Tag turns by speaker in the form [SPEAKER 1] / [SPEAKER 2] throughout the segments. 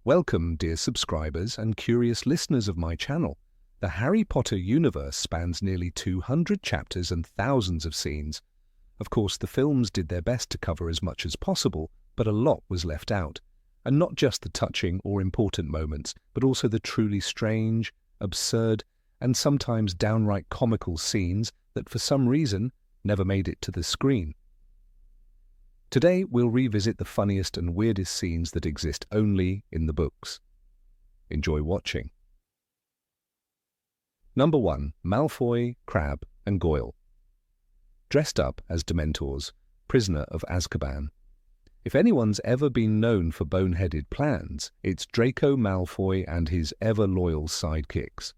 [SPEAKER 1] Welcome, dear subscribers and curious listeners of my channel. The Harry Potter universe spans nearly 200 chapters and thousands of scenes. Of course, the films did their best to cover as much as possible, but a lot was left out. And not just the touching or important moments, but also the truly strange, absurd, and sometimes downright comical scenes that for some reason never made it to the screen. Today we'll revisit the funniest and weirdest scenes that exist only in the books. Enjoy watching. Number 1. Malfoy, Crabbe and Goyle. Dressed up as dementors, prisoner of Azkaban. If anyone's ever been known for boneheaded plans, it's Draco Malfoy and his ever-loyal sidekicks.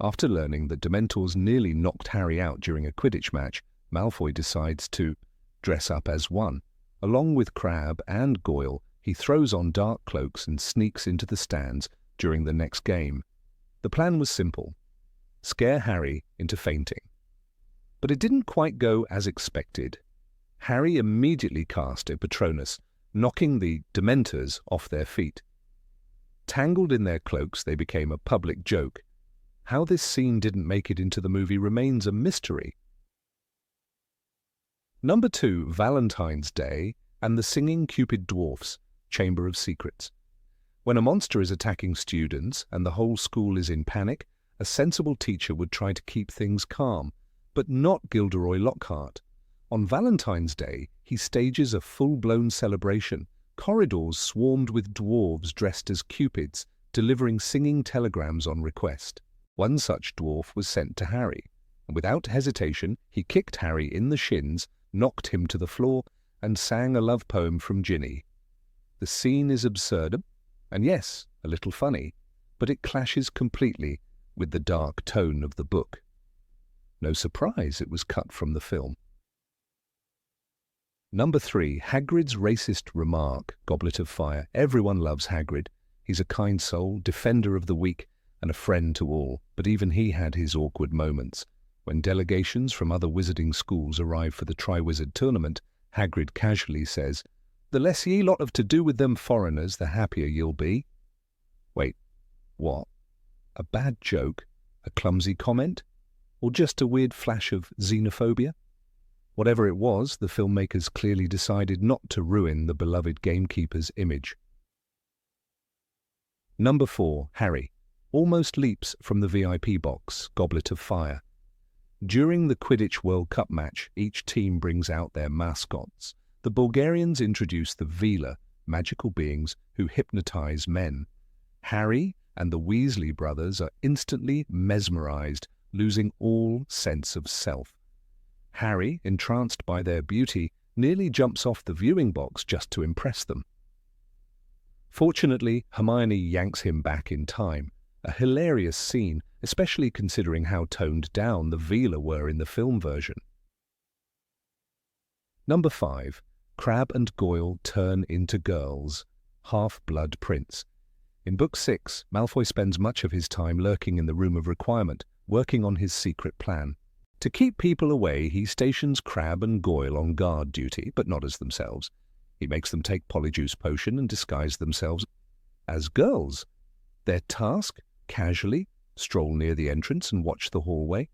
[SPEAKER 1] After learning that dementors nearly knocked Harry out during a Quidditch match, Malfoy decides to dress up as one. Along with Crabbe and Goyle, he throws on dark cloaks and sneaks into the stands during the next game. The plan was simple: scare Harry into fainting. But it didn't quite go as expected. Harry immediately cast a Patronus, knocking the dementors off their feet. Tangled in their cloaks, they became a public joke. How this scene didn't make it into the movie remains a mystery. Number 2. Valentine's Day and the Singing Cupid Dwarfs, Chamber of Secrets. When a monster is attacking students and the whole school is in panic, a sensible teacher would try to keep things calm, but not Gilderoy Lockhart. On Valentine's Day, he stages a full-blown celebration. Corridors swarmed with dwarves dressed as cupids, delivering singing telegrams on request. One such dwarf was sent to Harry, and without hesitation, he kicked Harry in the shins, knocked him to the floor, and sang a love poem from Ginny. The scene is absurd, and yes, a little funny, but it clashes completely with the dark tone of the book. No surprise it was cut from the film. Number 3. Hagrid's racist remark, Goblet of Fire. Everyone loves Hagrid. He's a kind soul, defender of the weak, and a friend to all, but even he had his awkward moments. When delegations from other wizarding schools arrive for the Triwizard Tournament, Hagrid casually says, "The less ye lot of to do with them foreigners, the happier you'll be." Wait, what? A bad joke? A clumsy comment? Or just a weird flash of xenophobia? Whatever it was, the filmmakers clearly decided not to ruin the beloved gamekeeper's image. Number 4. Harry almost leaps from the VIP box, Goblet of Fire. During the Quidditch World Cup match, each team brings out their mascots. The Bulgarians introduce the Veela, magical beings who hypnotize men. Harry and the Weasley brothers are instantly mesmerized, losing all sense of self. Harry, entranced by their beauty, nearly jumps off the viewing box just to impress them. Fortunately, Hermione yanks him back in time. A hilarious scene, especially considering how toned down the Veela were in the film version. Number 5. Crabbe and Goyle turn into girls, Half-Blood Prince. In Book 6, Malfoy spends much of his time lurking in the Room of Requirement, working on his secret plan. To keep people away, he stations Crabbe and Goyle on guard duty, but not as themselves. He makes them take Polyjuice Potion and disguise themselves as girls. Their task? Casually stroll near the entrance and watch the hallway.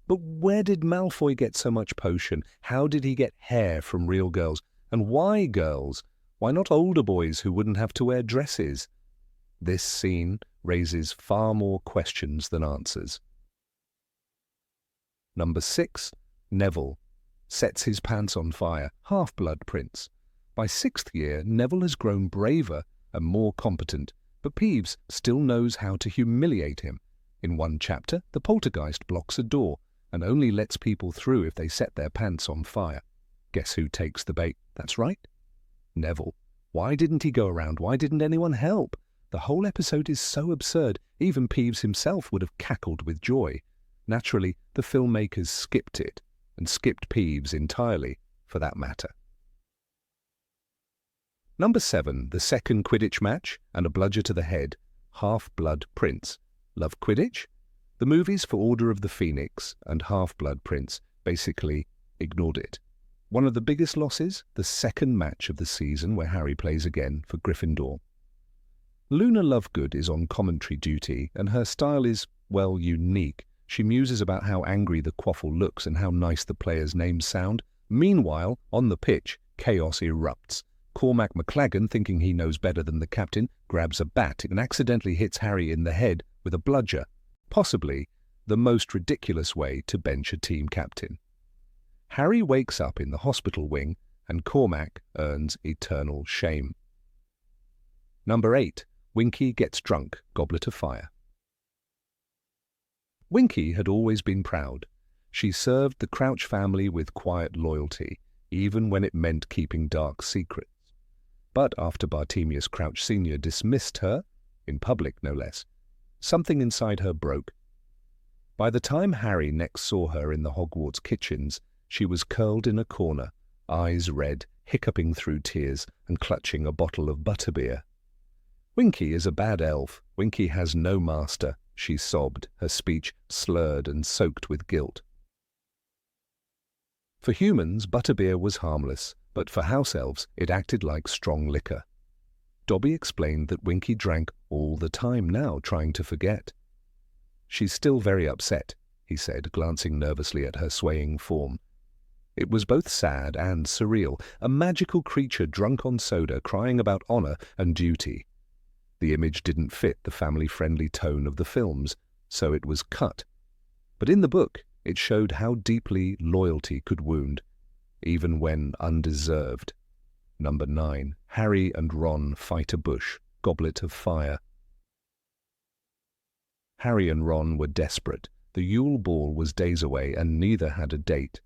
[SPEAKER 1] But where did Malfoy get so much potion? How did he get hair from real girls? And why girls? Why not older boys who wouldn't have to wear dresses? This scene raises far more questions than answers. Number 6. Neville sets his pants on fire, Half-Blood Prince. By 6th year, Neville has grown braver and more competent, but Peeves still knows how to humiliate him. In one chapter, the poltergeist blocks a door and only lets people through if they set their pants on fire. Guess who takes the bait? That's right, Neville. Why didn't he go around? Why didn't anyone help? The whole episode is so absurd, even Peeves himself would have cackled with joy. Naturally, the filmmakers skipped it, and skipped Peeves entirely, for that matter. Number 7. The second Quidditch match and a bludger to the head, Half-Blood Prince. Love Quidditch? The movies for Order of the Phoenix and Half-Blood Prince basically ignored it. One of the biggest losses, the second match of the season where Harry plays again for Gryffindor. Luna Lovegood is on commentary duty, and her style is, well, unique. She muses about how angry the quaffle looks and how nice the players' names sound. Meanwhile, on the pitch, chaos erupts. Cormac McLaggen, thinking he knows better than the captain, grabs a bat and accidentally hits Harry in the head with a bludger, possibly the most ridiculous way to bench a team captain. Harry wakes up in the hospital wing, and Cormac earns eternal shame. Number 8. Winky gets drunk, goblet of fire. Winky had always been proud. She served the Crouch family with quiet loyalty, even when it meant keeping dark secrets. But after Bartemius Crouch Sr. dismissed her, in public no less, something inside her broke. By the time Harry next saw her in the Hogwarts kitchens, she was curled in a corner, eyes red, hiccuping through tears, and clutching a bottle of butterbeer. "Winky is a bad elf. Winky has no master," she sobbed, her speech slurred and soaked with guilt. For humans, butterbeer was harmless, but for house elves it acted like strong liquor. Dobby explained that Winky drank all the time now, trying to forget. "She's still very upset," he said, glancing nervously at her swaying form. It was both sad and surreal, a magical creature drunk on soda crying about honor and duty. The image didn't fit the family-friendly tone of the films, so it was cut. But in the book, it showed how deeply loyalty could wound, even when undeserved. Number 9. Harry and Ron fight a bush, goblet of fire. Harry and Ron were desperate. The Yule Ball was days away, and neither had a date.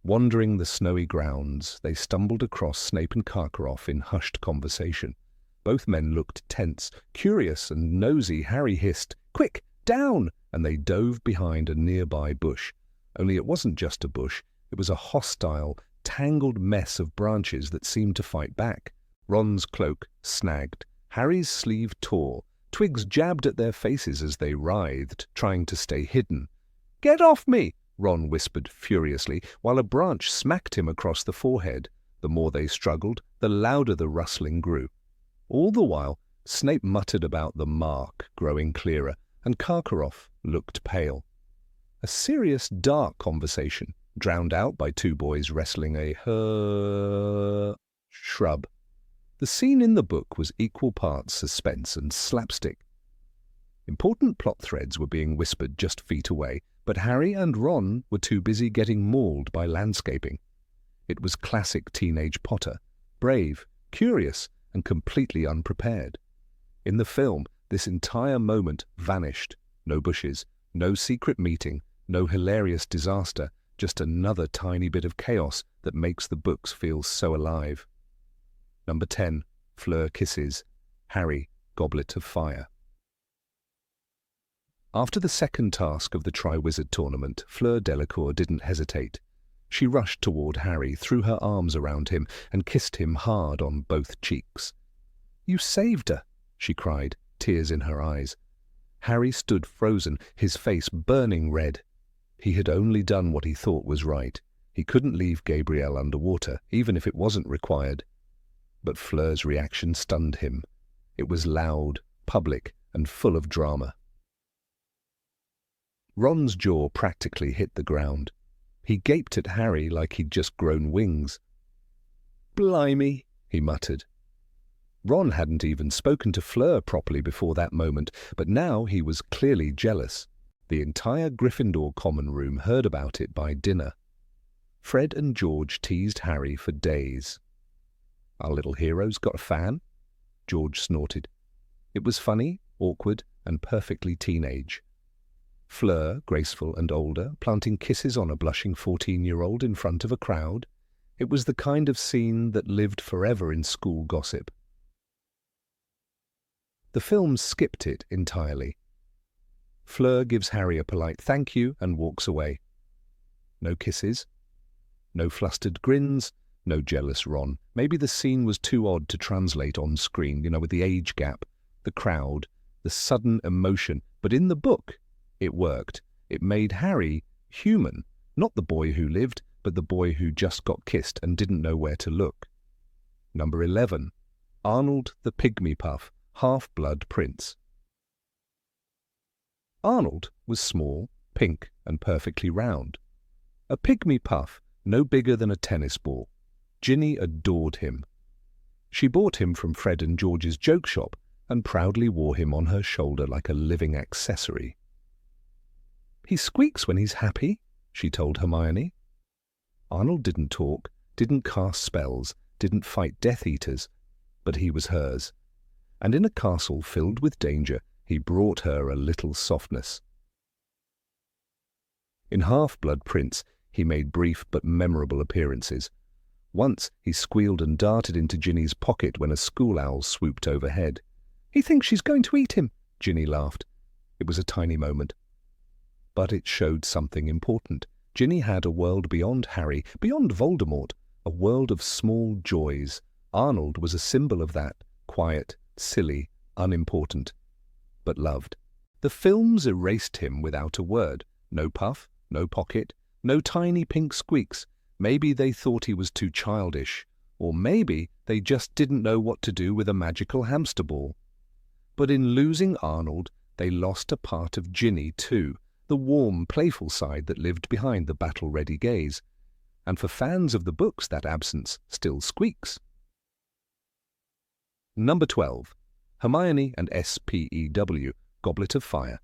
[SPEAKER 1] Wandering the snowy grounds, they stumbled across Snape and Karkaroff in hushed conversation. Both men looked tense. Curious and nosy, Harry hissed, "Quick, down!" and they dove behind a nearby bush. Only it wasn't just a bush. It was a hostile, tangled mess of branches that seemed to fight back. Ron's cloak snagged. Harry's sleeve tore. Twigs jabbed at their faces as they writhed, trying to stay hidden. "Get off me!" Ron whispered furiously, while a branch smacked him across the forehead. The more they struggled, the louder the rustling grew. All the while, Snape muttered about the mark growing clearer, and Karkaroff looked pale. A serious, dark conversation, drowned out by two boys wrestling a shrub. The scene in the book was equal parts suspense and slapstick. Important plot threads were being whispered just feet away, but Harry and Ron were too busy getting mauled by landscaping. It was classic teenage Potter, brave, curious, and completely unprepared. In the film, this entire moment vanished. No bushes, no secret meeting, no hilarious disaster, just another tiny bit of chaos that makes the books feel so alive. Number 10. Fleur kisses. Harry, goblet of fire. After the second task of the Triwizard Tournament, Fleur Delacour didn't hesitate. She rushed toward Harry, threw her arms around him, and kissed him hard on both cheeks. "You saved her," she cried, tears in her eyes. Harry stood frozen, his face burning red. He had only done what he thought was right. He couldn't leave Gabrielle underwater, even if it wasn't required. But Fleur's reaction stunned him. It was loud, public, and full of drama. Ron's jaw practically hit the ground. He gaped at Harry like he'd just grown wings. "Blimey," he muttered. Ron hadn't even spoken to Fleur properly before that moment, but now he was clearly jealous. The entire Gryffindor common room heard about it by dinner. Fred and George teased Harry for days. "Our little hero's got a fan?" George snorted. It was funny, awkward, and perfectly teenage. Fleur, graceful and older, planting kisses on a blushing 14-year-old in front of a crowd. It was the kind of scene that lived forever in school gossip. The film skipped it entirely. Fleur gives Harry a polite thank you and walks away. No kisses, no flustered grins, no jealous Ron. Maybe the scene was too odd to translate on screen, with the age gap, the crowd, the sudden emotion. But in the book, it worked. It made Harry human, not the boy who lived, but the boy who just got kissed and didn't know where to look. Number 11. Arnold the Pygmy Puff, half-blood prince. Arnold was small, pink, and perfectly round. A pygmy puff, no bigger than a tennis ball. Ginny adored him. She bought him from Fred and George's joke shop and proudly wore him on her shoulder like a living accessory. "He squeaks when he's happy," she told Hermione. Arnold didn't talk, didn't cast spells, didn't fight Death Eaters, but he was hers. And in a castle filled with danger, he brought her a little softness. In Half-Blood Prince, he made brief but memorable appearances. Once he squealed and darted into Ginny's pocket when a school owl swooped overhead. "He thinks she's going to eat him," Ginny laughed. It was a tiny moment, but it showed something important. Ginny had a world beyond Harry, beyond Voldemort, a world of small joys. Arnold was a symbol of that, quiet, silly, unimportant, but loved. The films erased him without a word. No puff, no pocket, no tiny pink squeaks. Maybe they thought he was too childish, or maybe they just didn't know what to do with a magical hamster ball. But in losing Arnold, they lost a part of Ginny too, the warm, playful side that lived behind the battle-ready gaze. And for fans of the books, that absence still squeaks. Number 12. Hermione and S.P.E.W. Goblet of Fire.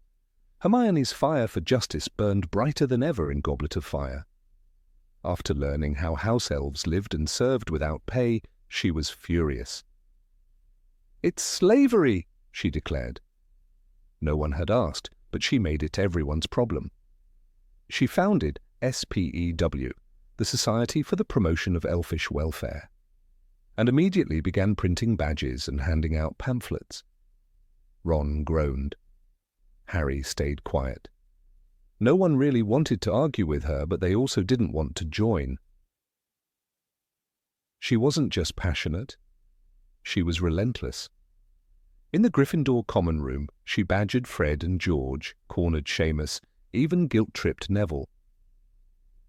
[SPEAKER 1] Hermione's fire for justice burned brighter than ever in Goblet of Fire. After learning how house elves lived and served without pay, she was furious. "It's slavery," she declared. No one had asked, but she made it everyone's problem. She founded S.P.E.W., the Society for the Promotion of Elfish Welfare, and immediately began printing badges and handing out pamphlets. Ron groaned. Harry stayed quiet. No one really wanted to argue with her, but they also didn't want to join. She wasn't just passionate, she was relentless. In the Gryffindor common room, she badgered Fred and George, cornered Seamus, even guilt-tripped Neville.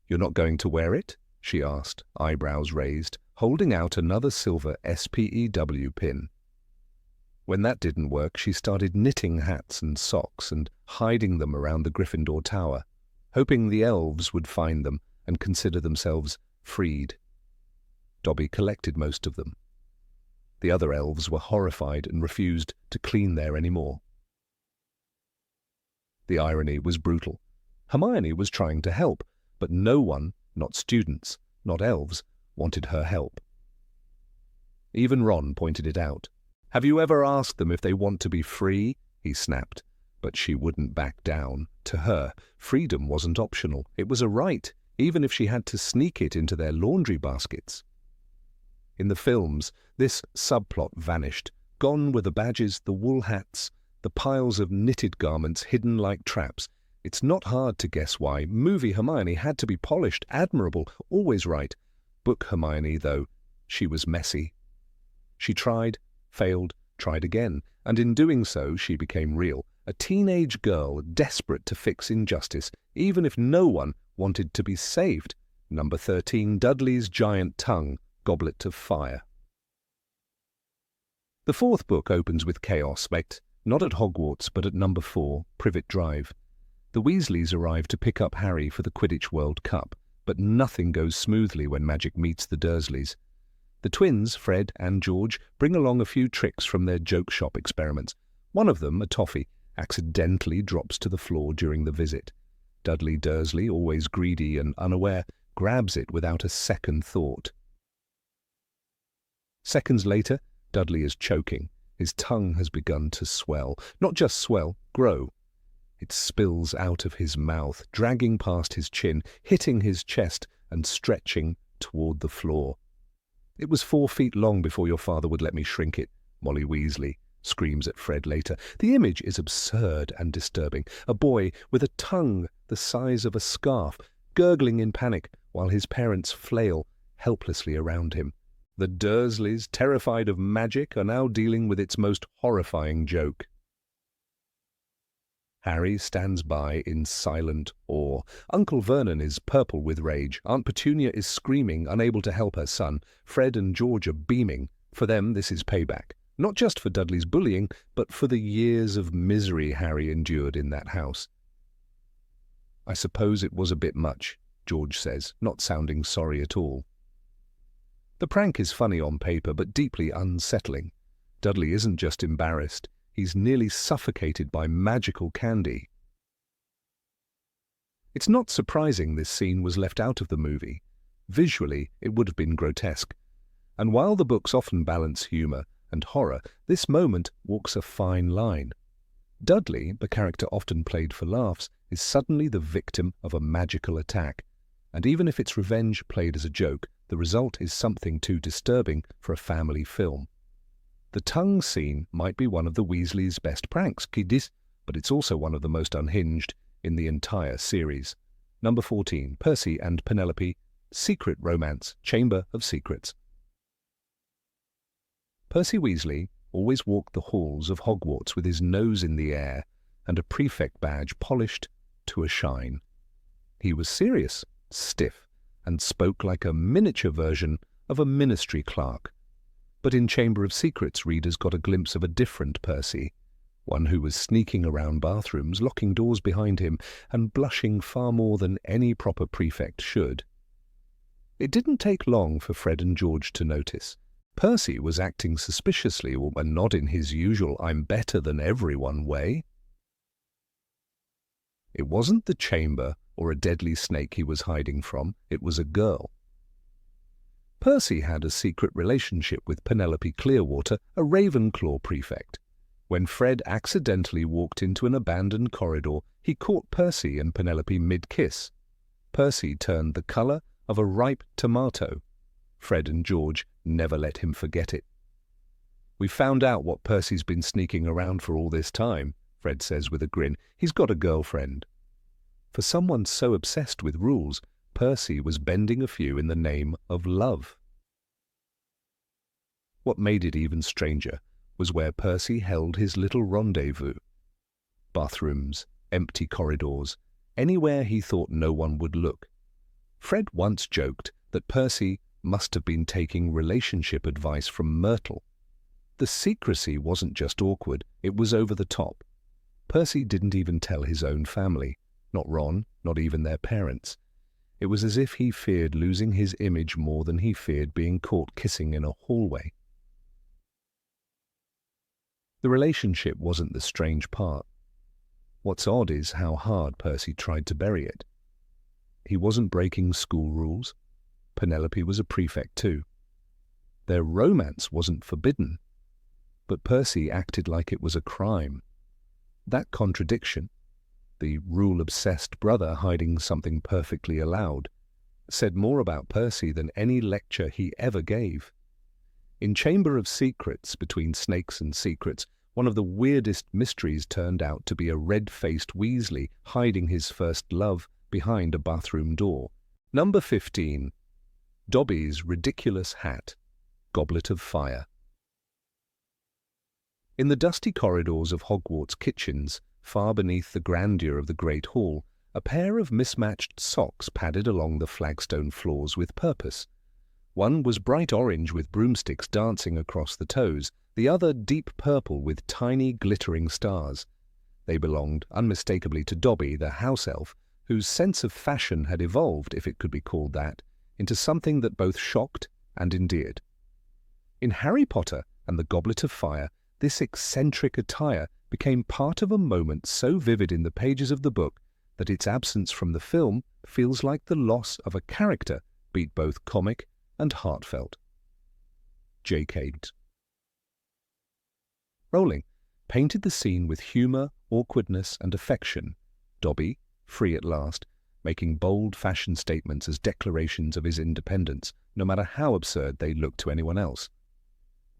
[SPEAKER 1] "You're not going to wear it?" she asked, eyebrows raised, holding out another silver S.P.E.W. pin. When that didn't work, she started knitting hats and socks and hiding them around the Gryffindor Tower, hoping the elves would find them and consider themselves freed. Dobby collected most of them. The other elves were horrified and refused to clean there anymore. The irony was brutal. Hermione was trying to help, but no one, not students, not elves, wanted her help. Even Ron pointed it out. "Have you ever asked them if they want to be free?" he snapped, but she wouldn't back down. To her, freedom wasn't optional. It was a right, even if she had to sneak it into their laundry baskets. In the films, this subplot vanished. Gone were the badges, the wool hats, the piles of knitted garments hidden like traps. It's not hard to guess why. Movie Hermione had to be polished, admirable, always right. Book Hermione, though, she was messy. She tried, failed, tried again, and in doing so she became real. A teenage girl desperate to fix injustice, even if no one wanted to be saved. Number 13, Dudley's Giant Tongue, Goblet of Fire. The fourth book opens with chaos, not at Hogwarts, but at number 4, Privet Drive. The Weasleys arrive to pick up Harry for the Quidditch World Cup, but nothing goes smoothly when magic meets the Dursleys. The twins, Fred and George, bring along a few tricks from their joke shop experiments. One of them, a toffee, accidentally drops to the floor during the visit. Dudley Dursley, always greedy and unaware, grabs it without a second thought. Seconds later, Dudley is choking. His tongue has begun to swell. Not just swell, grow. It spills out of his mouth, dragging past his chin, hitting his chest and stretching toward the floor. "It was 4 feet long before your father would let me shrink it," Molly Weasley screams at Fred later. The image is absurd and disturbing. A boy with a tongue the size of a scarf, gurgling in panic while his parents flail helplessly around him. The Dursleys, terrified of magic, are now dealing with its most horrifying joke. Harry stands by in silent awe. Uncle Vernon is purple with rage. Aunt Petunia is screaming, unable to help her son. Fred and George are beaming. For them, this is payback. Not just for Dudley's bullying, but for the years of misery Harry endured in that house. "I suppose it was a bit much," George says, not sounding sorry at all. The prank is funny on paper, but deeply unsettling. Dudley isn't just embarrassed, he's nearly suffocated by magical candy. It's not surprising this scene was left out of the movie. Visually, it would have been grotesque. And while the books often balance humour and horror, this moment walks a fine line. Dudley, the character often played for laughs, is suddenly the victim of a magical attack. And even if it's revenge played as a joke, the result is something too disturbing for a family film. The tongue scene might be one of the Weasleys' best pranks, kiddies, but it's also one of the most unhinged in the entire series. Number 14, Percy and Penelope, Secret Romance, Chamber of Secrets. Percy Weasley always walked the halls of Hogwarts with his nose in the air and a prefect badge polished to a shine. He was serious, stiff, and spoke like a miniature version of a ministry clerk. But in Chamber of Secrets, readers got a glimpse of a different Percy, one who was sneaking around bathrooms, locking doors behind him, and blushing far more than any proper prefect should. It didn't take long for Fred and George to notice. Percy was acting suspiciously, and not in his usual "I'm better than everyone" way. It wasn't the chamber or a deadly snake he was hiding from, it was a girl. Percy had a secret relationship with Penelope Clearwater, a Ravenclaw prefect. When Fred accidentally walked into an abandoned corridor, he caught Percy and Penelope mid-kiss. Percy turned the colour of a ripe tomato. Fred and George never let him forget it. "We found out what Percy's been sneaking around for all this time," Fred says with a grin. "He's got a girlfriend." For someone so obsessed with rules, Percy was bending a few in the name of love. What made it even stranger was where Percy held his little rendezvous. Bathrooms, empty corridors, anywhere he thought no one would look. Fred once joked that Percy must have been taking relationship advice from Myrtle. The secrecy wasn't just awkward, it was over the top. Percy didn't even tell his own family, not Ron, not even their parents. It was as if he feared losing his image more than he feared being caught kissing in a hallway. The relationship wasn't the strange part. What's odd is how hard Percy tried to bury it. He wasn't breaking school rules. Penelope was a prefect too. Their romance wasn't forbidden, but Percy acted like it was a crime. That contradiction, the rule-obsessed brother hiding something perfectly allowed, said more about Percy than any lecture he ever gave. In Chamber of Secrets, between snakes and secrets, one of the weirdest mysteries turned out to be a red-faced Weasley hiding his first love behind a bathroom door. Number 15. Dobby's ridiculous hat, Goblet of Fire. In the dusty corridors of Hogwarts kitchens, far beneath the grandeur of the Great Hall, a pair of mismatched socks padded along the flagstone floors with purpose. One was bright orange with broomsticks dancing across the toes, the other deep purple with tiny glittering stars. They belonged unmistakably to Dobby, the house elf, whose sense of fashion had evolved, if it could be called that, into something that both shocked and endeared. In Harry Potter and the Goblet of Fire, this eccentric attire became part of a moment so vivid in the pages of the book that its absence from the film feels like the loss of a character, beat both comic and heartfelt. J.K. Rowling painted the scene with humour, awkwardness and affection. Dobby, free at last, making bold fashion statements as declarations of his independence, no matter how absurd they looked to anyone else.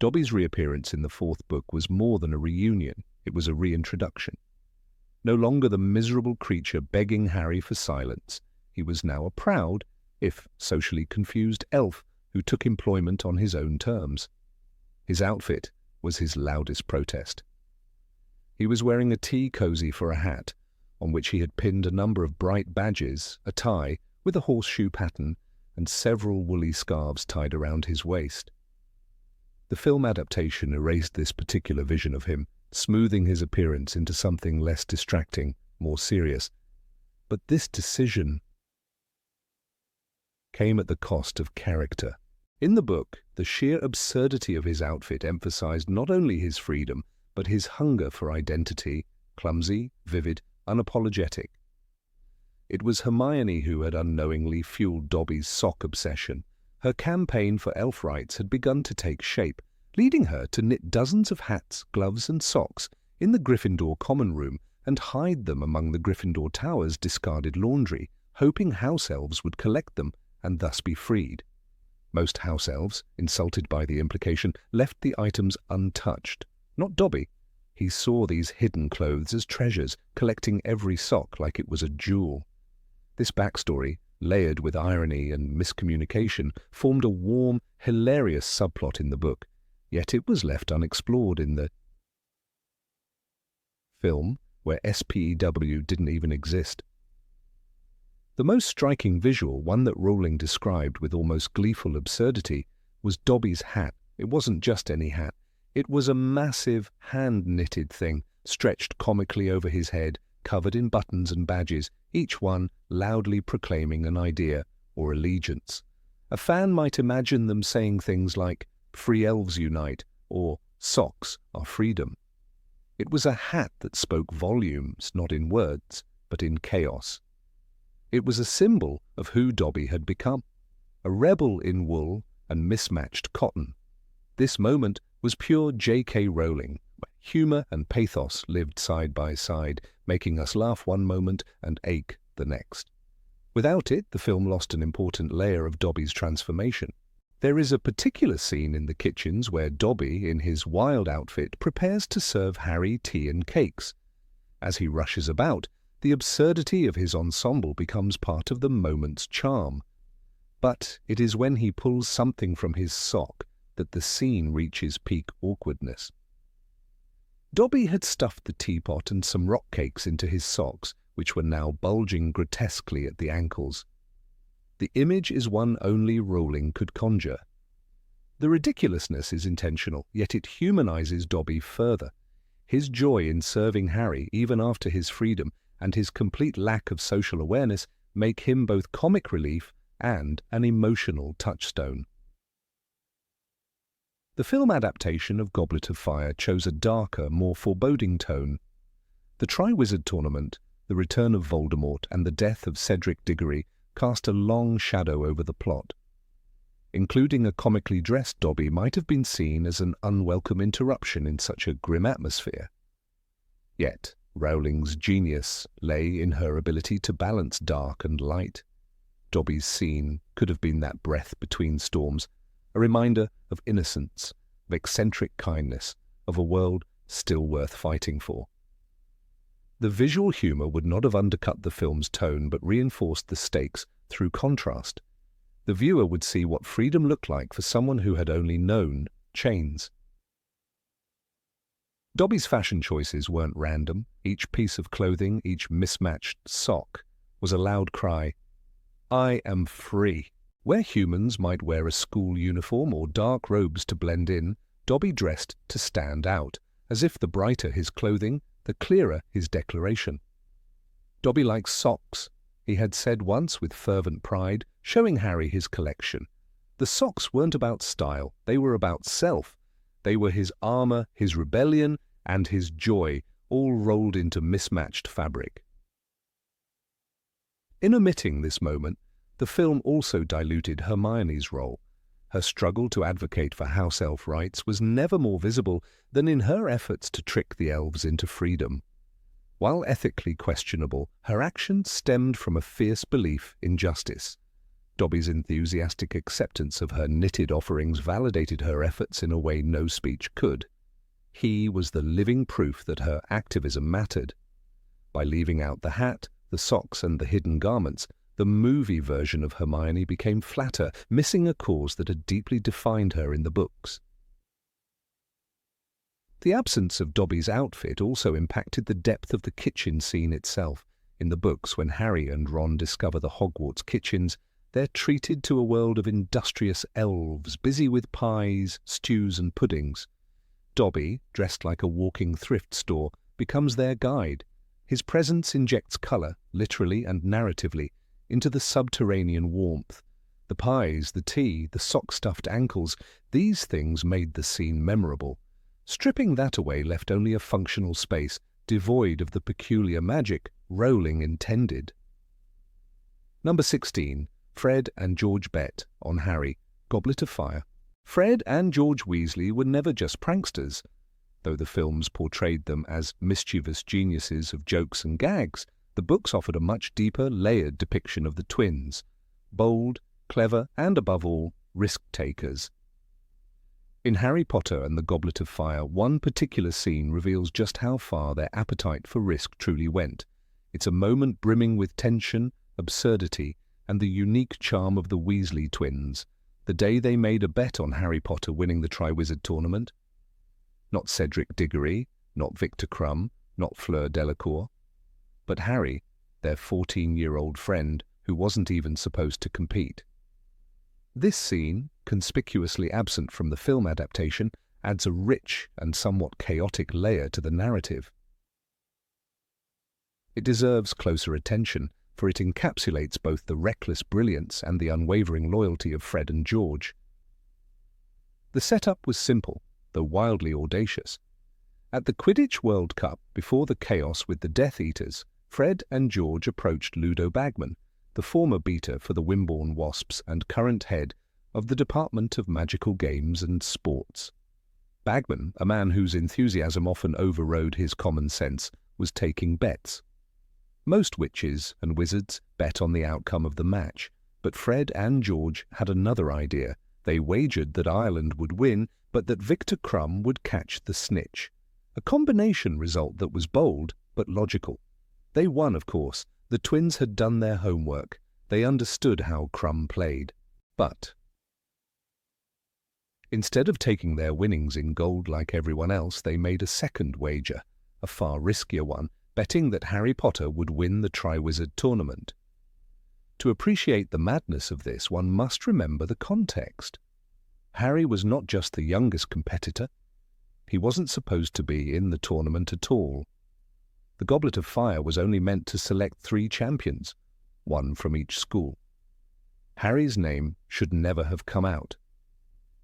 [SPEAKER 1] Dobby's reappearance in the fourth book was more than a reunion, it was a reintroduction. No longer the miserable creature begging Harry for silence, he was now a proud, if socially confused elf who took employment on his own terms. His outfit was his loudest protest. He was wearing a tea cosy for a hat, on which he had pinned a number of bright badges, a tie with a horseshoe pattern, and several woolly scarves tied around his waist. The film adaptation erased this particular vision of him, smoothing his appearance into something less distracting, more serious. But this decision came at the cost of character. In the book, the sheer absurdity of his outfit emphasized not only his freedom, but his hunger for identity, clumsy, vivid, unapologetic. It was Hermione who had unknowingly fueled Dobby's sock obsession. Her campaign for elf rights had begun to take shape, leading her to knit dozens of hats, gloves and socks in the Gryffindor common room and hide them among the Gryffindor Tower's discarded laundry, hoping house elves would collect them and thus be freed. Most house elves, insulted by the implication, left the items untouched. Not Dobby. He saw these hidden clothes as treasures, collecting every sock like it was a jewel. This backstory, layered with irony and miscommunication, formed a warm, hilarious subplot in the book, yet it was left unexplored in the film, where S.P.E.W. didn't even exist. The most striking visual, one that Rowling described with almost gleeful absurdity, was Dobby's hat. It wasn't just any hat. It was a massive, hand-knitted thing, stretched comically over his head, covered in buttons and badges, each one loudly proclaiming an idea or allegiance. A fan might imagine them saying things like, "Free elves unite," or "Socks are freedom." It was a hat that spoke volumes, not in words, but in chaos. It was a symbol of who Dobby had become, a rebel in wool and mismatched cotton. This moment was pure J.K. Rowling, where humour and pathos lived side by side, making us laugh one moment and ache the next. Without it, the film lost an important layer of Dobby's transformation. There is a particular scene in the kitchens where Dobby, in his wild outfit, prepares to serve Harry tea and cakes. As he rushes about, the absurdity of his ensemble becomes part of the moment's charm. But it is when he pulls something from his sock that the scene reaches peak awkwardness. Dobby had stuffed the teapot and some rock cakes into his socks, which were now bulging grotesquely at the ankles. The image is one only Rowling could conjure. The ridiculousness is intentional, yet it humanizes Dobby further. His joy in serving Harry, even after his freedom, and his complete lack of social awareness make him both comic relief and an emotional touchstone. The film adaptation of Goblet of Fire chose a darker, more foreboding tone. The Triwizard Tournament, the return of Voldemort, and the death of Cedric Diggory cast a long shadow over the plot. Including a comically dressed Dobby might have been seen as an unwelcome interruption in such a grim atmosphere. Yet, Rowling's genius lay in her ability to balance dark and light. Dobby's scene could have been that breath between storms, a reminder of innocence, of eccentric kindness, of a world still worth fighting for. The visual humour would not have undercut the film's tone but reinforced the stakes through contrast. The viewer would see what freedom looked like for someone who had only known chains. Dobby's fashion choices weren't random. Each piece of clothing, each mismatched sock, was a loud cry, "I am free." Where humans might wear a school uniform or dark robes to blend in, Dobby dressed to stand out, as if the brighter his clothing, the clearer his declaration. Dobby likes socks, he had said once with fervent pride, showing Harry his collection. The socks weren't about style, they were about self. They were his armour, his rebellion, and his joy, all rolled into mismatched fabric. In omitting this moment, the film also diluted Hermione's role. Her struggle to advocate for house elf rights was never more visible than in her efforts to trick the elves into freedom. While ethically questionable, her actions stemmed from a fierce belief in justice. Dobby's enthusiastic acceptance of her knitted offerings validated her efforts in a way no speech could. He was the living proof that her activism mattered. By leaving out the hat, the socks, and the hidden garments, the movie version of Hermione became flatter, missing a cause that had deeply defined her in the books. The absence of Dobby's outfit also impacted the depth of the kitchen scene itself. In the books, when Harry and Ron discover the Hogwarts kitchens, they're treated to a world of industrious elves, busy with pies, stews and puddings. Dobby, dressed like a walking thrift store, becomes their guide. His presence injects colour, literally and narratively, into the subterranean warmth. The pies, the tea, the sock-stuffed ankles, these things made the scene memorable. Stripping that away left only a functional space, devoid of the peculiar magic Rowling intended. Number 16. Fred and George bet on Harry, Goblet of Fire. Fred and George Weasley were never just pranksters. Though the films portrayed them as mischievous geniuses of jokes and gags, the books offered a much deeper, layered depiction of the twins. Bold, clever, and above all, risk-takers. In Harry Potter and the Goblet of Fire, one particular scene reveals just how far their appetite for risk truly went. It's a moment brimming with tension, absurdity, and the unique charm of the Weasley twins, the day they made a bet on Harry Potter winning the Triwizard Tournament. Not Cedric Diggory, not Victor Crumb, not Fleur Delacour, but Harry, their 14-year-old friend who wasn't even supposed to compete. This scene, conspicuously absent from the film adaptation, adds a rich and somewhat chaotic layer to the narrative. It deserves closer attention, for it encapsulates both the reckless brilliance and the unwavering loyalty of Fred and George. The setup was simple, though wildly audacious. At the Quidditch World Cup, before the chaos with the Death Eaters, Fred and George approached Ludo Bagman, the former beater for the Wimborne Wasps and current head of the Department of Magical Games and Sports. Bagman, a man whose enthusiasm often overrode his common sense, was taking bets. Most witches and wizards bet on the outcome of the match, but Fred and George had another idea. They wagered that Ireland would win, but that Victor Crumb would catch the snitch. A combination result that was bold, but logical. They won, of course. The twins had done their homework. They understood how Crumb played. But instead of taking their winnings in gold like everyone else, they made a second wager, a far riskier one, betting that Harry Potter would win the Triwizard Tournament. To appreciate the madness of this, one must remember the context. Harry was not just the youngest competitor. He wasn't supposed to be in the tournament at all. The Goblet of Fire was only meant to select 3 champions, one from each school. Harry's name should never have come out.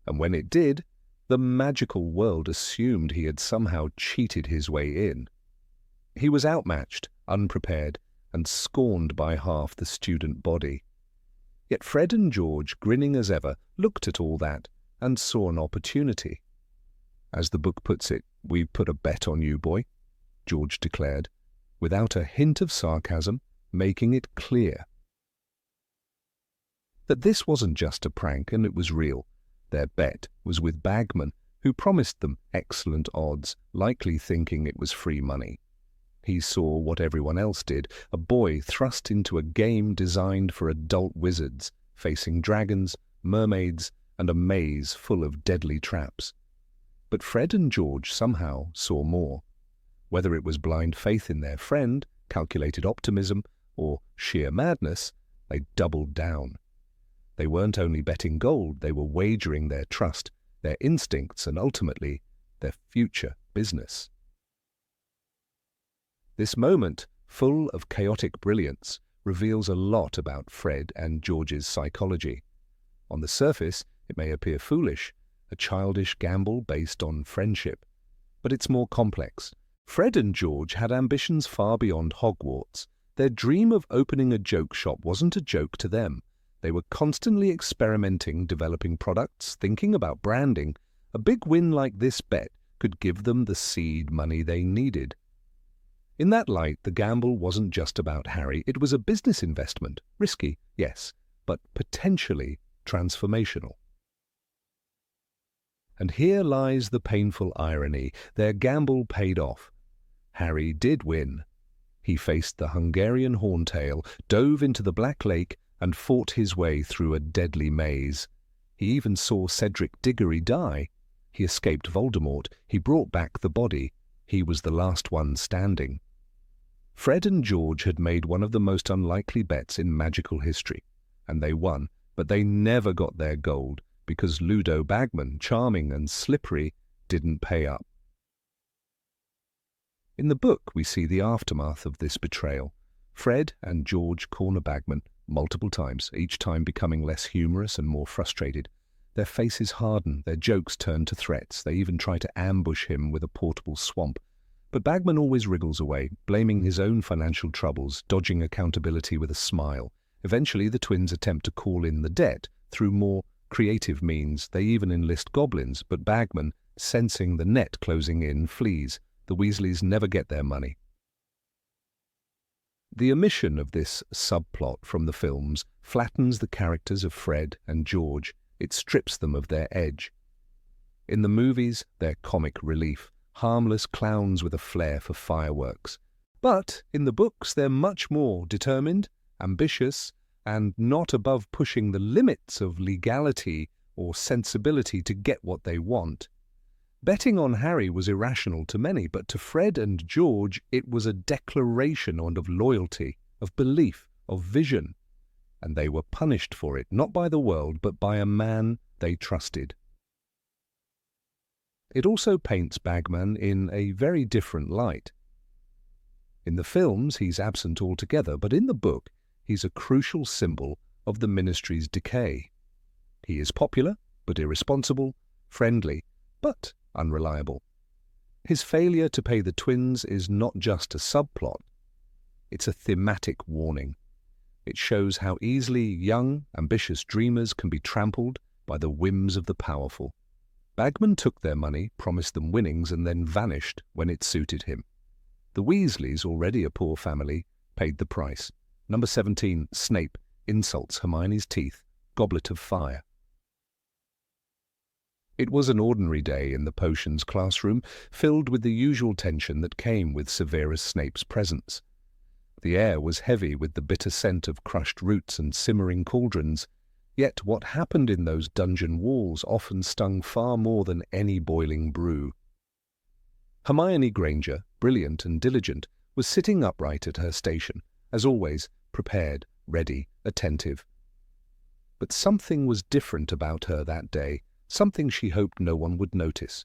[SPEAKER 1] And when it did, the magical world assumed he had somehow cheated his way in. He was outmatched, unprepared, and scorned by half the student body. Yet Fred and George, grinning as ever, looked at all that and saw an opportunity. As the book puts it, "We've put a bet on you, boy," George declared, without a hint of sarcasm, making it clear that this wasn't just a prank and it was real. Their bet was with Bagman, who promised them excellent odds, likely thinking it was free money. He saw what everyone else did, a boy thrust into a game designed for adult wizards, facing dragons, mermaids, and a maze full of deadly traps. But Fred and George somehow saw more. Whether it was blind faith in their friend, calculated optimism, or sheer madness, they doubled down. They weren't only betting gold, they were wagering their trust, their instincts, and ultimately, their future business. This moment, full of chaotic brilliance, reveals a lot about Fred and George's psychology. On the surface, it may appear foolish, a childish gamble based on friendship. But it's more complex. Fred and George had ambitions far beyond Hogwarts. Their dream of opening a joke shop wasn't a joke to them. They were constantly experimenting, developing products, thinking about branding. A big win like this bet could give them the seed money they needed. In that light, the gamble wasn't just about Harry. It was a business investment. Risky, yes, but potentially transformational. And here lies the painful irony. Their gamble paid off. Harry did win. He faced the Hungarian Horntail, dove into the Black Lake, and fought his way through a deadly maze. He even saw Cedric Diggory die. He escaped Voldemort. He brought back the body. He was the last one standing. Fred and George had made one of the most unlikely bets in magical history. and they won, but they never got their gold because Ludo Bagman, charming and slippery, didn't pay up. In the book, we see the aftermath of this betrayal. Fred and George corner Bagman multiple times, each time becoming less humorous and more frustrated. Their faces harden, their jokes turn to threats. They even try to ambush him with a portable swamp. But Bagman always wriggles away, blaming his own financial troubles, dodging accountability with a smile. Eventually, the twins attempt to call in the debt through more creative means. They even enlist goblins, but Bagman, sensing the net closing in, flees. The Weasleys never get their money. The omission of this subplot from the films flattens the characters of Fred and George. It strips them of their edge. In the movies, they're comic relief, harmless clowns with a flair for fireworks. But in the books, they're much more determined, ambitious, and not above pushing the limits of legality or sensibility to get what they want. Betting on Harry was irrational to many, but to Fred and George it was a declaration of loyalty, of belief, of vision. And they were punished for it, not by the world, but by a man they trusted. It also paints Bagman in a very different light. In the films, he's absent altogether, but in the book, he's a crucial symbol of the Ministry's decay. He is popular, but irresponsible, friendly, but unreliable. His failure to pay the twins is not just a subplot. It's a thematic warning. It shows how easily young, ambitious dreamers can be trampled by the whims of the powerful. Bagman took their money, promised them winnings, and then vanished when it suited him. The Weasleys, already a poor family, paid the price. Number 17, Snape, insults Hermione's teeth, goblet of fire. It was an ordinary day in the potions classroom, filled with the usual tension that came with Severus Snape's presence. The air was heavy with the bitter scent of crushed roots and simmering cauldrons, yet what happened in those dungeon walls often stung far more than any boiling brew. Hermione Granger, brilliant and diligent, was sitting upright at her station, as always, prepared, ready, attentive. But something was different about her that day, something she hoped no one would notice.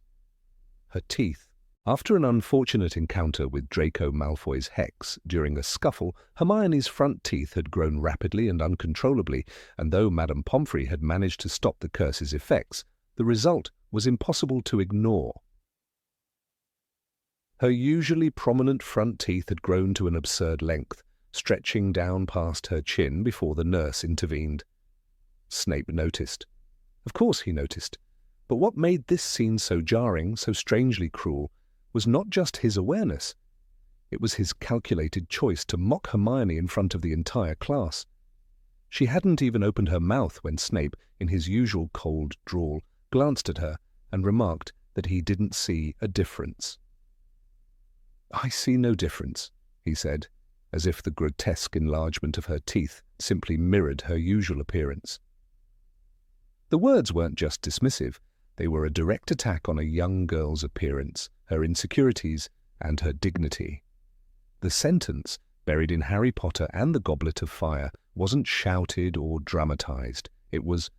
[SPEAKER 1] Her teeth. After an unfortunate encounter with Draco Malfoy's hex during a scuffle, Hermione's front teeth had grown rapidly and uncontrollably, and though Madame Pomfrey had managed to stop the curse's effects, the result was impossible to ignore. Her usually prominent front teeth had grown to an absurd length, stretching down past her chin before the nurse intervened. Snape noticed. Of course he noticed. But what made this scene so jarring, so strangely cruel, was not just his awareness. It was his calculated choice to mock Hermione in front of the entire class. She hadn't even opened her mouth when Snape, in his usual cold drawl, glanced at her and remarked that he didn't see a difference. "I see no difference," he said, as if the grotesque enlargement of her teeth simply mirrored her usual appearance. The words weren't just dismissive, they were a direct attack on a young girl's appearance, her insecurities, and her dignity. The sentence, buried in Harry Potter and the Goblet of Fire, wasn't shouted or dramatized. It was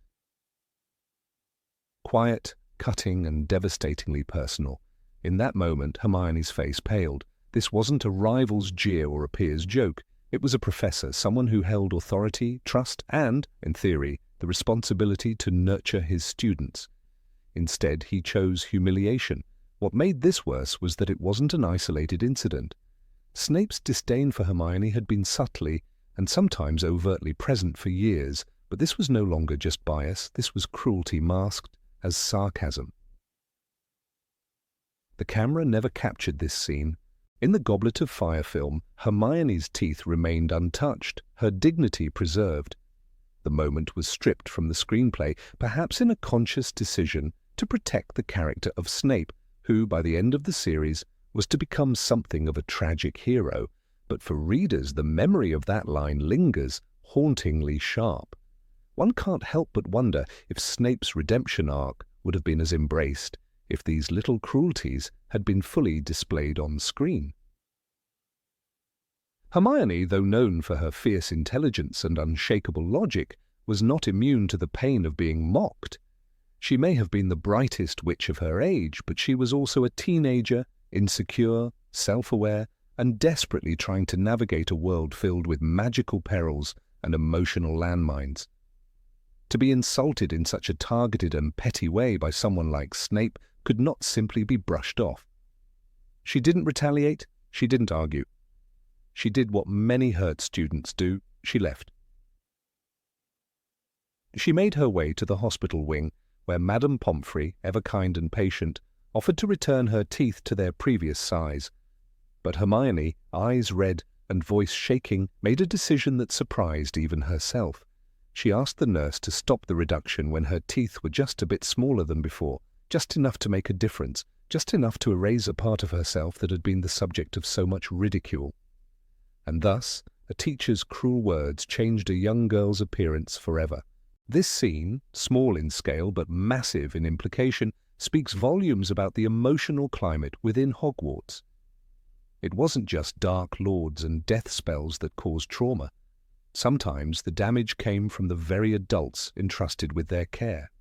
[SPEAKER 1] quiet, cutting, and devastatingly personal. In that moment, Hermione's face paled. This wasn't a rival's jeer or a peer's joke. It was a professor, someone who held authority, trust, and, in theory, the responsibility to nurture his students. Instead, he chose humiliation. What made this worse was that it wasn't an isolated incident. Snape's disdain for Hermione had been subtly and sometimes overtly present for years, but this was no longer just bias, this was cruelty masked as sarcasm. The camera never captured this scene. In the Goblet of Fire film, Hermione's teeth remained untouched, her dignity preserved. The moment was stripped from the screenplay, perhaps in a conscious decision to protect the character of Snape, who, by the end of the series, was to become something of a tragic hero. But for readers, the memory of that line lingers, hauntingly sharp. One can't help but wonder if Snape's redemption arc would have been as embraced if these little cruelties had been fully displayed on screen. Hermione, though known for her fierce intelligence and unshakable logic, was not immune to the pain of being mocked. She may have been the brightest witch of her age, but she was also a teenager, insecure, self-aware, and desperately trying to navigate a world filled with magical perils and emotional landmines. To be insulted in such a targeted and petty way by someone like Snape could not simply be brushed off. She didn't retaliate, she didn't argue. She did what many hurt students do, she left. She made her way to the hospital wing, where Madame Pomfrey, ever kind and patient, offered to return her teeth to their previous size. But Hermione, eyes red and voice shaking, made a decision that surprised even herself. She asked the nurse to stop the reduction when her teeth were just a bit smaller than before, just enough to make a difference, just enough to erase a part of herself that had been the subject of so much ridicule. And thus, a teacher's cruel words changed a young girl's appearance forever. This scene, small in scale but massive in implication, speaks volumes about the emotional climate within Hogwarts. It wasn't just dark lords and death spells that caused trauma. Sometimes the damage came from the very adults entrusted with their care.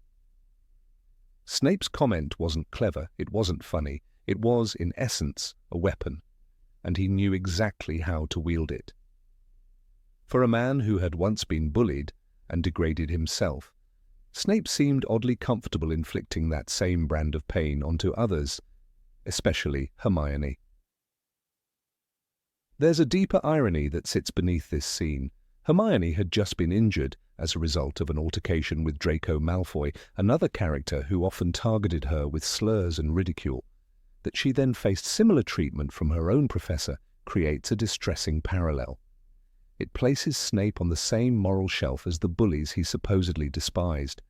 [SPEAKER 1] Snape's comment wasn't clever, it wasn't funny, it was, in essence, a weapon, and he knew exactly how to wield it. For a man who had once been bullied and degraded himself, Snape seemed oddly comfortable inflicting that same brand of pain onto others, especially Hermione. There's a deeper irony that sits beneath this scene. Hermione had just been injured as a result of an altercation with Draco Malfoy, another character who often targeted her with slurs and ridicule. That she then faced similar treatment from her own professor creates a distressing parallel. It places Snape on the same moral shelf as the bullies he supposedly despised.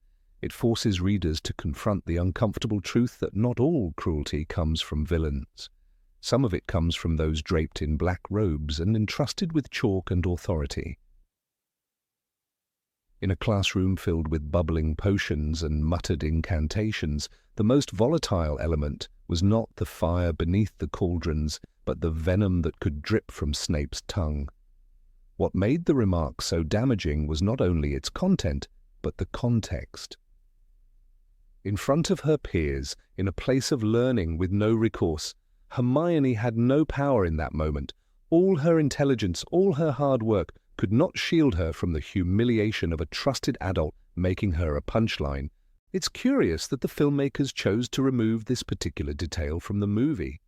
[SPEAKER 1] It forces readers to confront the uncomfortable truth that not all cruelty comes from villains. Some of it comes from those draped in black robes and entrusted with chalk and authority. In a classroom filled with bubbling potions and muttered incantations, the most volatile element was not the fire beneath the cauldrons, but the venom that could drip from Snape's tongue. What made the remark so damaging was not only its content, but the context. In front of her peers, in a place of learning with no recourse, Hermione had no power in that moment. All her intelligence, all her hard work could not shield her from the humiliation of a trusted adult making her a punchline. It's curious that the filmmakers chose to remove this particular detail from the movie.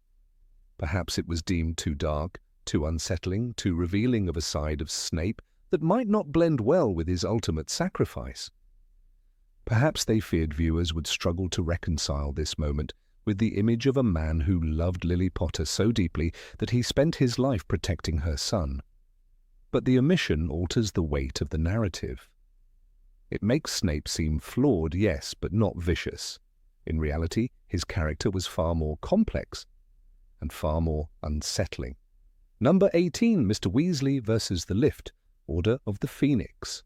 [SPEAKER 1] Perhaps it was deemed too dark, too unsettling, too revealing of a side of Snape that might not blend well with his ultimate sacrifice. Perhaps they feared viewers would struggle to reconcile this moment with the image of a man who loved Lily Potter so deeply that he spent his life protecting her son. But the omission alters the weight of the narrative. It makes Snape seem flawed, yes, but not vicious. In reality, his character was far more complex and far more unsettling. Number 18, Mr. Weasley versus the Lift, Order of the Phoenix.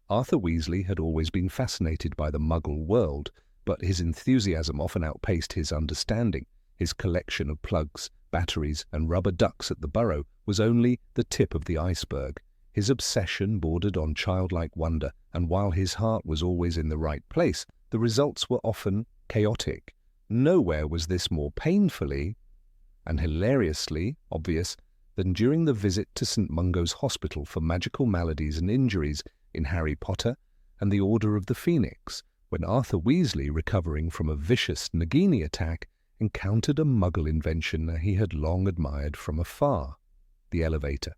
[SPEAKER 1] Arthur Weasley had always been fascinated by the Muggle world, but his enthusiasm often outpaced his understanding. His collection of plugs, batteries, and rubber ducks at the Burrow was only the tip of the iceberg. His obsession bordered on childlike wonder, and while his heart was always in the right place, the results were often chaotic. Nowhere was this more painfully and hilariously obvious than during the visit to St. Mungo's Hospital for Magical Maladies and Injuries in Harry Potter and the Order of the Phoenix, when Arthur Weasley, recovering from a vicious Nagini attack, encountered a Muggle invention that he had long admired from afar, the elevator.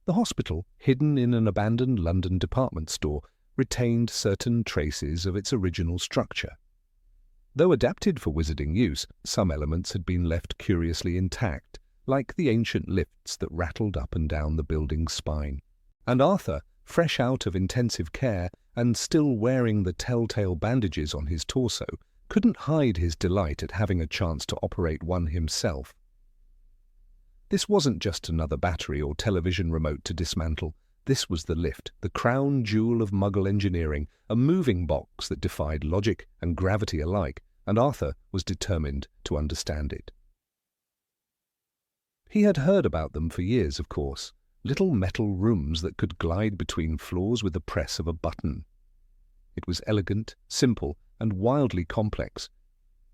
[SPEAKER 1] The hospital, hidden in an abandoned London department store, retained certain traces of its original structure. Though adapted for wizarding use, some elements had been left curiously intact, like the ancient lifts that rattled up and down the building's spine. And Arthur, fresh out of intensive care and still wearing the telltale bandages on his torso, couldn't hide his delight at having a chance to operate one himself. This wasn't just another battery or television remote to dismantle. This was the lift, the crown jewel of Muggle engineering, a moving box that defied logic and gravity alike, and Arthur was determined to understand it. He had heard about them for years, of course. little metal rooms that could glide between floors with the press of a button. It was elegant, simple, and wildly complex,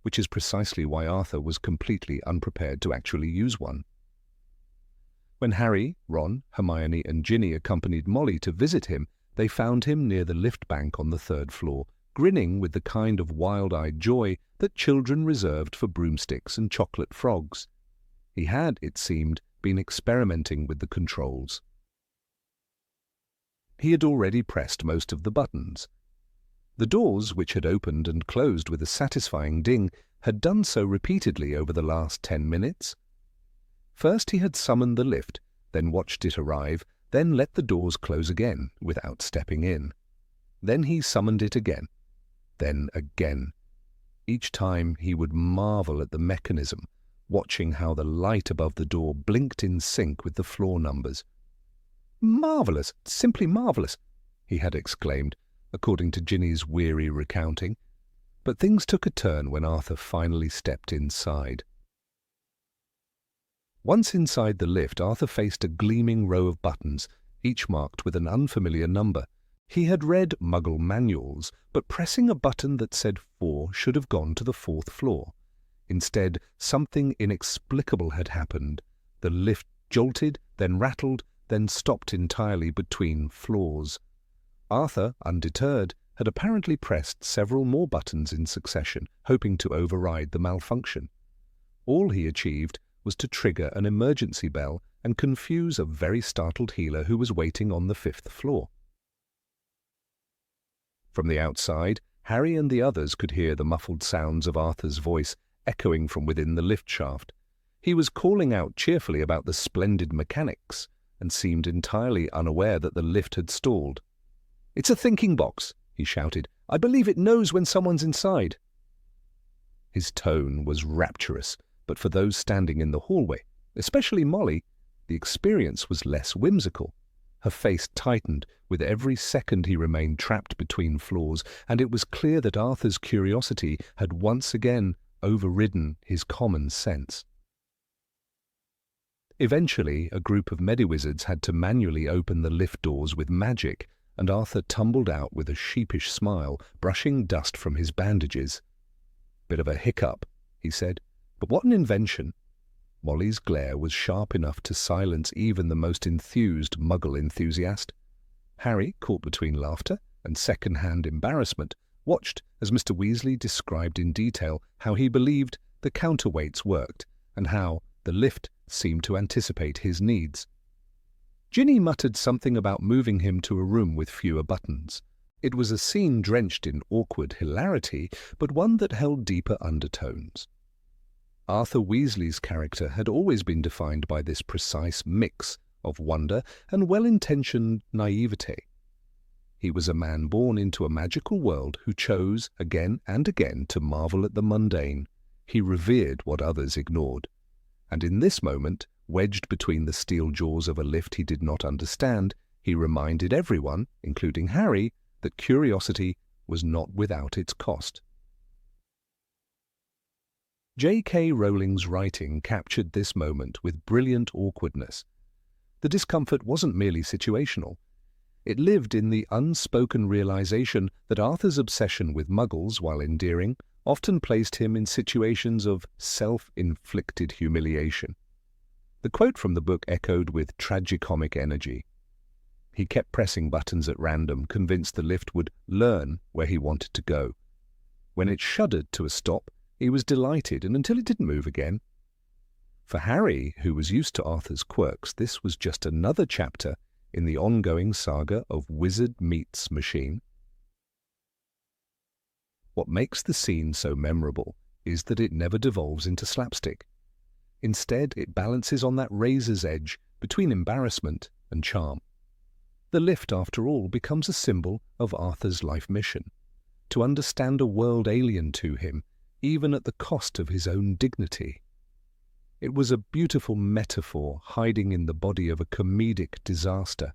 [SPEAKER 1] which is precisely why Arthur was completely unprepared to actually use one. When Harry, Ron, Hermione, and Ginny accompanied Molly to visit him, they found him near the lift bank on the 3rd floor, grinning with the kind of wild-eyed joy that children reserved for broomsticks and chocolate frogs. He had, it seemed, been experimenting with the controls. He had already pressed most of the buttons. The doors, which had opened and closed with a satisfying ding, had done so repeatedly over the last 10 minutes. First he had summoned the lift, then watched it arrive, then let the doors close again without stepping in. Then he summoned it again, then again. Each time he would marvel at the mechanism, watching how the light above the door blinked in sync with the floor numbers. "Marvellous! Simply marvellous!" he had exclaimed, according to Ginny's weary recounting. But things took a turn when Arthur finally stepped inside. Once inside the lift, Arthur faced a gleaming row of buttons, each marked with an unfamiliar number. He had read Muggle manuals, but pressing a button that said 4 should have gone to the 4th floor. Instead, something inexplicable had happened. The lift jolted, then rattled, then stopped entirely between floors. Arthur, undeterred, had apparently pressed several more buttons in succession, hoping to override the malfunction. All he achieved was to trigger an emergency bell and confuse a very startled healer who was waiting on the 5th floor. From the outside, Harry and the others could hear the muffled sounds of Arthur's voice echoing from within the lift shaft. He was calling out cheerfully about the splendid mechanics and seemed entirely unaware that the lift had stalled. "It's a thinking box," he shouted. "I believe it knows when someone's inside." His tone was rapturous, but for those standing in the hallway, especially Molly, the experience was less whimsical. Her face tightened with every second he remained trapped between floors, and it was clear that Arthur's curiosity had once again overridden his common sense. Eventually, a group of Mediwizards had to manually open the lift doors with magic, and Arthur tumbled out with a sheepish smile, brushing dust from his bandages. "Bit of a hiccup," he said, "but what an invention." Molly's glare was sharp enough to silence even the most enthused Muggle enthusiast. Harry, caught between laughter and second-hand embarrassment, watched as Mr. Weasley described in detail how he believed the counterweights worked and how the lift seemed to anticipate his needs. Ginny muttered something about moving him to a room with fewer buttons. It was a scene drenched in awkward hilarity, but one that held deeper undertones. Arthur Weasley's character had always been defined by this precise mix of wonder and well-intentioned naivete. He was a man born into a magical world who chose again and again to marvel at the mundane. He revered what others ignored. And in this moment, wedged between the steel jaws of a lift he did not understand, he reminded everyone, including Harry, that curiosity was not without its cost. J.K. Rowling's writing captured this moment with brilliant awkwardness. The discomfort wasn't merely situational. It lived in the unspoken realization that Arthur's obsession with Muggles, while endearing, often placed him in situations of self-inflicted humiliation. The quote from the book echoed with tragicomic energy. He kept pressing buttons at random, convinced the lift would learn where he wanted to go. When it shuddered to a stop, he was delighted, and until it didn't move again. For Harry, who was used to Arthur's quirks, this was just another chapter in the ongoing saga of Wizard meets Machine. What makes the scene so memorable is that it never devolves into slapstick. Instead, it balances on that razor's edge between embarrassment and charm. The lift, after all, becomes a symbol of Arthur's life mission, to understand a world alien to him, even at the cost of his own dignity. It was a beautiful metaphor hiding in the body of a comedic disaster.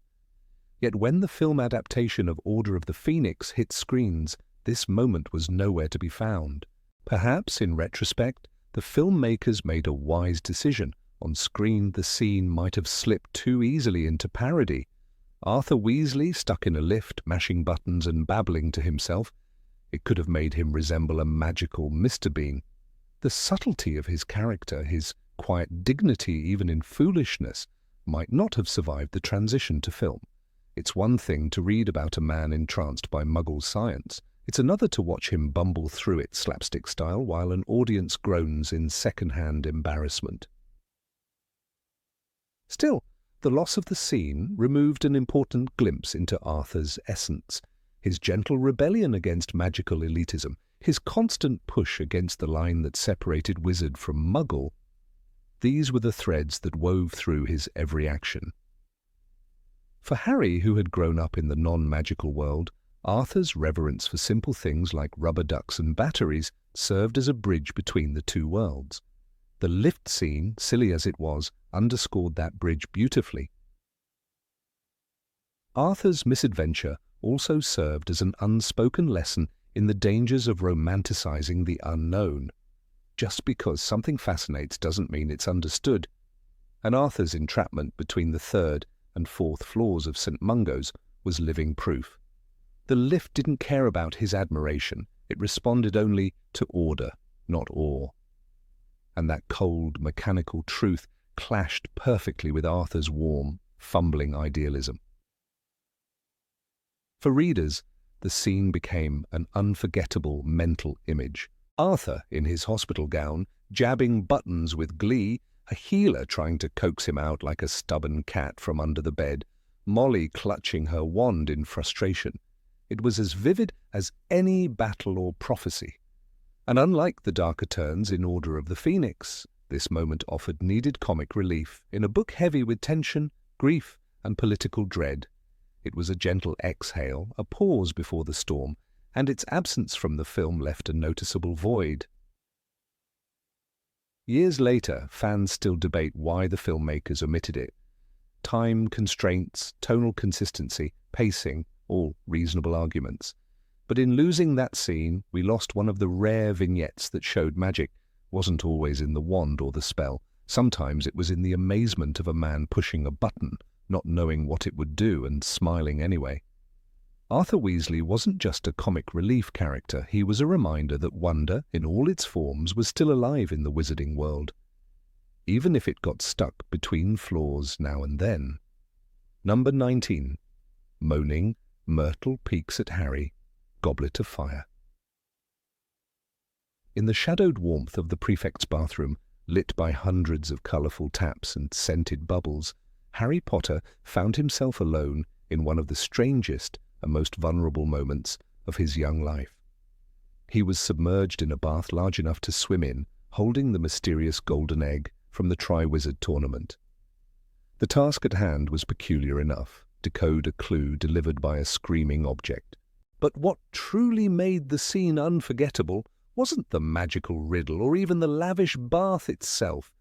[SPEAKER 1] Yet when the film adaptation of Order of the Phoenix hit screens, this moment was nowhere to be found. Perhaps, in retrospect, the filmmakers made a wise decision, On screen, the scene might have slipped too easily into parody. Arthur Weasley stuck in a lift, mashing buttons and babbling to himself. It could have made him resemble a magical Mr. Bean. The subtlety of his character, his quiet dignity even in foolishness, might not have survived the transition to film. It's one thing to read about a man entranced by Muggle science. It's another to watch him bumble through it slapstick style while an audience groans in second-hand embarrassment. Still, the loss of the scene removed an important glimpse into Arthur's essence, his gentle rebellion against magical elitism, his constant push against the line that separated wizard from Muggle. These were the threads that wove through his every action. For Harry, who had grown up in the non-magical world, Arthur's reverence for simple things like rubber ducks and batteries served as a bridge between the two worlds. The lift scene, silly as it was, underscored that bridge beautifully. Arthur's misadventure also served as an unspoken lesson in the dangers of romanticizing the unknown. Just because something fascinates doesn't mean it's understood, and Arthur's entrapment between the third and fourth floors of St. Mungo's was living proof. The lift didn't care about his admiration, it responded only to order, not awe. And that cold, mechanical truth clashed perfectly with Arthur's warm, fumbling idealism. For readers, the scene became an unforgettable mental image. Arthur, in his hospital gown, jabbing buttons with glee, a healer trying to coax him out like a stubborn cat from under the bed, Molly clutching her wand in frustration. It was as vivid as any battle or prophecy. And unlike the darker turns in Order of the Phoenix, this moment offered needed comic relief in a book heavy with tension, grief, and political dread. It was a gentle exhale, a pause before the storm, and its absence from the film left a noticeable void. Years later, fans still debate why the filmmakers omitted it. Time constraints, tonal consistency, pacing, all reasonable arguments. But in losing that scene, we lost one of the rare vignettes that showed magic wasn't always in the wand or the spell. Sometimes it was in the amazement of a man pushing a button, not knowing what it would do and smiling anyway. Arthur Weasley wasn't just a comic relief character, he was a reminder that wonder, in all its forms, was still alive in the wizarding world, even if it got stuck between floors now and then. Number 19. Moaning, Myrtle peeks at Harry, goblet of fire. In the shadowed warmth of the prefect's bathroom, lit by hundreds of colourful taps and scented bubbles, Harry Potter found himself alone in one of the strangest and most vulnerable moments of his young life. He was submerged in a bath large enough to swim in, holding the mysterious golden egg from the Triwizard Tournament. The task at hand was peculiar enough, decode a clue delivered by a screaming object. But what truly made the scene unforgettable wasn't the magical riddle or even the lavish bath itself.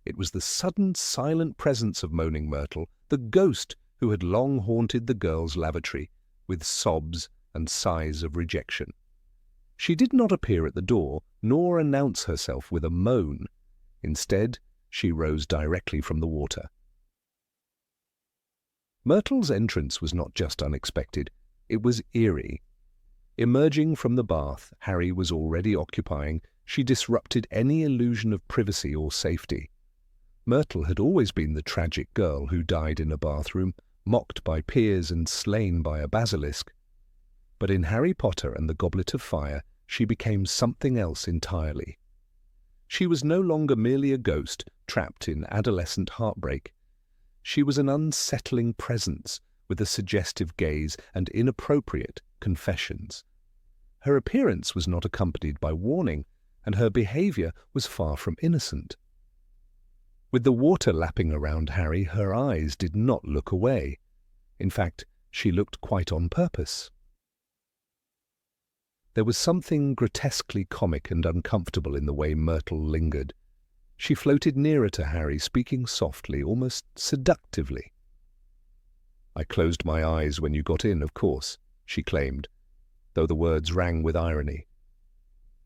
[SPEAKER 1] It was the sudden, silent presence of Moaning Myrtle, the ghost who had long haunted the girls' lavatory, with sobs and sighs of rejection. She did not appear at the door, nor announce herself with a moan. Instead, she rose directly from the water. Myrtle's entrance was not just unexpected, it was eerie. Emerging from the bath Harry was already occupying, she disrupted any illusion of privacy or safety. Myrtle had always been the tragic girl who died in a bathroom, mocked by peers and slain by a basilisk. But in Harry Potter and the Goblet of Fire, she became something else entirely. She was no longer merely a ghost trapped in adolescent heartbreak. She was an unsettling presence with a suggestive gaze and inappropriate confessions. Her appearance was not accompanied by warning, and her behavior was far from innocent. With the water lapping around Harry, her eyes did not look away. In fact, she looked quite on purpose. There was something grotesquely comic and uncomfortable in the way Myrtle lingered. She floated nearer to Harry, speaking softly, almost seductively. "I closed my eyes when you got in, of course," she claimed, though the words rang with irony.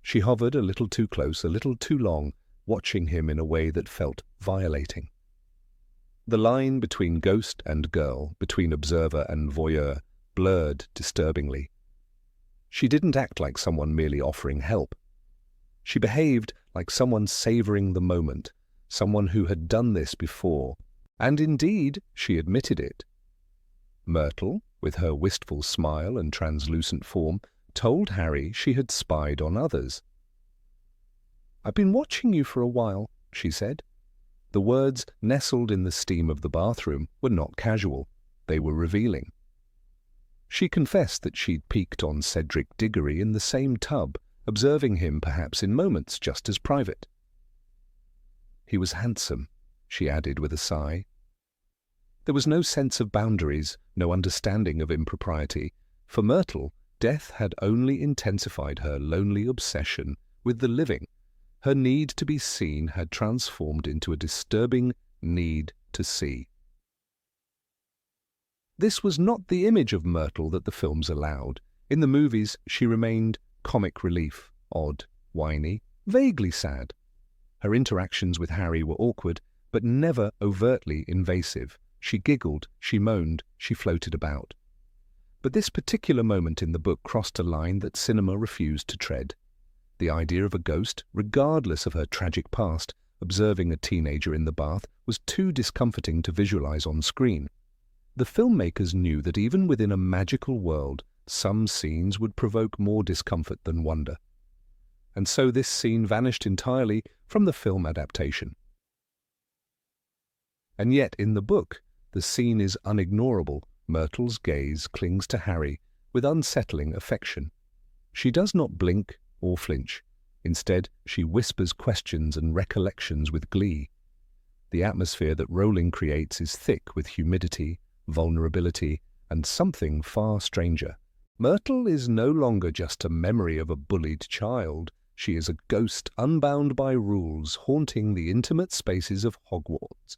[SPEAKER 1] She hovered a little too close, a little too long, watching him in a way that felt violating. The line between ghost and girl, between observer and voyeur, blurred disturbingly. She didn't act like someone merely offering help. She behaved like someone savouring the moment, someone who had done this before, and indeed she admitted it. Myrtle, with her wistful smile and translucent form, told Harry she had spied on others. "I've been watching you for a while," she said. The words, nestled in the steam of the bathroom, were not casual. They were revealing. She confessed that she'd peeked on Cedric Diggory in the same tub, observing him perhaps in moments just as private. "He was handsome," she added with a sigh. There was no sense of boundaries, no understanding of impropriety. For Myrtle, death had only intensified her lonely obsession with the living. Her need to be seen had transformed into a disturbing need to see. This was not the image of Myrtle that the films allowed. In the movies, she remained comic relief, odd, whiny, vaguely sad. Her interactions with Harry were awkward, but never overtly invasive. She giggled, she moaned, she floated about. But this particular moment in the book crossed a line that cinema refused to tread. The idea of a ghost, regardless of her tragic past, observing a teenager in the bath was too discomforting to visualize on screen. The filmmakers knew that even within a magical world, some scenes would provoke more discomfort than wonder. And so this scene vanished entirely from the film adaptation. And yet, in the book, the scene is unignorable. Myrtle's gaze clings to Harry with unsettling affection. She does not blink or flinch. Instead, she whispers questions and recollections with glee. The atmosphere that Rowling creates is thick with humidity, vulnerability, and something far stranger. Myrtle is no longer just a memory of a bullied child. She is a ghost unbound by rules, haunting the intimate spaces of Hogwarts.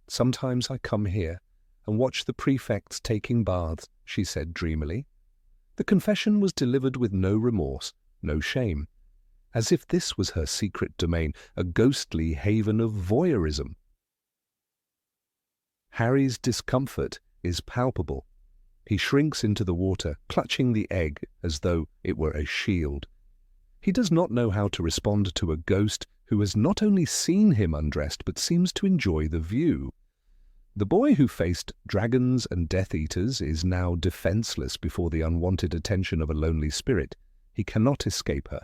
[SPEAKER 1] "Sometimes I come here and watch the prefects taking baths," she said dreamily. The confession was delivered with no remorse, no shame, as if this was her secret domain, a ghostly haven of voyeurism. Harry's discomfort is palpable. He shrinks into the water, clutching the egg as though it were a shield. He does not know how to respond to a ghost who has not only seen him undressed but seems to enjoy the view. The boy who faced dragons and Death Eaters is now defenseless before the unwanted attention of a lonely spirit. He cannot escape her.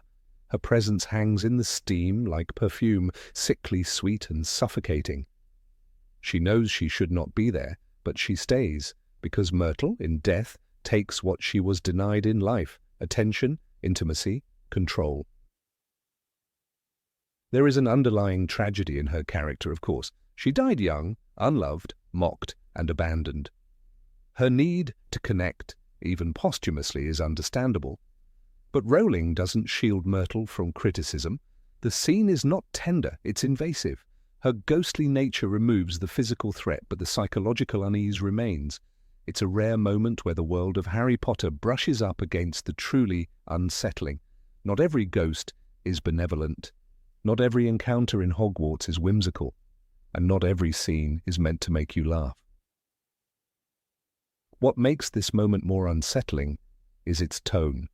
[SPEAKER 1] Her presence hangs in the steam like perfume, sickly sweet and suffocating. She knows she should not be there, but she stays, because Myrtle, in death, takes what she was denied in life: attention, intimacy, control. There is an underlying tragedy in her character, of course. She died young, unloved, mocked, and abandoned. Her need to connect, even posthumously, is understandable. But Rowling doesn't shield Myrtle from criticism. The scene is not tender, it's invasive. Her ghostly nature removes the physical threat, but the psychological unease remains. It's a rare moment where the world of Harry Potter brushes up against the truly unsettling. Not every ghost is benevolent. Not every encounter in Hogwarts is whimsical. And not every scene is meant to make you laugh. What makes this moment more unsettling is its tone.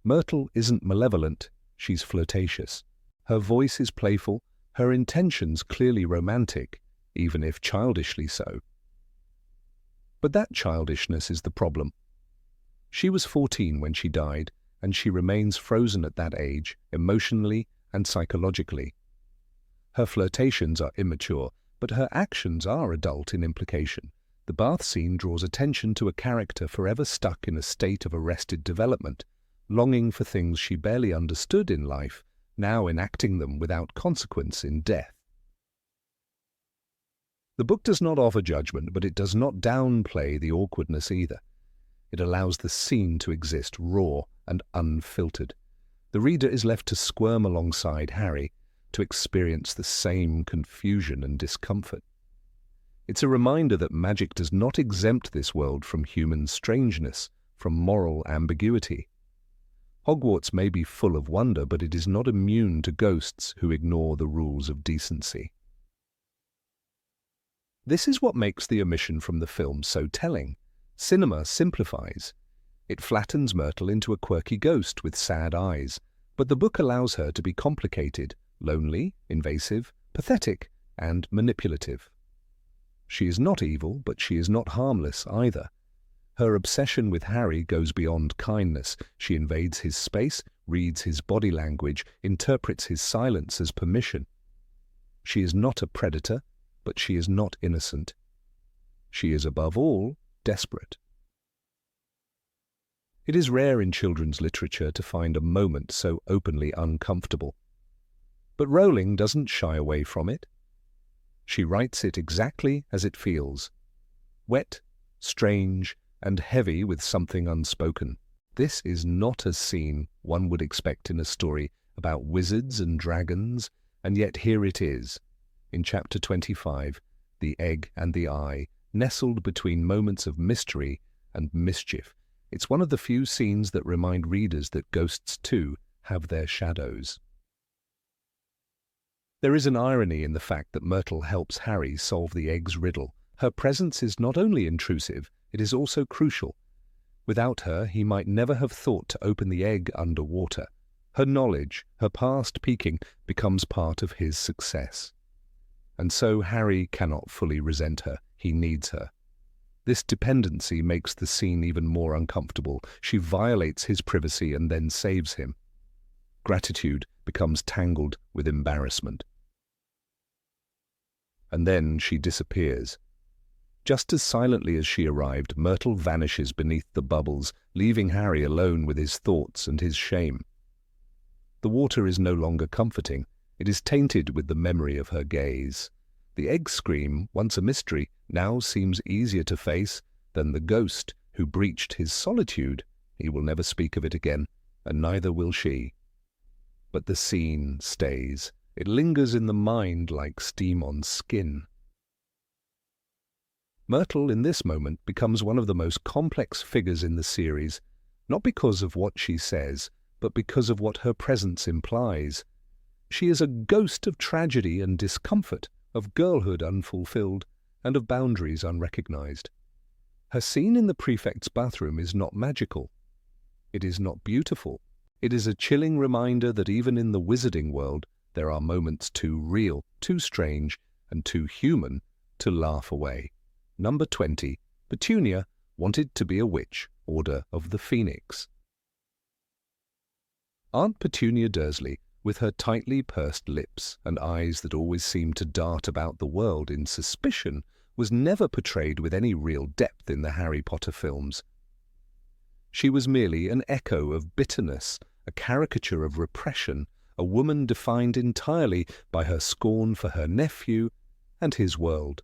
[SPEAKER 1] Myrtle isn't malevolent, she's flirtatious. Her voice is playful, her intentions clearly romantic, even if childishly so. But that childishness is the problem. She was 14 when she died, and she remains frozen at that age, emotionally and psychologically. Her flirtations are immature, but her actions are adult in implication. The bath scene draws attention to a character forever stuck in a state of arrested development, longing for things she barely understood in life, now enacting them without consequence in death. The book does not offer judgment, but it does not downplay the awkwardness either. It allows the scene to exist raw and unfiltered. The reader is left to squirm alongside Harry, to experience the same confusion and discomfort. It's a reminder that magic does not exempt this world from human strangeness, from moral ambiguity. Hogwarts may be full of wonder, but it is not immune to ghosts who ignore the rules of decency. This is what makes the omission from the film so telling. Cinema simplifies. It flattens Myrtle into a quirky ghost with sad eyes, but the book allows her to be complicated, lonely, invasive, pathetic, and manipulative. She is not evil, but she is not harmless either. Her obsession with Harry goes beyond kindness. She invades his space, reads his body language, interprets his silence as permission. She is not a predator, but she is not innocent. She is above all desperate. It is rare in children's literature to find a moment so openly uncomfortable. But Rowling doesn't shy away from it. She writes it exactly as it feels. Wet, strange, and heavy with something unspoken. This is not a scene one would expect in a story about wizards and dragons, and yet here it is. In chapter 25, The Egg and the Eye, nestled between moments of mystery and mischief. It's one of the few scenes that remind readers that ghosts too have their shadows. There is an irony in the fact that Myrtle helps Harry solve the egg's riddle. Her presence is not only intrusive, it is also crucial. Without her, he might never have thought to open the egg underwater. Her knowledge, her past peeking, becomes part of his success. And so Harry cannot fully resent her. He needs her. This dependency makes the scene even more uncomfortable. She violates his privacy and then saves him. Gratitude becomes tangled with embarrassment. And then she disappears. Just as silently as she arrived, Myrtle vanishes beneath the bubbles, leaving Harry alone with his thoughts and his shame. The water is no longer comforting. It is tainted with the memory of her gaze. The egg scream, once a mystery, now seems easier to face than the ghost who breached his solitude. He will never speak of it again, and neither will she. But the scene stays. It lingers in the mind like steam on skin. Myrtle, in this moment, becomes one of the most complex figures in the series, not because of what she says, but because of what her presence implies. She is a ghost of tragedy and discomfort, of girlhood unfulfilled, and of boundaries unrecognized. Her scene in the prefect's bathroom is not magical. It is not beautiful. It is a chilling reminder that even in the wizarding world, there are moments too real, too strange, and too human to laugh away. Number 20. Petunia wanted to be a witch, Order of the Phoenix. Aunt Petunia Dursley, with her tightly pursed lips and eyes that always seemed to dart about the world in suspicion, was never portrayed with any real depth in the Harry Potter films. She was merely an echo of bitterness, a caricature of repression, a woman defined entirely by her scorn for her nephew and his world.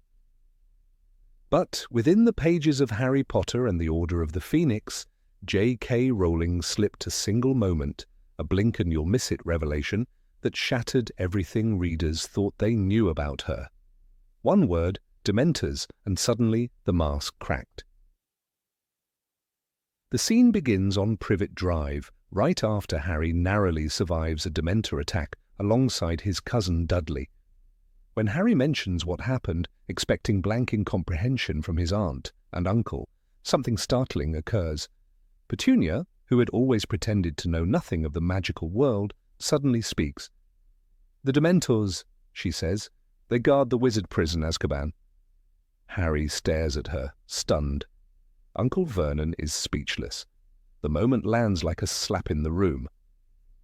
[SPEAKER 1] But within the pages of Harry Potter and the Order of the Phoenix, J.K. Rowling slipped a single moment, a blink-and-you'll-miss-it revelation that shattered everything readers thought they knew about her. One word, dementors, and suddenly the mask cracked. The scene begins on Privet Drive, right after Harry narrowly survives a dementor attack alongside his cousin Dudley. When Harry mentions what happened, expecting blank incomprehension from his aunt and uncle, something startling occurs. Petunia, who had always pretended to know nothing of the magical world, suddenly speaks. "The Dementors," she says. "They guard the wizard prison, Azkaban." Harry stares at her, stunned. Uncle Vernon is speechless. The moment lands like a slap in the room.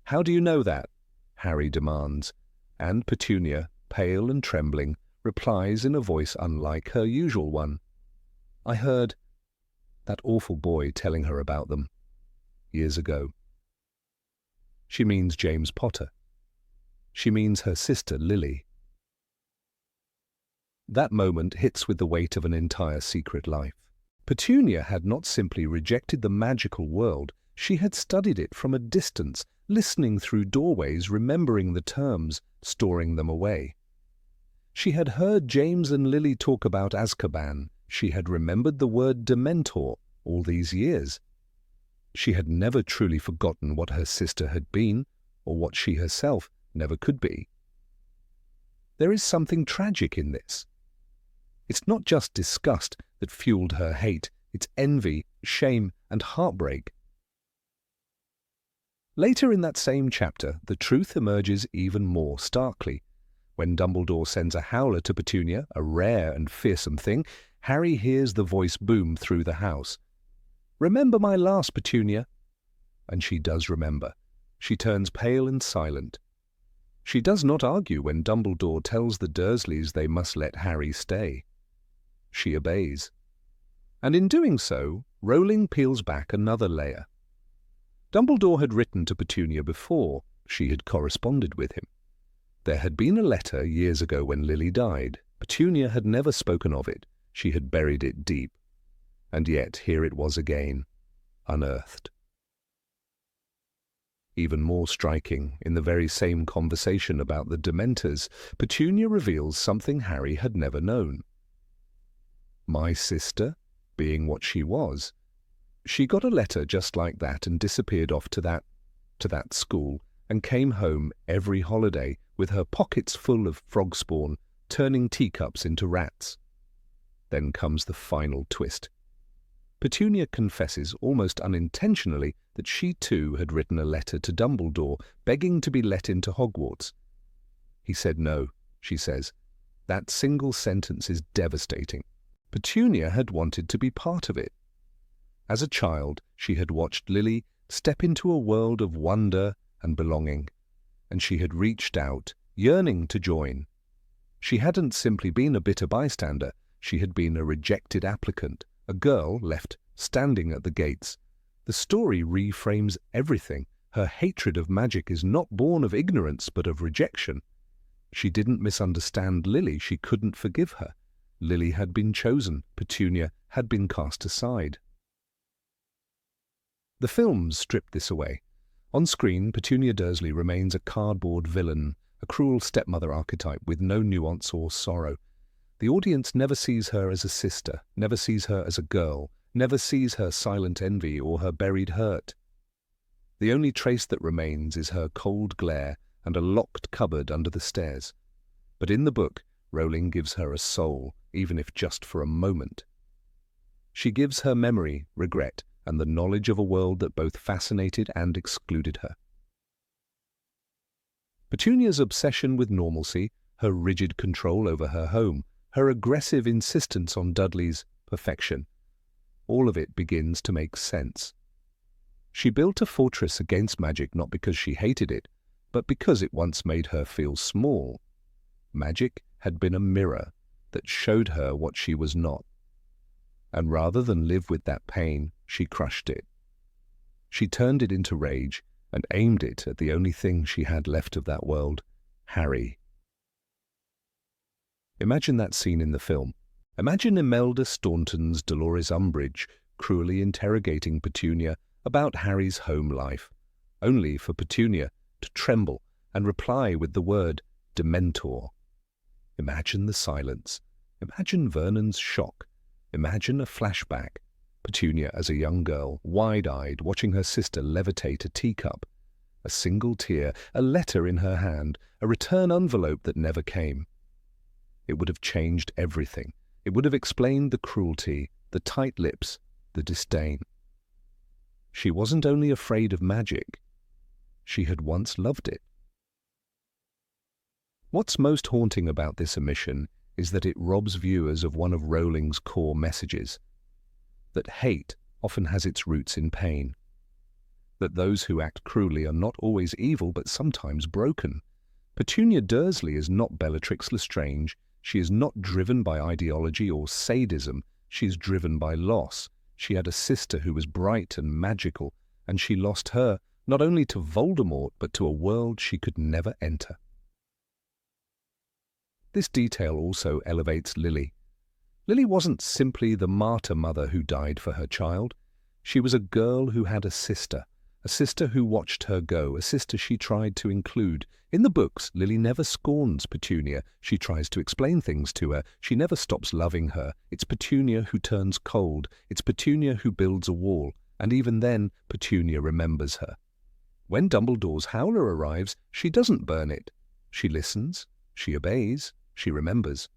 [SPEAKER 1] "How do you know that?" Harry demands, and Petunia, pale and trembling, replies in a voice unlike her usual one. "I heard that awful boy telling her about them years ago." She means James Potter. She means her sister Lily. That moment hits with the weight of an entire secret life. Petunia had not simply rejected the magical world, she had studied it from a distance, listening through doorways, remembering the terms, storing them away. She had heard James and Lily talk about Azkaban. She had remembered the word dementor all these years. She had never truly forgotten what her sister had been, or what she herself never could be. There is something tragic in this. It's not just disgust that fueled her hate, it's envy, shame, and heartbreak. Later in that same chapter, the truth emerges even more starkly. When Dumbledore sends a howler to Petunia, a rare and fearsome thing, Harry hears the voice boom through the house. "Remember my last, Petunia." And she does remember. She turns pale and silent. She does not argue when Dumbledore tells the Dursleys they must let Harry stay. She obeys. And in doing so, Rowling peels back another layer. Dumbledore had written to Petunia before. She had corresponded with him. There had been a letter years ago when Lily died. Petunia had never spoken of it. She had buried it deep. And yet here it was again, unearthed. Even more striking, in the very same conversation about the Dementors, Petunia reveals something Harry had never known. My sister, being what she was, she got a letter just like that and disappeared off to that school and came home every holiday with her pockets full of frog spawn, turning teacups into rats. Then comes the final twist. Petunia confesses almost unintentionally that she too had written a letter to Dumbledore begging to be let into Hogwarts. He said no, she says. That single sentence is devastating. Petunia had wanted to be part of it. As a child, she had watched Lily step into a world of wonder and belonging, and she had reached out, yearning to join. She hadn't simply been a bitter bystander, she had been a rejected applicant, a girl left standing at the gates. The story reframes everything. Her hatred of magic is not born of ignorance but of rejection. She didn't misunderstand Lily, she couldn't forgive her. Lily had been chosen, Petunia had been cast aside. The films stripped this away. On screen, Petunia Dursley remains a cardboard villain, a cruel stepmother archetype with no nuance or sorrow. The audience never sees her as a sister, never sees her as a girl, never sees her silent envy or her buried hurt. The only trace that remains is her cold glare and a locked cupboard under the stairs. But in the book, Rowling gives her a soul, even if just for a moment. She gives her memory, regret, and the knowledge of a world that both fascinated and excluded her. Petunia's obsession with normalcy, her rigid control over her home, her aggressive insistence on Dudley's perfection, all of it begins to make sense. She built a fortress against magic not because she hated it, but because it once made her feel small. Magic had been a mirror that showed her what she was not. And rather than live with that pain, she crushed it. She turned it into rage and aimed it at the only thing she had left of that world, Harry. Imagine that scene in the film. Imagine Imelda Staunton's Dolores Umbridge cruelly interrogating Petunia about Harry's home life, only for Petunia to tremble and reply with the word dementor. Imagine the silence. Imagine Vernon's shock. Imagine a flashback. Petunia as a young girl, wide-eyed, watching her sister levitate a teacup. A single tear, a letter in her hand, a return envelope that never came. It would have changed everything. It would have explained the cruelty, the tight lips, the disdain. She wasn't only afraid of magic. She had once loved it. What's most haunting about this omission is that it robs viewers of one of Rowling's core messages, that hate often has its roots in pain, that those who act cruelly are not always evil but sometimes broken. Petunia Dursley is not Bellatrix Lestrange. She is not driven by ideology or sadism. She is driven by loss. She had a sister who was bright and magical, and she lost her not only to Voldemort but to a world she could never enter. This detail also elevates Lily. Lily wasn't simply the martyr mother who died for her child. She was a girl who had a sister who watched her go, a sister she tried to include. In the books, Lily never scorns Petunia. She tries to explain things to her. She never stops loving her. It's Petunia who turns cold. It's Petunia who builds a wall. And even then, Petunia remembers her. When Dumbledore's howler arrives, she doesn't burn it. She listens, she obeys, she remembers.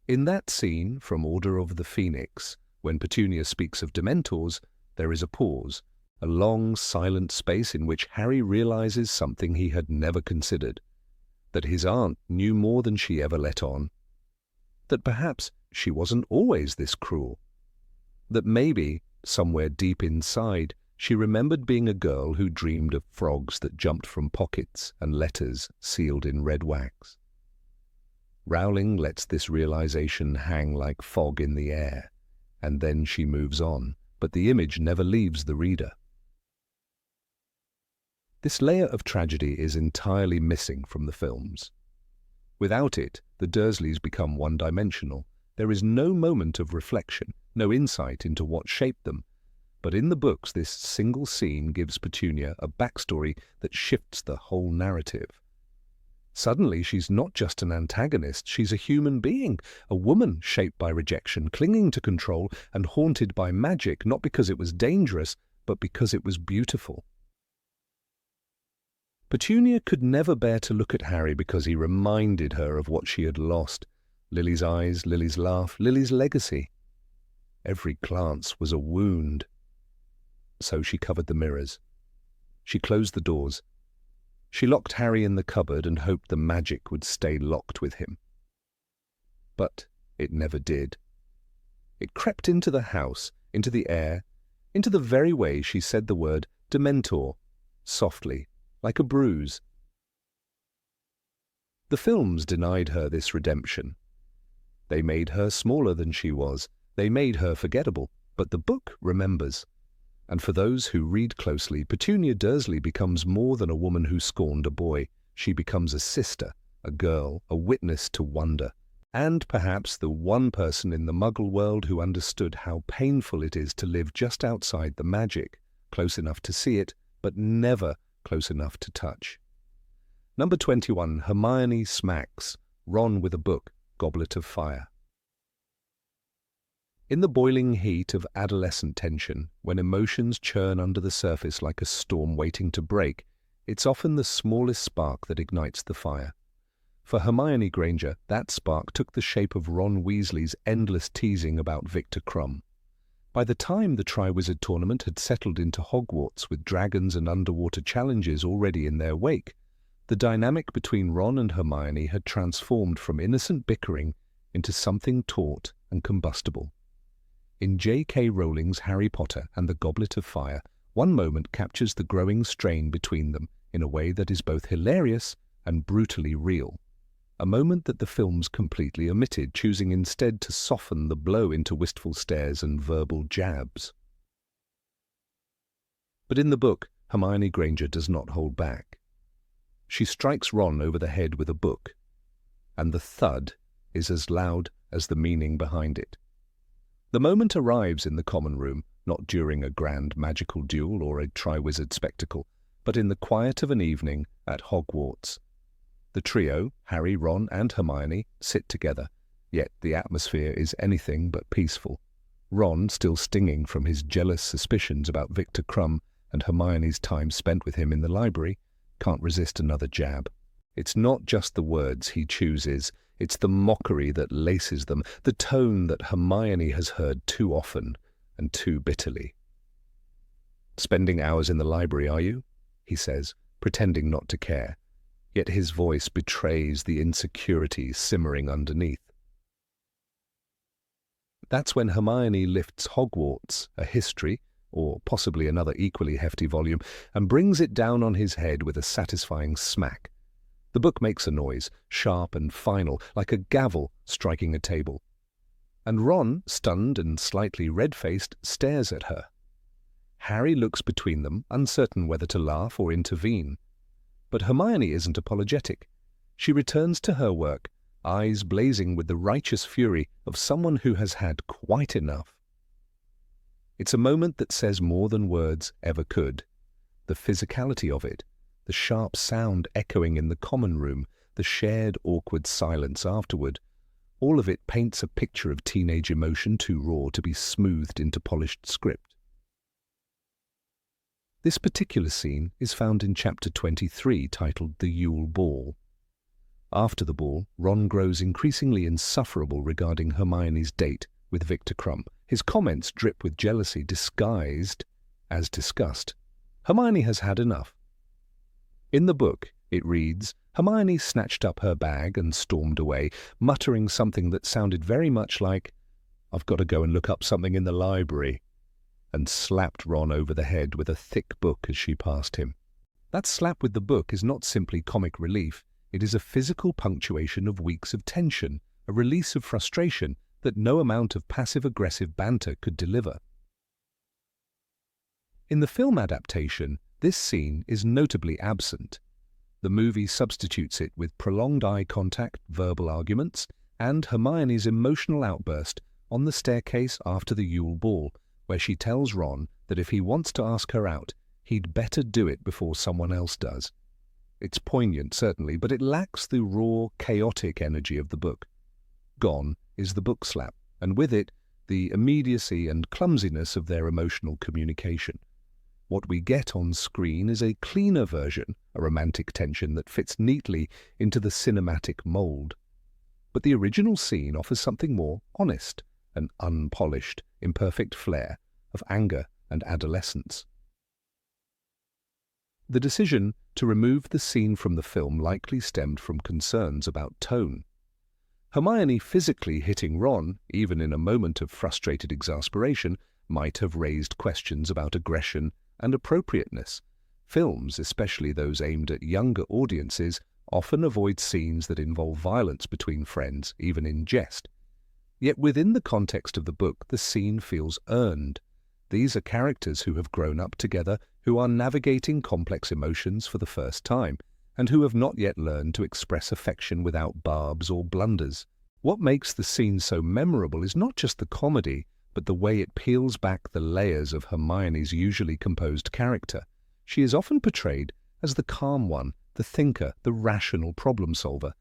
[SPEAKER 1] In that scene from Order of the Phoenix, when Petunia speaks of dementors, there is a pause, a long, silent space in which Harry realizes something he had never considered, that his aunt knew more than she ever let on, that perhaps she wasn't always this cruel, that maybe, somewhere deep inside, she remembered being a girl who dreamed of frogs that jumped from pockets and letters sealed in red wax. Rowling lets this realization hang like fog in the air, and then she moves on, but the image never leaves the reader. This layer of tragedy is entirely missing from the films. Without it, the Dursleys become one-dimensional. There is no moment of reflection, no insight into what shaped them. But in the books, this single scene gives Petunia a backstory that shifts the whole narrative. Suddenly, she's not just an antagonist, she's a human being, a woman shaped by rejection, clinging to control, and haunted by magic, not because it was dangerous, but because it was beautiful. Petunia could never bear to look at Harry because he reminded her of what she had lost. Lily's eyes, Lily's laugh, Lily's legacy. Every glance was a wound. So she covered the mirrors. She closed the doors. She locked Harry in the cupboard and hoped the magic would stay locked with him. But it never did. It crept into the house, into the air, into the very way she said the word dementor, softly, like a bruise. The films denied her this redemption. They made her smaller than she was. They made her forgettable. But the book remembers. And for those who read closely, Petunia Dursley becomes more than a woman who scorned a boy. She becomes a sister, a girl, a witness to wonder, and perhaps the one person in the Muggle world who understood how painful it is to live just outside the magic, close enough to see it, but never close enough to touch. Number 21, Hermione smacks Ron with a book, Goblet of Fire. In the boiling heat of adolescent tension, when emotions churn under the surface like a storm waiting to break, it's often the smallest spark that ignites the fire. For Hermione Granger, that spark took the shape of Ron Weasley's endless teasing about Victor Crumb. By the time the Triwizard Tournament had settled into Hogwarts with dragons and underwater challenges already in their wake, the dynamic between Ron and Hermione had transformed from innocent bickering into something taut and combustible. In J.K. Rowling's Harry Potter and the Goblet of Fire, one moment captures the growing strain between them in a way that is both hilarious and brutally real. A moment that the films completely omitted, choosing instead to soften the blow into wistful stares and verbal jabs. But in the book, Hermione Granger does not hold back. She strikes Ron over the head with a book, and the thud is as loud as the meaning behind it. The moment arrives in the common room, not during a grand magical duel or a Triwizard spectacle, but in the quiet of an evening at Hogwarts. The trio, Harry, Ron, and Hermione, sit together, yet the atmosphere is anything but peaceful. Ron, still stinging from his jealous suspicions about Victor Crumb and Hermione's time spent with him in the library, can't resist another jab. It's not just the words he chooses, it's the mockery that laces them, the tone that Hermione has heard too often and too bitterly. "Spending hours in the library, are you?" he says, pretending not to care, yet his voice betrays the insecurity simmering underneath. That's when Hermione lifts Hogwarts, a history, or possibly another equally hefty volume, and brings it down on his head with a satisfying smack. The book makes a noise, sharp and final, like a gavel striking a table. And Ron, stunned and slightly red-faced, stares at her. Harry looks between them, uncertain whether to laugh or intervene. But Hermione isn't apologetic. She returns to her work, eyes blazing with the righteous fury of someone who has had quite enough. It's a moment that says more than words ever could. The physicality of it, the sharp sound echoing in the common room, the shared awkward silence afterward, All of it paints a picture of teenage emotion too raw to be smoothed into polished script. This particular scene is found in Chapter 23, titled The Yule Ball. After the ball, Ron grows increasingly insufferable regarding Hermione's date with Victor Crumb. His comments drip with jealousy disguised as disgust. Hermione has had enough. In the book, it reads, Hermione snatched up her bag and stormed away, muttering something that sounded very much like, "I've got to go and look up something in the library," and slapped Ron over the head with a thick book as she passed him. That slap with the book is not simply comic relief, it is a physical punctuation of weeks of tension, a release of frustration that no amount of passive-aggressive banter could deliver. In the film adaptation, this scene is notably absent. The movie substitutes it with prolonged eye contact, verbal arguments, and Hermione's emotional outburst on the staircase after the Yule Ball, where she tells Ron that if he wants to ask her out, he'd better do it before someone else does. It's poignant, certainly, but it lacks the raw, chaotic energy of the book. Gone is the book slap, and with it, the immediacy and clumsiness of their emotional communication. What we get on screen is a cleaner version, a romantic tension that fits neatly into the cinematic mold. But the original scene offers something more honest, an unpolished, imperfect flair of anger and adolescence. The decision to remove the scene from the film likely stemmed from concerns about tone. Hermione physically hitting Ron, even in a moment of frustrated exasperation, might have raised questions about aggression and appropriateness. Films, especially those aimed at younger audiences, often avoid scenes that involve violence between friends, even in jest. Yet within the context of the book, the scene feels earned. These are characters who have grown up together, who are navigating complex emotions for the first time, and who have not yet learned to express affection without barbs or blunders. What makes the scene so memorable is not just the comedy, but the way it peels back the layers of Hermione's usually composed character. She is often portrayed as the calm one, the thinker, the rational problem solver.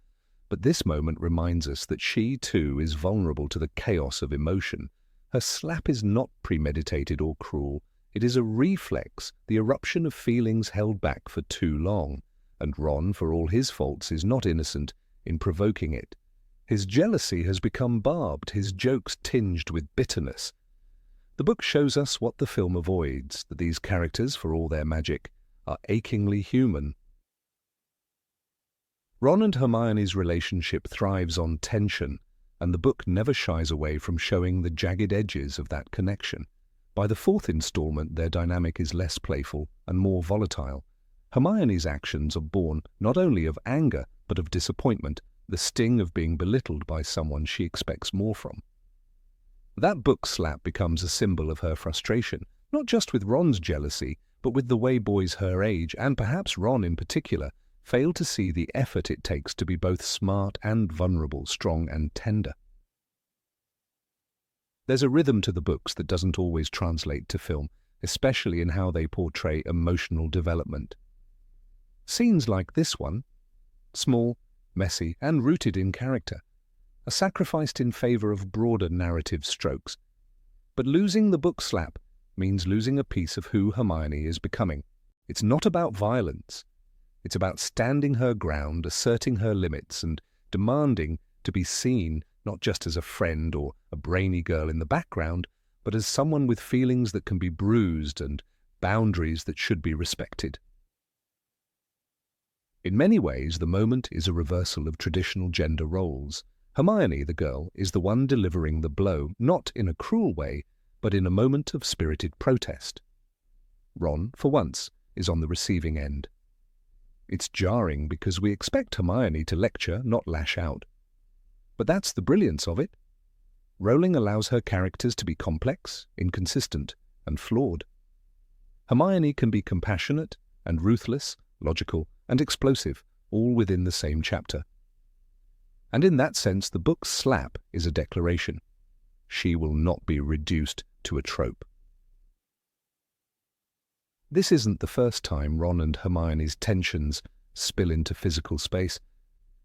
[SPEAKER 1] But this moment reminds us that she, too, is vulnerable to the chaos of emotion. Her slap is not premeditated or cruel. It is a reflex, the eruption of feelings held back for too long. And Ron, for all his faults, is not innocent in provoking it. His jealousy has become barbed, his jokes tinged with bitterness. The book shows us what the film avoids, that these characters, for all their magic, are achingly human. Ron and Hermione's relationship thrives on tension, and the book never shies away from showing the jagged edges of that connection. By the fourth installment, their dynamic is less playful and more volatile. Hermione's actions are born not only of anger, but of disappointment, the sting of being belittled by someone she expects more from. That book slap becomes a symbol of her frustration, not just with Ron's jealousy, but with the way boys her age, and perhaps Ron in particular, fail to see the effort it takes to be both smart and vulnerable, strong and tender. There's a rhythm to the books that doesn't always translate to film, especially in how they portray emotional development. Scenes like this one, small, messy, and rooted in character, are sacrificed in favor of broader narrative strokes. But losing the book slap means losing a piece of who Hermione is becoming. It's not about violence. It's about standing her ground, asserting her limits, and demanding to be seen not just as a friend or a brainy girl in the background, but as someone with feelings that can be bruised and boundaries that should be respected. In many ways, the moment is a reversal of traditional gender roles. Hermione, the girl, is the one delivering the blow, not in a cruel way, but in a moment of spirited protest. Ron, for once, is on the receiving end. It's jarring because we expect Hermione to lecture, not lash out. But that's the brilliance of it. Rowling allows her characters to be complex, inconsistent, and flawed. Hermione can be compassionate and ruthless, logical and explosive, all within the same chapter. And in that sense, the book's slap is a declaration. She will not be reduced to a trope. This isn't the first time Ron and Hermione's tensions spill into physical space.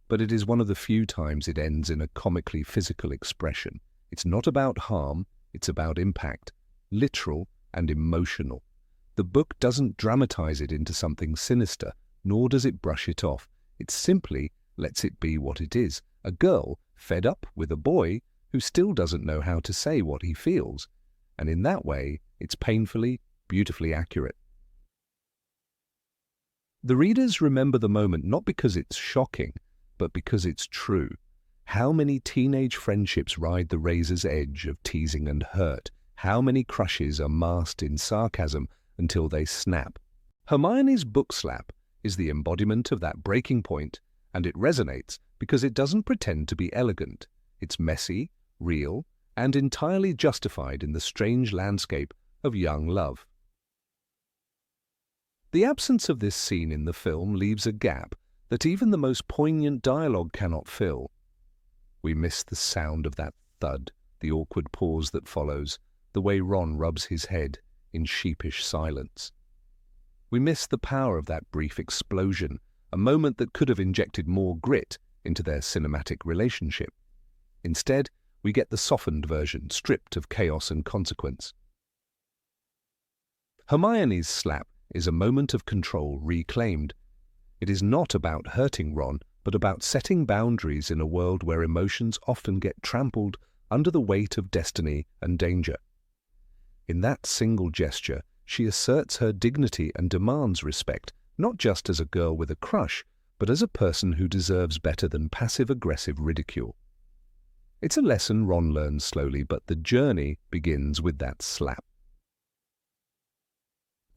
[SPEAKER 1] but it is one of the few times it ends in a comically physical expression. It's not about harm, it's about impact, literal and emotional. The book doesn't dramatize it into something sinister, nor does it brush it off. It simply lets it be what it is, a girl fed up with a boy who still doesn't know how to say what he feels. And in that way, it's painfully, beautifully accurate. The readers remember the moment not because it's shocking, but because it's true. How many teenage friendships ride the razor's edge of teasing and hurt? How many crushes are masked in sarcasm until they snap? Hermione's book slap is the embodiment of that breaking point, and it resonates because it doesn't pretend to be elegant. It's messy, real, and entirely justified in the strange landscape of young love. The absence of this scene in the film leaves a gap that even the most poignant dialogue cannot fill. We miss the sound of that thud, the awkward pause that follows, the way Ron rubs his head in sheepish silence. We miss the power of that brief explosion, a moment that could have injected more grit into their cinematic relationship. Instead, we get the softened version, stripped of chaos and consequence. Hermione's slap is a moment of control reclaimed. It is not about hurting Ron, but about setting boundaries in a world where emotions often get trampled under the weight of destiny and danger. In that single gesture, she asserts her dignity and demands respect, not just as a girl with a crush, but as a person who deserves better than passive-aggressive ridicule. It's a lesson Ron learns slowly, but the journey begins with that slap.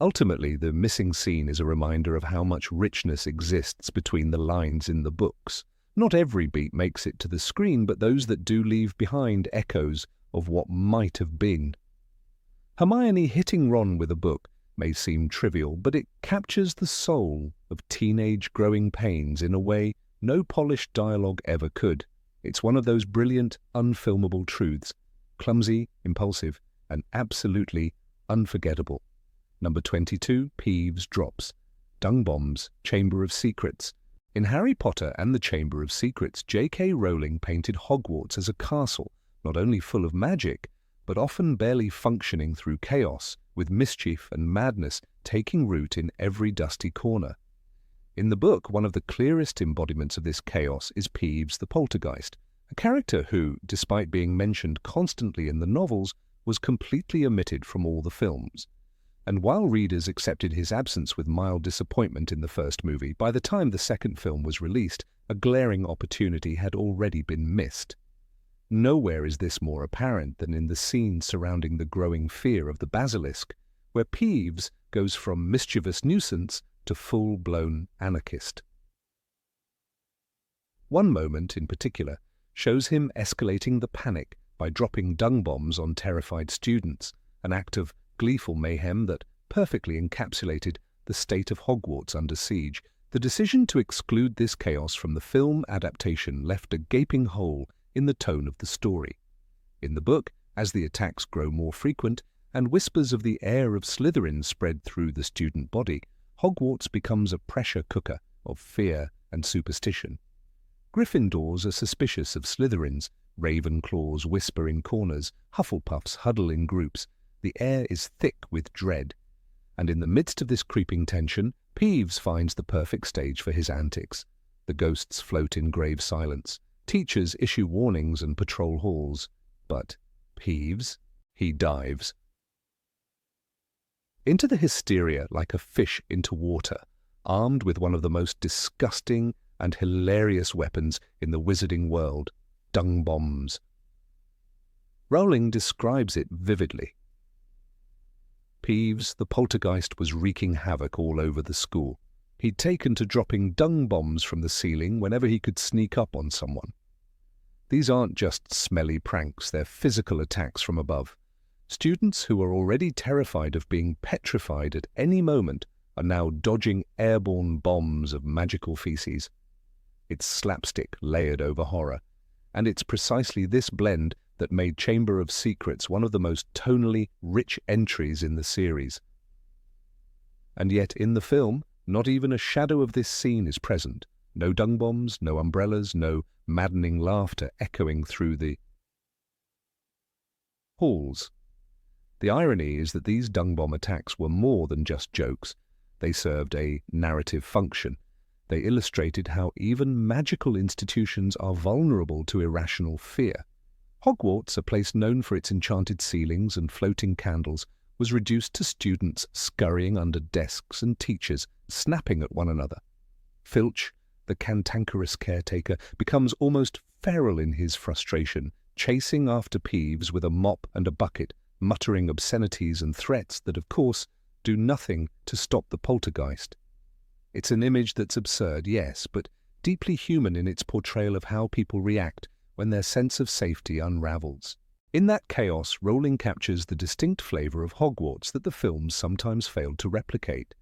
[SPEAKER 1] Ultimately, the missing scene is a reminder of how much richness exists between the lines in the books. Not every beat makes it to the screen, but those that do leave behind echoes of what might have been. Hermione hitting Ron with a book may seem trivial, but it captures the soul of teenage growing pains in a way no polished dialogue ever could. It's one of those brilliant, unfilmable truths, clumsy, impulsive, and absolutely unforgettable. Number 22, Peeves drops. Dung bombs, Chamber of Secrets. In Harry Potter and the Chamber of Secrets, J.K. Rowling painted Hogwarts as a castle, not only full of magic, but often barely functioning through chaos, with mischief and madness taking root in every dusty corner. In the book, one of the clearest embodiments of this chaos is Peeves the poltergeist, a character who, despite being mentioned constantly in the novels, was completely omitted from all the films. And while readers accepted his absence with mild disappointment in the first movie, by the time the second film was released, a glaring opportunity had already been missed. Nowhere is this more apparent than in the scene surrounding the growing fear of the basilisk, where Peeves goes from mischievous nuisance to full-blown anarchist. One moment, in particular, shows him escalating the panic by dropping dung bombs on terrified students, an act of gleeful mayhem that perfectly encapsulated the state of Hogwarts under siege. The decision to exclude this chaos from the film adaptation left a gaping hole in the tone of the story. In the book, as the attacks grow more frequent and whispers of the heir of Slytherin spread through the student body, Hogwarts becomes a pressure cooker of fear and superstition. Gryffindors are suspicious of Slytherins, Ravenclaws whisper in corners, Hufflepuffs huddle in groups. The air is thick with dread. And in the midst of this creeping tension, Peeves finds the perfect stage for his antics. The ghosts float in grave silence. Teachers issue warnings and patrol halls. But Peeves, he dives into the hysteria like a fish into water, armed with one of the most disgusting and hilarious weapons in the wizarding world, dung bombs. Rowling describes it vividly. Peeves, the poltergeist, was wreaking havoc all over the school. He'd taken to dropping dung bombs from the ceiling whenever he could sneak up on someone. These aren't just smelly pranks, they're physical attacks from above. Students who are already terrified of being petrified at any moment are now dodging airborne bombs of magical feces. It's slapstick layered over horror, and it's precisely this blend that made Chamber of Secrets one of the most tonally rich entries in the series. And yet in the film, not even a shadow of this scene is present. No dung bombs, no umbrellas, no maddening laughter echoing through the halls. The irony is that these dung bomb attacks were more than just jokes. They served a narrative function. They illustrated how even magical institutions are vulnerable to irrational fear. Hogwarts, a place known for its enchanted ceilings and floating candles, was reduced to students scurrying under desks and teachers snapping at one another. Filch, the cantankerous caretaker, becomes almost feral in his frustration, chasing after Peeves with a mop and a bucket, muttering obscenities and threats that, of course, do nothing to stop the poltergeist. It's an image that's absurd, yes, but deeply human in its portrayal of how people react when their sense of safety unravels. In that chaos, Rowling captures the distinct flavour of Hogwarts that the films sometimes failed to replicate.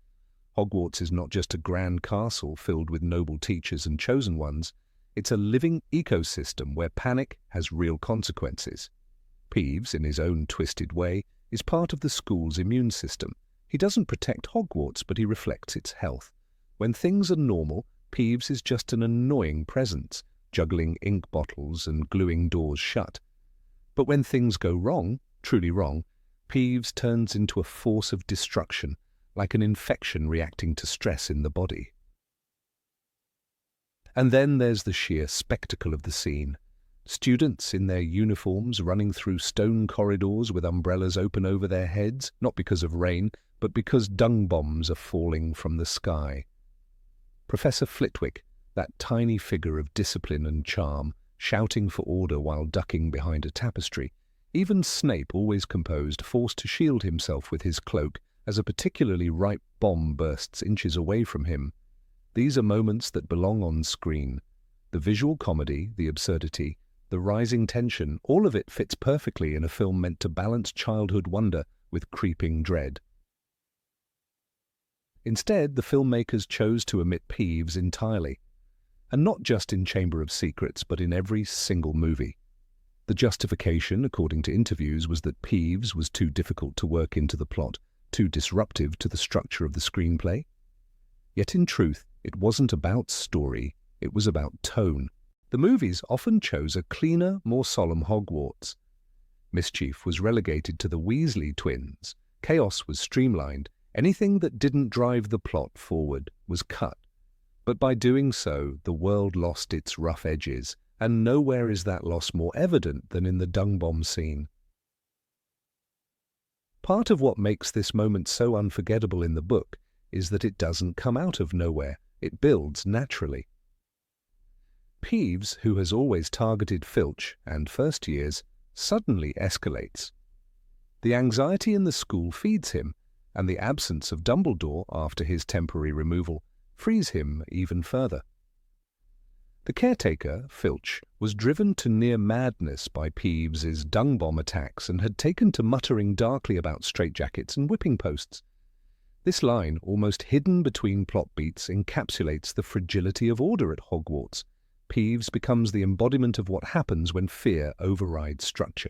[SPEAKER 1] Hogwarts is not just a grand castle filled with noble teachers and chosen ones. It's a living ecosystem where panic has real consequences. Peeves, in his own twisted way, is part of the school's immune system. He doesn't protect Hogwarts, but he reflects its health. When things are normal, Peeves is just an annoying presence, juggling ink bottles and gluing doors shut. But when things go wrong, truly wrong, Peeves turns into a force of destruction, like an infection reacting to stress in the body. And then there's the sheer spectacle of the scene. Students in their uniforms running through stone corridors with umbrellas open over their heads, not because of rain, but because dung bombs are falling from the sky. Professor Flitwick, that tiny figure of discipline and charm, shouting for order while ducking behind a tapestry. Even Snape, always composed, forced to shield himself with his cloak as a particularly ripe bomb bursts inches away from him. These are moments that belong on screen. The visual comedy, the absurdity, the rising tension, all of it fits perfectly in a film meant to balance childhood wonder with creeping dread. Instead, the filmmakers chose to omit Peeves entirely. And not just in Chamber of Secrets, but in every single movie. The justification, according to interviews, was that Peeves was too difficult to work into the plot, too disruptive to the structure of the screenplay. Yet in truth, it wasn't about story, it was about tone. The movies often chose a cleaner, more solemn Hogwarts. Mischief was relegated to the Weasley twins. Chaos was streamlined. Anything that didn't drive the plot forward was cut. But by doing so, the world lost its rough edges, and nowhere is that loss more evident than in the dung bomb scene. Part of what makes this moment so unforgettable in the book is that it doesn't come out of nowhere, it builds naturally. Peeves, who has always targeted Filch and first years, suddenly escalates. The anxiety in the school feeds him, and the absence of Dumbledore after his temporary removal frees him even further. The caretaker, Filch, was driven to near madness by Peeves's dung bomb attacks and had taken to muttering darkly about straitjackets and whipping posts. This line, almost hidden between plot beats, encapsulates the fragility of order at Hogwarts. Peeves becomes the embodiment of what happens when fear overrides structure.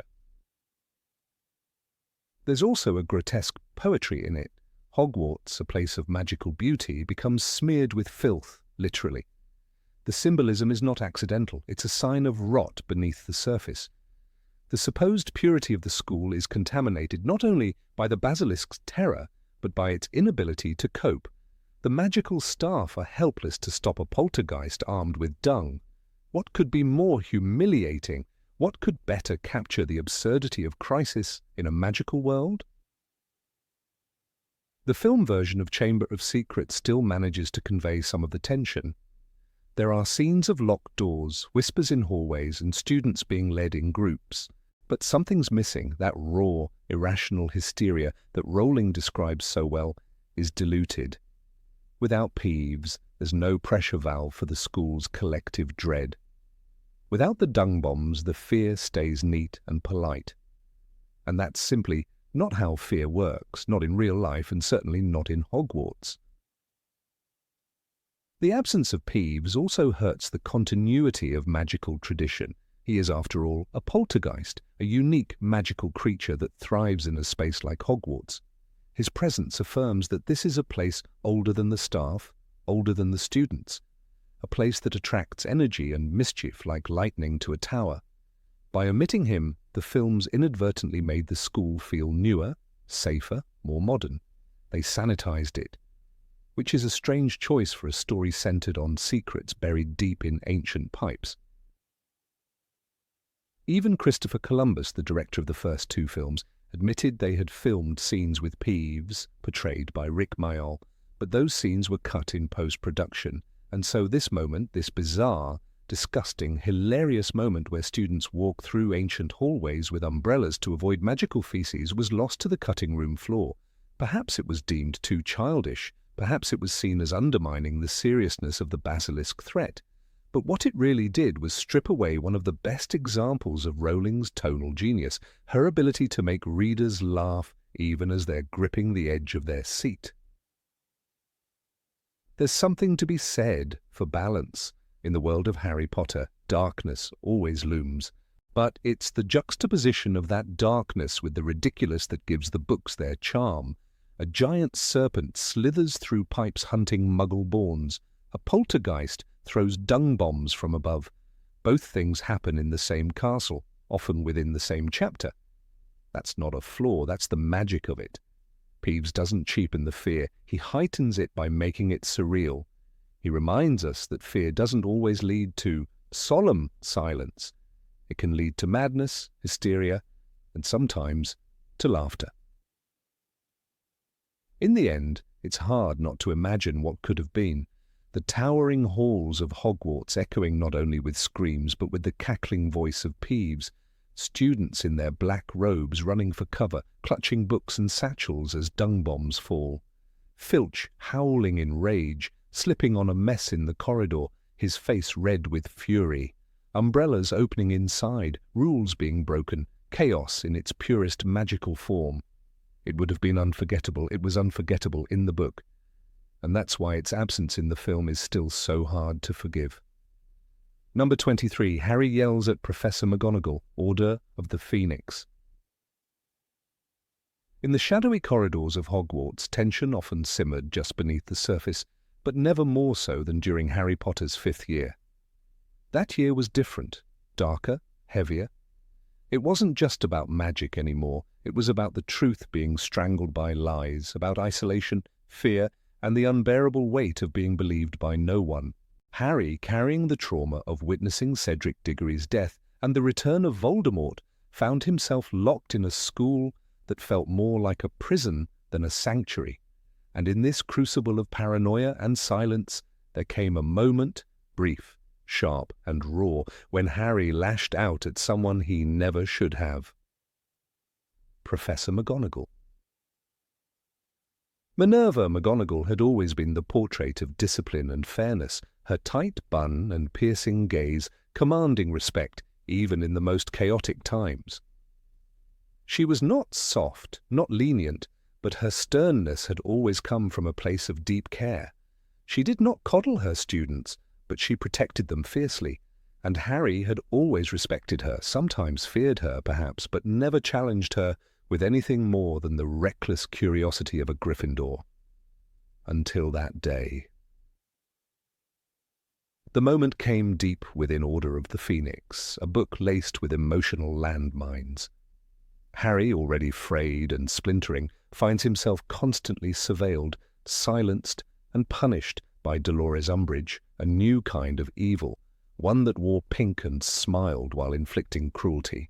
[SPEAKER 1] There's also a grotesque poetry in it. Hogwarts, a place of magical beauty, becomes smeared with filth, literally. The symbolism is not accidental, it's a sign of rot beneath the surface. The supposed purity of the school is contaminated not only by the basilisk's terror, but by its inability to cope. The magical staff are helpless to stop a poltergeist armed with dung. What could be more humiliating? What could better capture the absurdity of crisis in a magical world? The film version of Chamber of Secrets still manages to convey some of the tension. There are scenes of locked doors, whispers in hallways, and students being led in groups. But something's missing. That raw, irrational hysteria that Rowling describes so well is diluted. Without Peeves, there's no pressure valve for the school's collective dread. Without the dung bombs, the fear stays neat and polite. And that's simply not how fear works, not in real life and certainly not in Hogwarts. The absence of Peeves also hurts the continuity of magical tradition. He is, after all, a poltergeist, a unique magical creature that thrives in a space like Hogwarts. His presence affirms that this is a place older than the staff, older than the students. a place that attracts energy and mischief like lightning to a tower. By omitting him, the films inadvertently made the school feel newer, safer, more modern. They sanitized it, which is a strange choice for a story centered on secrets buried deep in ancient pipes. Even Christopher Columbus, the director of the first two films, admitted they had filmed scenes with Peeves, portrayed by Rick Mayall, but those scenes were cut in post-production, and so this moment, this bizarre, disgusting, hilarious moment where students walk through ancient hallways with umbrellas to avoid magical feces, was lost to the cutting room floor. Perhaps it was deemed too childish, perhaps it was seen as undermining the seriousness of the basilisk threat. But what it really did was strip away one of the best examples of Rowling's tonal genius, her ability to make readers laugh even as they're gripping the edge of their seat. There's something to be said for balance. In the world of Harry Potter, darkness always looms, but it's the juxtaposition of that darkness with the ridiculous that gives the books their charm. A giant serpent slithers through pipes hunting muggle-borns. A poltergeist throws dung bombs from above. Both things happen in the same castle, often within the same chapter. That's not a flaw, that's the magic of it. Peeves doesn't cheapen the fear, he heightens it by making it surreal. He reminds us that fear doesn't always lead to solemn silence. It can lead to madness, hysteria, and sometimes to laughter. In the end, it's hard not to imagine what could have been. The towering halls of Hogwarts echoing not only with screams but with the cackling voice of Peeves, students in their black robes running for cover, clutching books and satchels as dung bombs fall. Filch howling in rage, slipping on a mess in the corridor, his face red with fury. Umbrellas opening inside, rules being broken, chaos in its purest magical form. It would have been unforgettable. It was unforgettable in the book. And that's why its absence in the film is still so hard to forgive. Number 23. Harry yells at Professor McGonagall, Order of the Phoenix. In the shadowy corridors of Hogwarts, tension often simmered just beneath the surface, but never more so than during Harry Potter's 5th year. That year was different, darker, heavier. It wasn't just about magic anymore. It was about the truth being strangled by lies, about isolation, fear, and the unbearable weight of being believed by no one. Harry, carrying the trauma of witnessing Cedric Diggory's death and the return of Voldemort, found himself locked in a school that felt more like a prison than a sanctuary. And in this crucible of paranoia and silence, there came a moment, brief, sharp, and raw, when Harry lashed out at someone he never should have. Professor McGonagall. Minerva McGonagall had always been the portrait of discipline and fairness, her tight bun and piercing gaze commanding respect even in the most chaotic times. She was not soft, not lenient, but her sternness had always come from a place of deep care. She did not coddle her students, but she protected them fiercely, and Harry had always respected her, sometimes feared her, perhaps, but never challenged her with anything more than the reckless curiosity of a Gryffindor. Until that day. The moment came deep within Order of the Phoenix, a book laced with emotional landmines. Harry, already frayed and splintering, finds himself constantly surveilled, silenced, and punished by Dolores Umbridge, a new kind of evil, one that wore pink and smiled while inflicting cruelty.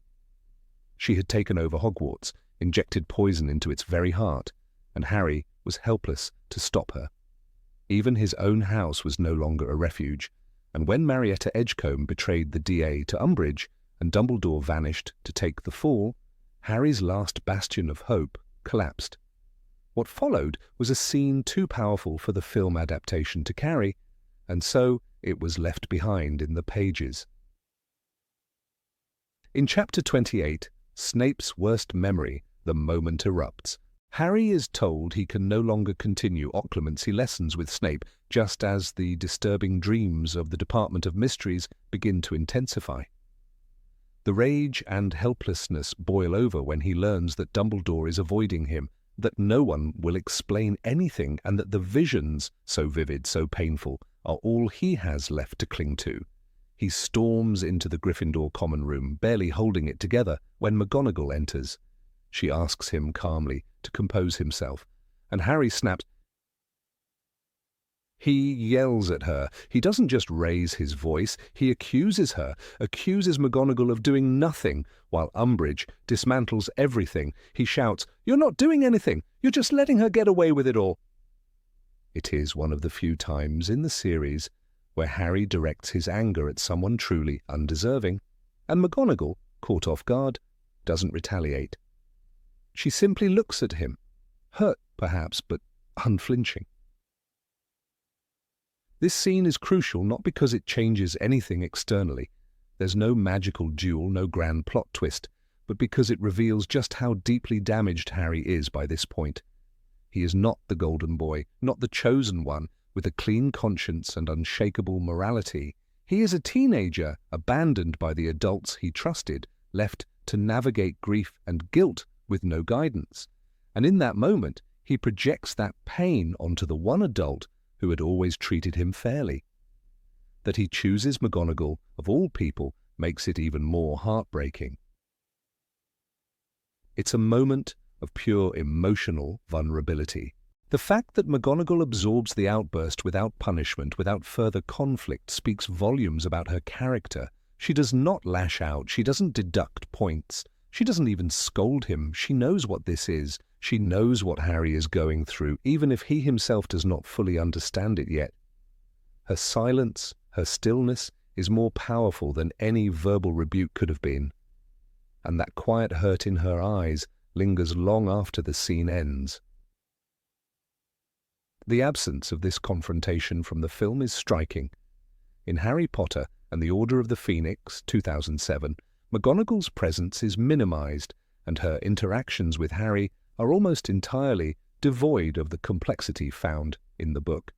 [SPEAKER 1] She had taken over Hogwarts, injected poison into its very heart, and Harry was helpless to stop her. Even his own house was no longer a refuge, and when Marietta Edgecombe betrayed the DA to Umbridge and Dumbledore vanished to take the fall, Harry's last bastion of hope collapsed. What followed was a scene too powerful for the film adaptation to carry, and so it was left behind in the pages. In Chapter 28, Snape's worst memory, the moment erupts. Harry is told he can no longer continue occlumency lessons with Snape, just as the disturbing dreams of the Department of Mysteries begin to intensify. The rage and helplessness boil over when he learns that Dumbledore is avoiding him, that no one will explain anything, and that the visions, so vivid, so painful, are all he has left to cling to. He storms into the Gryffindor common room, barely holding it together, when McGonagall enters. She asks him calmly to compose himself, and Harry snaps. He yells at her. He doesn't just raise his voice, he accuses her, accuses McGonagall of doing nothing, while Umbridge dismantles everything. He shouts, "You're not doing anything! You're just letting her get away with it all!" It is one of the few times in the series where Harry directs his anger at someone truly undeserving, and McGonagall, caught off guard, doesn't retaliate. She simply looks at him, hurt perhaps, but unflinching. This scene is crucial not because it changes anything externally. There's no magical duel, no grand plot twist, but because it reveals just how deeply damaged Harry is by this point. He is not the golden boy, not the chosen one, with a clean conscience and unshakable morality. He is a teenager, abandoned by the adults he trusted, left to navigate grief and guilt with no guidance. And in that moment, he projects that pain onto the one adult who had always treated him fairly. That he chooses McGonagall, of all people, makes it even more heartbreaking. It's a moment of pure emotional vulnerability. The fact that McGonagall absorbs the outburst without punishment, without further conflict, speaks volumes about her character. She does not lash out, she doesn't deduct points, she doesn't even scold him. She knows what this is. She knows what Harry is going through, even if he himself does not fully understand it yet. Her silence, her stillness, is more powerful than any verbal rebuke could have been. And that quiet hurt in her eyes lingers long after the scene ends. The absence of this confrontation from the film is striking. In Harry Potter and the Order of the Phoenix, 2007, McGonagall's presence is minimized, and her interactions with Harry are almost entirely devoid of the complexity found in the book.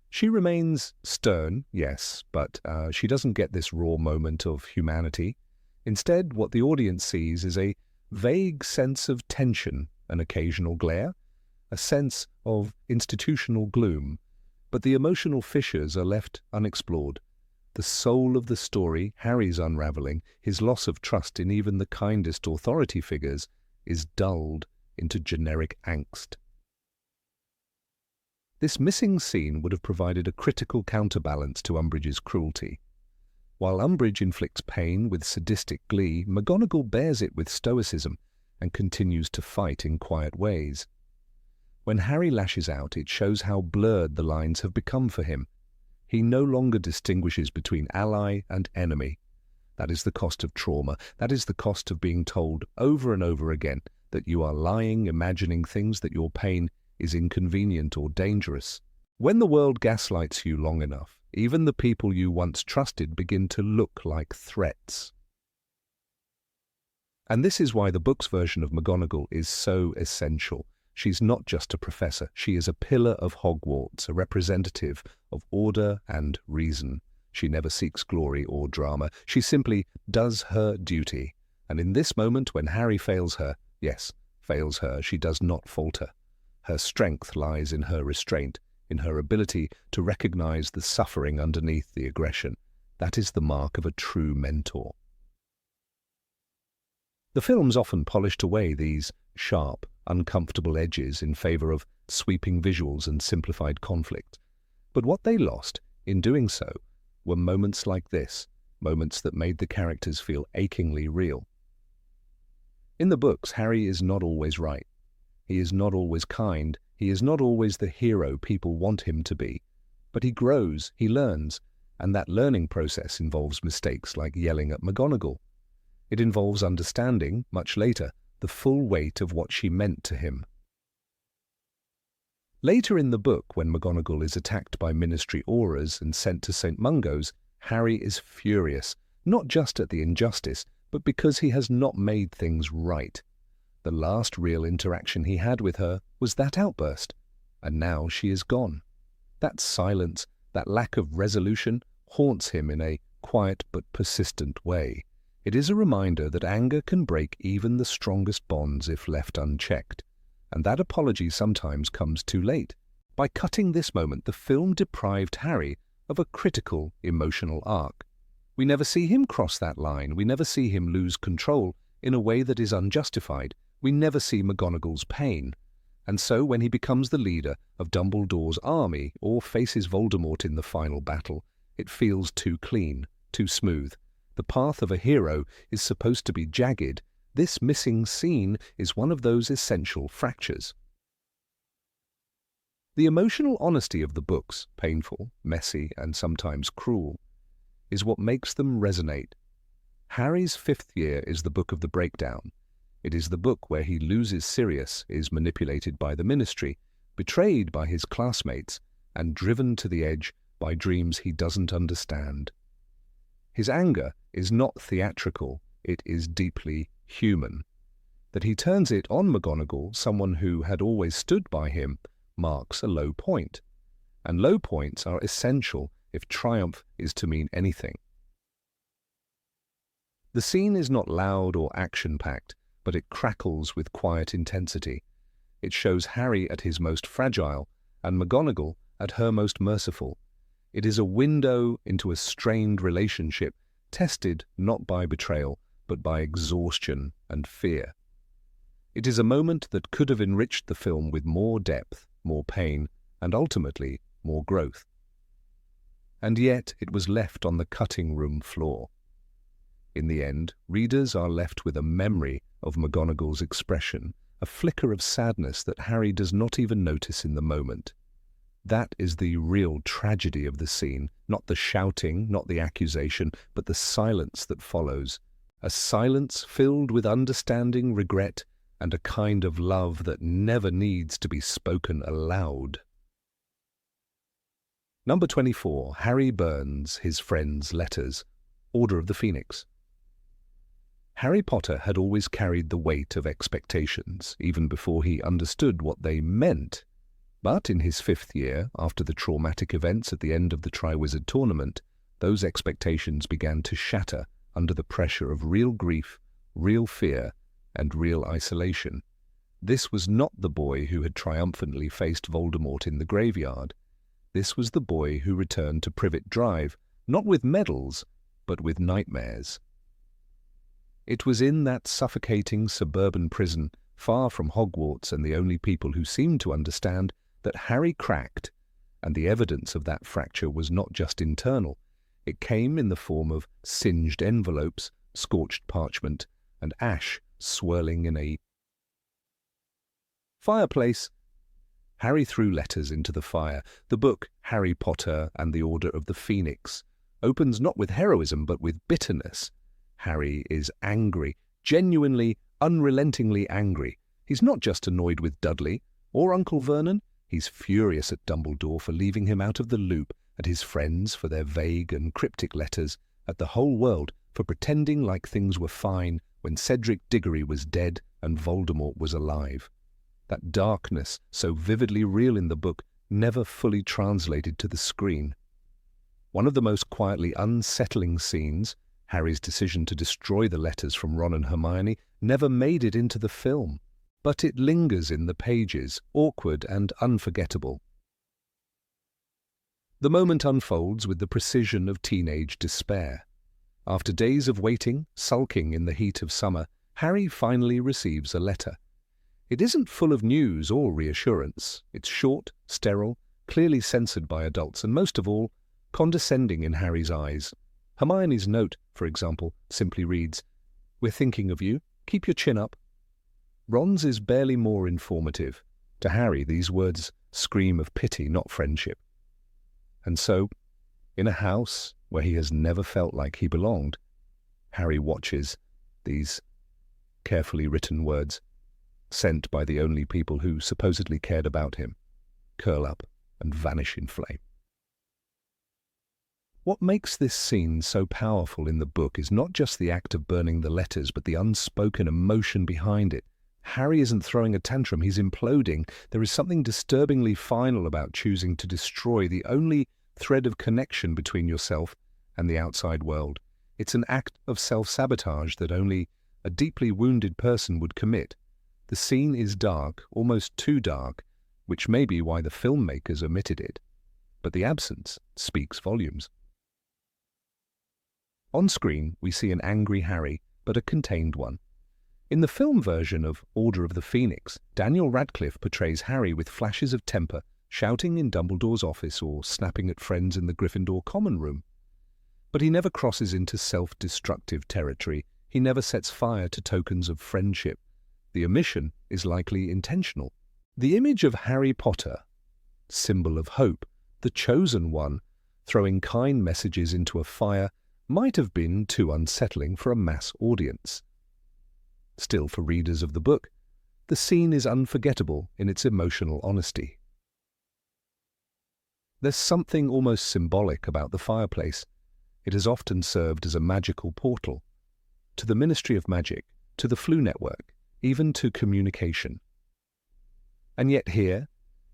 [SPEAKER 1] She remains stern, yes, but she doesn't get this raw moment of humanity. Instead, what the audience sees is a vague sense of tension, an occasional glare, a sense of institutional gloom, but the emotional fissures are left unexplored. The soul of the story, Harry's unraveling, his loss of trust in even the kindest authority figures, is dulled into generic angst. This missing scene would have provided a critical counterbalance to Umbridge's cruelty. While Umbridge inflicts pain with sadistic glee, McGonagall bears it with stoicism and continues to fight in quiet ways. When Harry lashes out, it shows how blurred the lines have become for him. He no longer distinguishes between ally and enemy. That is the cost of trauma. That is the cost of being told over and over again that you are lying, imagining things, that your pain is inconvenient or dangerous. When the world gaslights you long enough, even the people you once trusted begin to look like threats. And this is why the book's version of McGonagall is so essential. She's not just a professor, she is a pillar of Hogwarts, a representative of order and reason. She never seeks glory or drama, she simply does her duty. And in this moment when Harry fails her, yes, fails her, she does not falter. Her strength lies in her restraint, in her ability to recognize the suffering underneath the aggression. That is the mark of a true mentor. The films often polished away these sharp, uncomfortable edges in favor of sweeping visuals and simplified conflict. But what they lost, in doing so, were moments like this, moments that made the characters feel achingly real. In the books, Harry is not always right. He is not always kind. He is not always the hero people want him to be. But he grows, he learns, and that learning process involves mistakes like yelling at McGonagall. It involves understanding, much later, the full weight of what she meant to him. Later in the book, when McGonagall is attacked by Ministry auras and sent to St. Mungo's, Harry is furious, not just at the injustice, but because he has not made things right. The last real interaction he had with her was that outburst, and now she is gone. That silence, that lack of resolution, haunts him in a quiet but persistent way. It is a reminder that anger can break even the strongest bonds if left unchecked, and that apology sometimes comes too late. By cutting this moment, the film deprived Harry of a critical emotional arc. We never see him cross that line. We never see him lose control in a way that is unjustified. We never see McGonagall's pain. And so when he becomes the leader of Dumbledore's army or faces Voldemort in the final battle, it feels too clean, too smooth. The path of a hero is supposed to be jagged. This missing scene is one of those essential fractures. The emotional honesty of the books, painful, messy, and sometimes cruel, is what makes them resonate. Harry's 5th year is the book of the breakdown. It is the book where he loses Sirius, is manipulated by the Ministry, betrayed by his classmates, and driven to the edge by dreams he doesn't understand. His anger is not theatrical, it is deeply human. That he turns it on McGonagall, someone who had always stood by him, marks a low point. And low points are essential if triumph is to mean anything. The scene is not loud or action-packed, but it crackles with quiet intensity. It shows Harry at his most fragile and McGonagall at her most merciful. It is a window into a strained relationship, tested not by betrayal, but by exhaustion and fear. It is a moment that could have enriched the film with more depth, more pain, and ultimately more growth. And yet it was left on the cutting room floor. In the end, readers are left with a memory of McGonagall's expression, a flicker of sadness that Harry does not even notice in the moment. That is the real tragedy of the scene, not the shouting, not the accusation, but the silence that follows. A silence filled with understanding, regret, and a kind of love that never needs to be spoken aloud. Number 24. Harry burns his friend's letters. Order of the Phoenix. Harry Potter had always carried the weight of expectations, even before he understood what they meant. But in his 5th year, after the traumatic events at the end of the Triwizard Tournament, those expectations began to shatter under the pressure of real grief, real fear, and real isolation. This was not the boy who had triumphantly faced Voldemort in the graveyard. This was the boy who returned to Privet Drive, not with medals, but with nightmares. It was in that suffocating suburban prison, far from Hogwarts and the only people who seemed to understand, that Harry cracked, and the evidence of that fracture was not just internal. It came in the form of singed envelopes, scorched parchment, and ash swirling in a fireplace. Harry threw letters into the fire. The book, Harry Potter and the Order of the Phoenix, opens not with heroism but with bitterness. Harry is angry, genuinely, unrelentingly angry. He's not just annoyed with Dudley or Uncle Vernon. He's furious at Dumbledore for leaving him out of the loop, at his friends for their vague and cryptic letters, at the whole world for pretending like things were fine when Cedric Diggory was dead and Voldemort was alive. That darkness, so vividly real in the book, never fully translated to the screen. One of the most quietly unsettling scenes, Harry's decision to destroy the letters from Ron and Hermione, never made it into the film, but it lingers in the pages, awkward and unforgettable. The moment unfolds with the precision of teenage despair. After days of waiting, sulking in the heat of summer, Harry finally receives a letter. It isn't full of news or reassurance. It's short, sterile, clearly censored by adults, and most of all, condescending in Harry's eyes. Hermione's note, for example, simply reads, "We're thinking of you. Keep your chin up." Ron's is barely more informative. To Harry, these words scream of pity, not friendship. And so, in a house where he has never felt like he belonged, Harry watches these carefully written words, sent by the only people who supposedly cared about him, curl up and vanish in flame. What makes this scene so powerful in the book is not just the act of burning the letters, but the unspoken emotion behind it. Harry isn't throwing a tantrum, he's imploding. There is something disturbingly final about choosing to destroy the only thread of connection between yourself and the outside world. It's an act of self-sabotage that only a deeply wounded person would commit. The scene is dark, almost too dark, which may be why the filmmakers omitted it. but the absence speaks volumes. On screen, we see an angry Harry, but a contained one. In the film version of Order of the Phoenix, Daniel Radcliffe portrays Harry with flashes of temper, shouting in Dumbledore's office or snapping at friends in the Gryffindor common room. But he never crosses into self-destructive territory. He never sets fire to tokens of friendship. The omission is likely intentional. The image of Harry Potter, symbol of hope, the chosen one, throwing kind messages into a fire, might have been too unsettling for a mass audience. Still, for readers of the book, the scene is unforgettable in its emotional honesty. There's something almost symbolic about the fireplace. It has often served as a magical portal to the Ministry of Magic, to the Fleur network, even to communication. And yet here,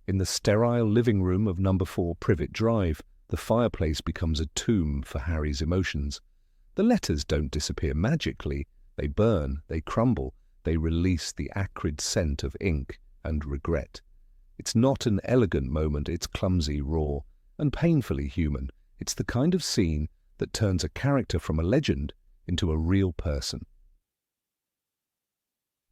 [SPEAKER 1] in the sterile living room of number 4 Privet Drive, the fireplace becomes a tomb for Harry's emotions. The letters don't disappear magically. They burn, they crumble, they release the acrid scent of ink and regret. It's not an elegant moment, it's clumsy, raw, and painfully human. It's the kind of scene that turns a character from a legend into a real person.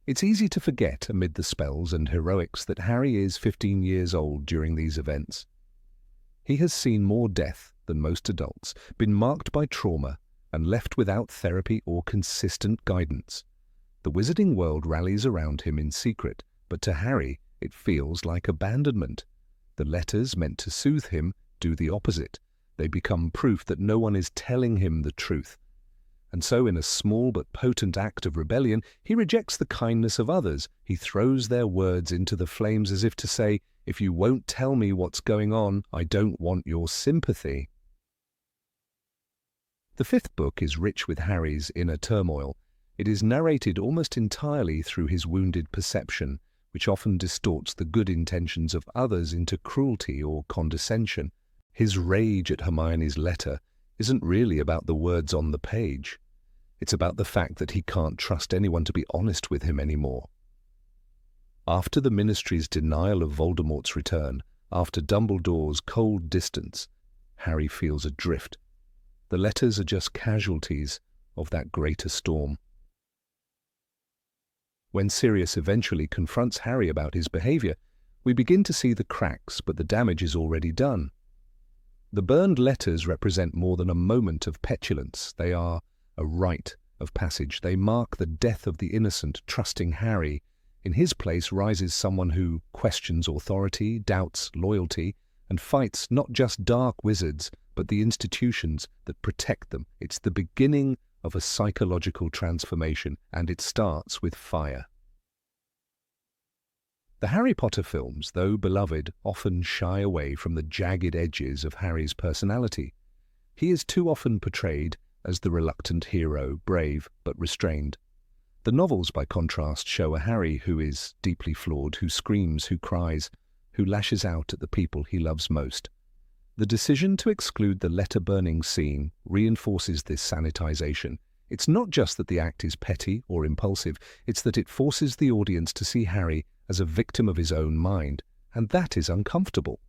[SPEAKER 1] It's easy to forget, amid the spells and heroics, that Harry is 15 years old during these events. He has seen more death than most adults, been marked by trauma, and left without therapy or consistent guidance. The wizarding world rallies around him in secret, but to Harry it feels like abandonment. The letters meant to soothe him do the opposite. They become proof that no one is telling him the truth. And so, in a small but potent act of rebellion, he rejects the kindness of others. He throws their words into the flames as if to say, "If you won't tell me what's going on, I don't want your sympathy." The 5th book is rich with Harry's inner turmoil. It is narrated almost entirely through his wounded perception, which often distorts the good intentions of others into cruelty or condescension. His rage at Hermione's letter isn't really about the words on the page. It's about the fact that he can't trust anyone to be honest with him anymore. After the Ministry's denial of Voldemort's return, after Dumbledore's cold distance, Harry feels adrift. The letters are just casualties of that greater storm. When Sirius eventually confronts Harry about his behavior, we begin to see the cracks, but the damage is already done. The burned letters represent more than a moment of petulance. They are a rite of passage. They mark the death of the innocent, trusting Harry. In his place rises someone who questions authority, doubts loyalty, and fights not just dark wizards, but the institutions that protect them. It's the beginning of a psychological transformation, and it starts with fire. The Harry Potter films, though beloved, often shy away from the jagged edges of Harry's personality. He is too often portrayed as the reluctant hero, brave but restrained. The novels, by contrast, show a Harry who is deeply flawed, who screams, who cries, who lashes out at the people he loves most. The decision to exclude the letter-burning scene reinforces this sanitization. It's not just that the act is petty or impulsive, it's that it forces the audience to see Harry as a victim of his own mind, and that is uncomfortable.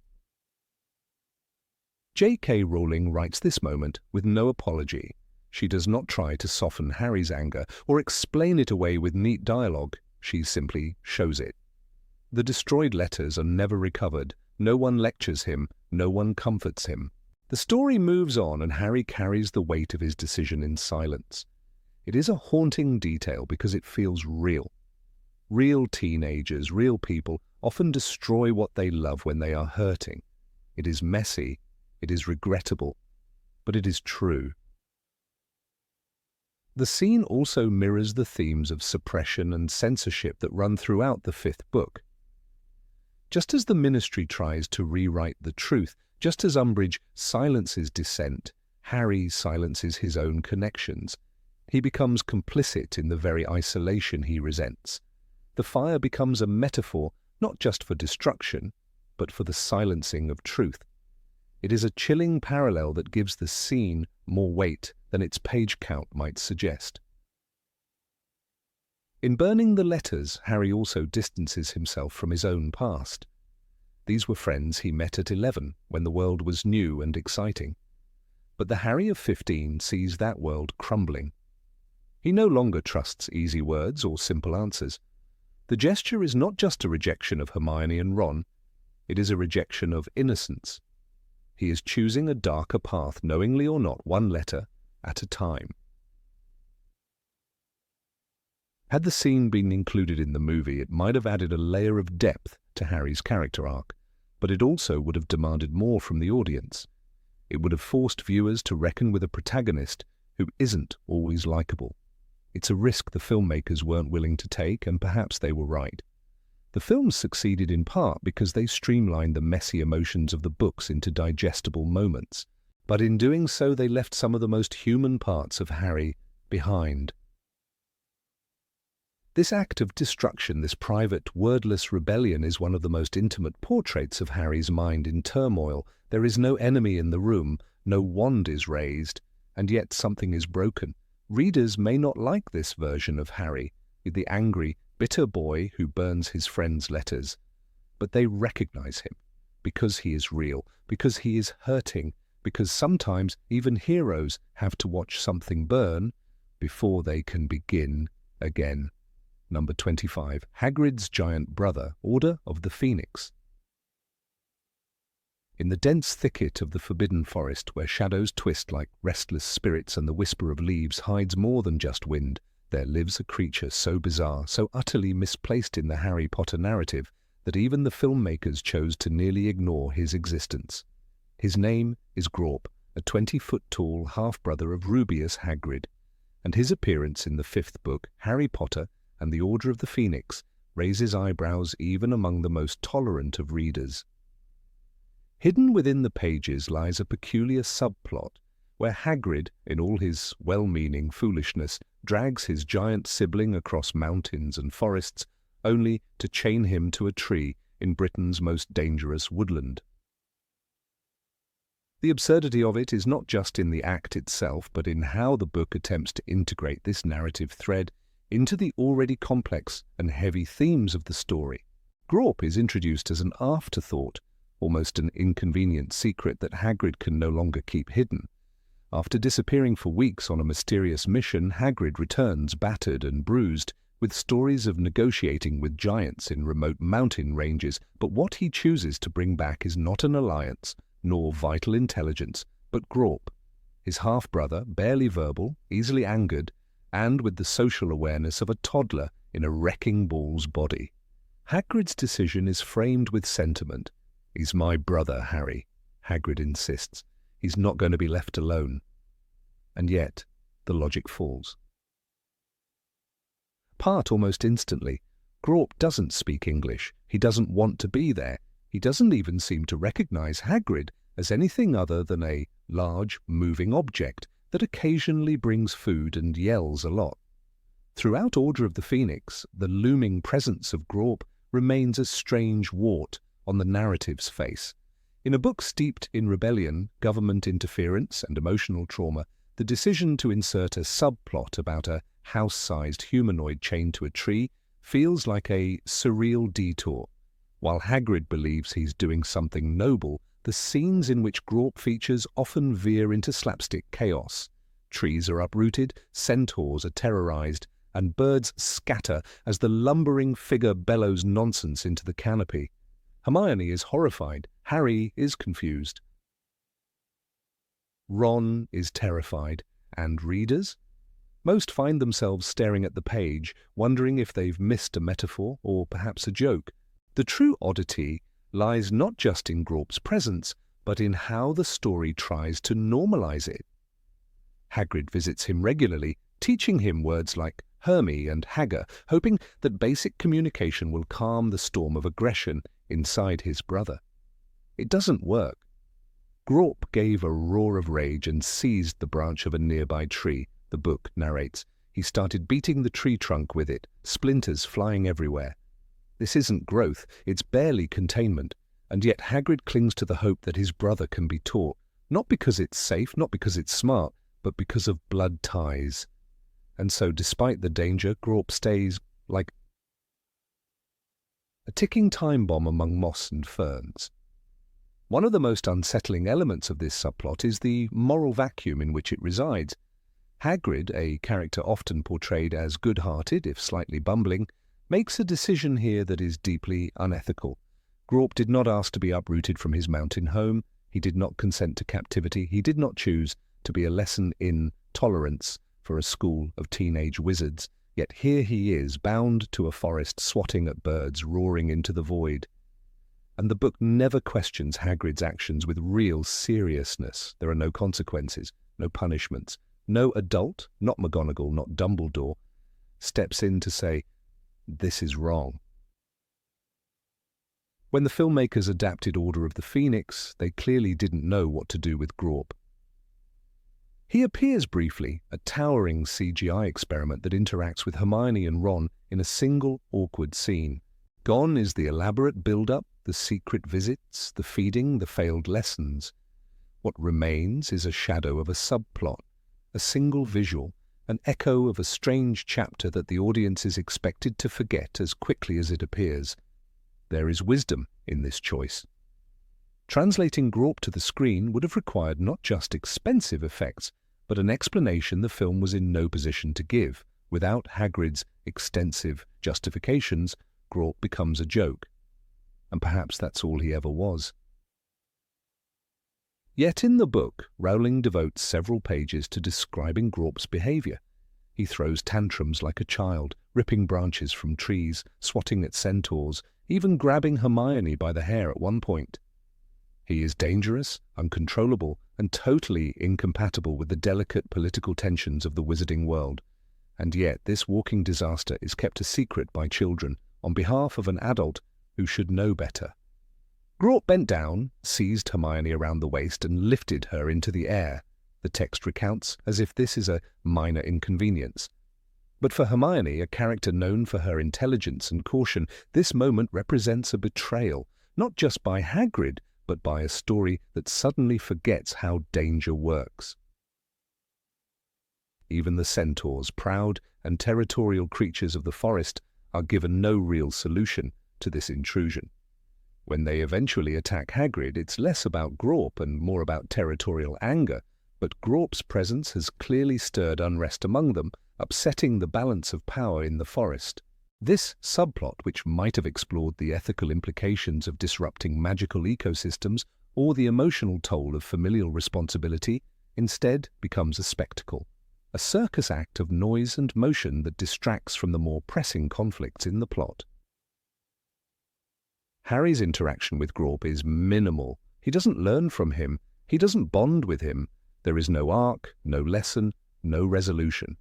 [SPEAKER 1] J.K. Rowling writes this moment with no apology. She does not try to soften Harry's anger or explain it away with neat dialogue. She simply shows it. The destroyed letters are never recovered. No one lectures him. No one comforts him. The story moves on, and Harry carries the weight of his decision in silence. It is a haunting detail because it feels real. Real teenagers, real people, often destroy what they love when they are hurting. It is messy, it is regrettable, but it is true. The scene also mirrors the themes of suppression and censorship that run throughout the 5th book. Just as the Ministry tries to rewrite the truth, just as Umbridge silences dissent, Harry silences his own connections. He becomes complicit in the very isolation he resents. The fire becomes a metaphor not just for destruction, but for the silencing of truth. It is a chilling parallel that gives the scene more weight than its page count might suggest. In burning the letters, Harry also distances himself from his own past. These were friends he met at 11, when the world was new and exciting. But the Harry of 15 sees that world crumbling. He no longer trusts easy words or simple answers. The gesture is not just a rejection of Hermione and Ron, it is a rejection of innocence. He is choosing a darker path, knowingly or not, one letter at a time. Had the scene been included in the movie, it might have added a layer of depth to Harry's character arc, but it also would have demanded more from the audience. It would have forced viewers to reckon with a protagonist who isn't always likable. It's a risk the filmmakers weren't willing to take, and perhaps they were right. The films succeeded in part because they streamlined the messy emotions of the books into digestible moments, but in doing so they left some of the most human parts of Harry behind. This act of destruction, this private, wordless rebellion, is one of the most intimate portraits of Harry's mind in turmoil. There is no enemy in the room, no wand is raised, and yet something is broken. Readers may not like this version of Harry, the angry, bitter boy who burns his friends' letters, but they recognize him because he is real, because he is hurting, because sometimes even heroes have to watch something burn before they can begin again. Number 25. Hagrid's giant brother, Order of the Phoenix. In the dense thicket of the forbidden forest, where shadows twist like restless spirits and the whisper of leaves hides more than just wind, there lives a creature so bizarre, so utterly misplaced in the Harry Potter narrative, that even the filmmakers chose to nearly ignore his existence. His name is Grawp, a 20-foot-tall half-brother of Rubeus Hagrid, and his appearance in the 5th book, Harry Potter and the Order of the Phoenix, raises eyebrows even among the most tolerant of readers. Hidden within the pages lies a peculiar subplot, where Hagrid, in all his well-meaning foolishness, drags his giant sibling across mountains and forests, only to chain him to a tree in Britain's most dangerous woodland. The absurdity of it is not just in the act itself, but in how the book attempts to integrate this narrative thread into the already complex and heavy themes of the story. Grawp is introduced as an afterthought, almost an inconvenient secret that Hagrid can no longer keep hidden. After disappearing for weeks on a mysterious mission, Hagrid returns battered and bruised, with stories of negotiating with giants in remote mountain ranges, but what he chooses to bring back is not an alliance, nor vital intelligence, but Grawp, his half-brother, barely verbal, easily angered, and with the social awareness of a toddler in a wrecking ball's body. Hagrid's decision is framed with sentiment. "He's my brother, Harry," Hagrid insists. "He's not going to be left alone." And yet, the logic falls. Part almost instantly, Grawp doesn't speak English. He doesn't want to be there. He doesn't even seem to recognize Hagrid as anything other than a large, moving object that occasionally brings food and yells a lot. Throughout Order of the Phoenix, the looming presence of Grawp remains a strange wart on the narrative's face. In a book steeped in rebellion, government interference, and emotional trauma, the decision to insert a subplot about a house-sized humanoid chained to a tree feels like a surreal detour. While Hagrid believes he's doing something noble, the scenes in which Grawp features often veer into slapstick chaos. Trees are uprooted, centaurs are terrorized, and birds scatter as the lumbering figure bellows nonsense into the canopy. Hermione is horrified. Harry is confused. Ron is terrified. And readers? Most find themselves staring at the page, wondering if they've missed a metaphor or perhaps a joke. The true oddity lies not just in Grawp's presence, but in how the story tries to normalize it. Hagrid visits him regularly, teaching him words like Hermy and Hagger, hoping that basic communication will calm the storm of aggression inside his brother. It doesn't work. Grawp gave a roar of rage and seized the branch of a nearby tree, the book narrates. He started beating the tree trunk with it, splinters flying everywhere. This isn't growth, it's barely containment, and yet Hagrid clings to the hope that his brother can be taught, not because it's safe, not because it's smart, but because of blood ties. And so, despite the danger, Grawp stays like a ticking time bomb among moss and ferns. One of the most unsettling elements of this subplot is the moral vacuum in which it resides. Hagrid, a character often portrayed as good-hearted if slightly bumbling, makes a decision here that is deeply unethical. Grawp did not ask to be uprooted from his mountain home. He did not consent to captivity. He did not choose to be a lesson in tolerance for a school of teenage wizards. Yet here he is, bound to a forest, swatting at birds, roaring into the void. And the book never questions Hagrid's actions with real seriousness. There are no consequences, no punishments. No adult, not McGonagall, not Dumbledore, steps in to say, "This is wrong." When the filmmakers adapted Order of the Phoenix, they clearly didn't know what to do with Grawp. He appears briefly, a towering CGI experiment that interacts with Hermione and Ron in a single awkward scene. Gone is the elaborate build-up, the secret visits, the feeding, the failed lessons. What remains is a shadow of a subplot, a single visual, an echo of a strange chapter that the audience is expected to forget as quickly as it appears. There is wisdom in this choice. Translating Grawp to the screen would have required not just expensive effects, but an explanation the film was in no position to give. Without Hagrid's extensive justifications, Grawp becomes a joke. And perhaps that's all he ever was. Yet in the book, Rowling devotes several pages to describing Grawp's behaviour. He throws tantrums like a child, ripping branches from trees, swatting at centaurs, even grabbing Hermione by the hair at one point. He is dangerous, uncontrollable, and totally incompatible with the delicate political tensions of the wizarding world. And yet this walking disaster is kept a secret by children on behalf of an adult who should know better. Grawp bent down, seized Hermione around the waist, and lifted her into the air. The text recounts as if this is a minor inconvenience. But for Hermione, a character known for her intelligence and caution, this moment represents a betrayal, not just by Hagrid, but by a story that suddenly forgets how danger works. Even the centaurs, proud and territorial creatures of the forest, are given no real solution to this intrusion. When they eventually attack Hagrid, it's less about Grawp and more about territorial anger, but Grawp's presence has clearly stirred unrest among them, upsetting the balance of power in the forest. This subplot, which might have explored the ethical implications of disrupting magical ecosystems or the emotional toll of familial responsibility, instead becomes a spectacle, a circus act of noise and motion that distracts from the more pressing conflicts in the plot. Harry's interaction with Grawp is minimal. He doesn't learn from him. He doesn't bond with him. There is no arc, no lesson, no resolution.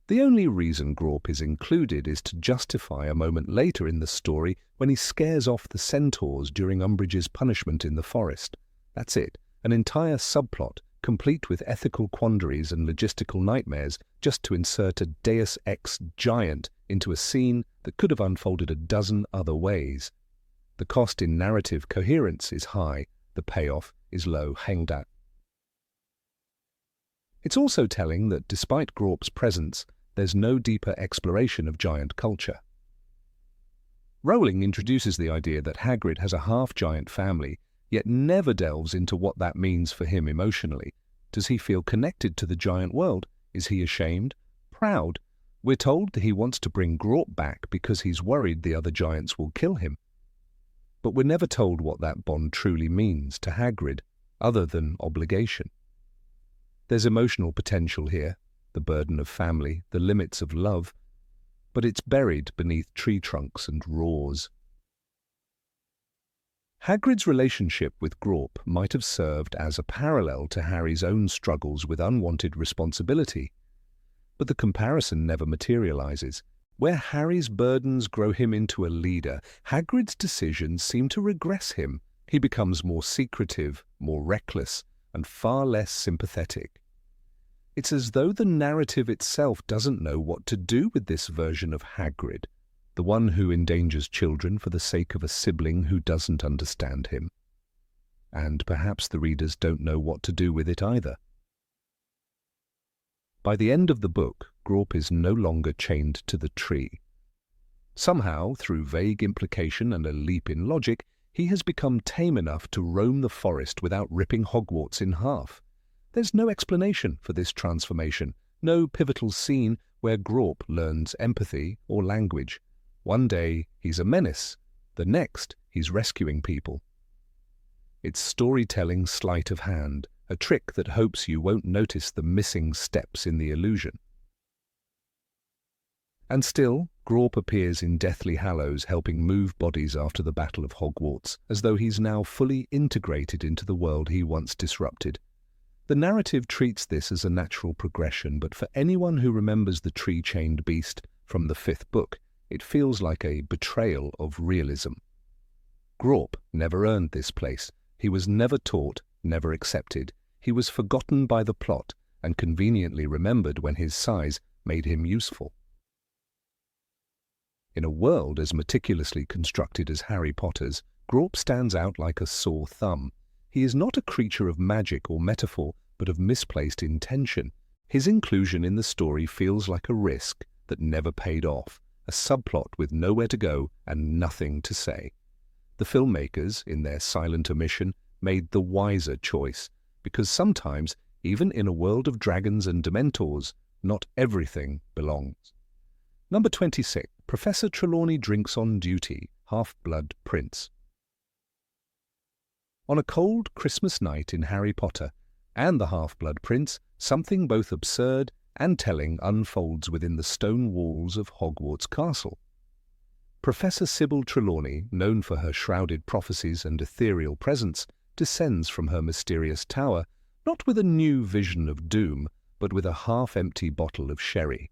[SPEAKER 1] The only reason Grawp is included is to justify a moment later in the story when he scares off the centaurs during Umbridge's punishment in the forest. That's it, an entire subplot, complete with ethical quandaries and logistical nightmares, just to insert a Deus Ex giant into a scene that could have unfolded a dozen other ways. The cost in narrative coherence is high, the payoff is low hanged. It's also telling that despite Grawp's presence, there's no deeper exploration of giant culture. Rowling introduces the idea that Hagrid has a half-giant family, yet never delves into what that means for him emotionally. Does he feel connected to the giant world? Is he ashamed? Proud? We're told that he wants to bring Grawp back because he's worried the other giants will kill him. But we're never told what that bond truly means to Hagrid, other than obligation. There's emotional potential here, the burden of family, the limits of love, but it's buried beneath tree trunks and roars. Hagrid's relationship with Grawp might have served as a parallel to Harry's own struggles with unwanted responsibility, but the comparison never materializes. Where Harry's burdens grow him into a leader, Hagrid's decisions seem to regress him. He becomes more secretive, more reckless, and far less sympathetic. It's as though the narrative itself doesn't know what to do with this version of Hagrid, the one who endangers children for the sake of a sibling who doesn't understand him. And perhaps the readers don't know what to do with it either. By the end of the book, Grawp is no longer chained to the tree. Somehow, through vague implication and a leap in logic, he has become tame enough to roam the forest without ripping Hogwarts in half. There's no explanation for this transformation, no pivotal scene where Grawp learns empathy or language. One day he's a menace, the next he's rescuing people. It's storytelling sleight of hand, a trick that hopes you won't notice the missing steps in the illusion. And still, Grawp appears in Deathly Hallows helping move bodies after the Battle of Hogwarts, as though he's now fully integrated into the world he once disrupted. The narrative treats this as a natural progression, but for anyone who remembers the tree-chained beast from the 5th book, it feels like a betrayal of realism. Grawp never earned this place. He was never taught, never accepted. He was forgotten by the plot and conveniently remembered when his size made him useful. In a world as meticulously constructed as Harry Potter's, Grawp stands out like a sore thumb. He is not a creature of magic or metaphor, but of misplaced intention. His inclusion in the story feels like a risk that never paid off, a subplot with nowhere to go and nothing to say. The filmmakers, in their silent omission, made the wiser choice, because sometimes, even in a world of dragons and dementors, not everything belongs. Number 26. Professor Trelawney drinks on duty, Half-Blood Prince. On a cold Christmas night in Harry Potter and the Half-Blood Prince, something both absurd and telling unfolds within the stone walls of Hogwarts Castle. Professor Sybil Trelawney, known for her shrouded prophecies and ethereal presence, descends from her mysterious tower, not with a new vision of doom, but with a half-empty bottle of sherry.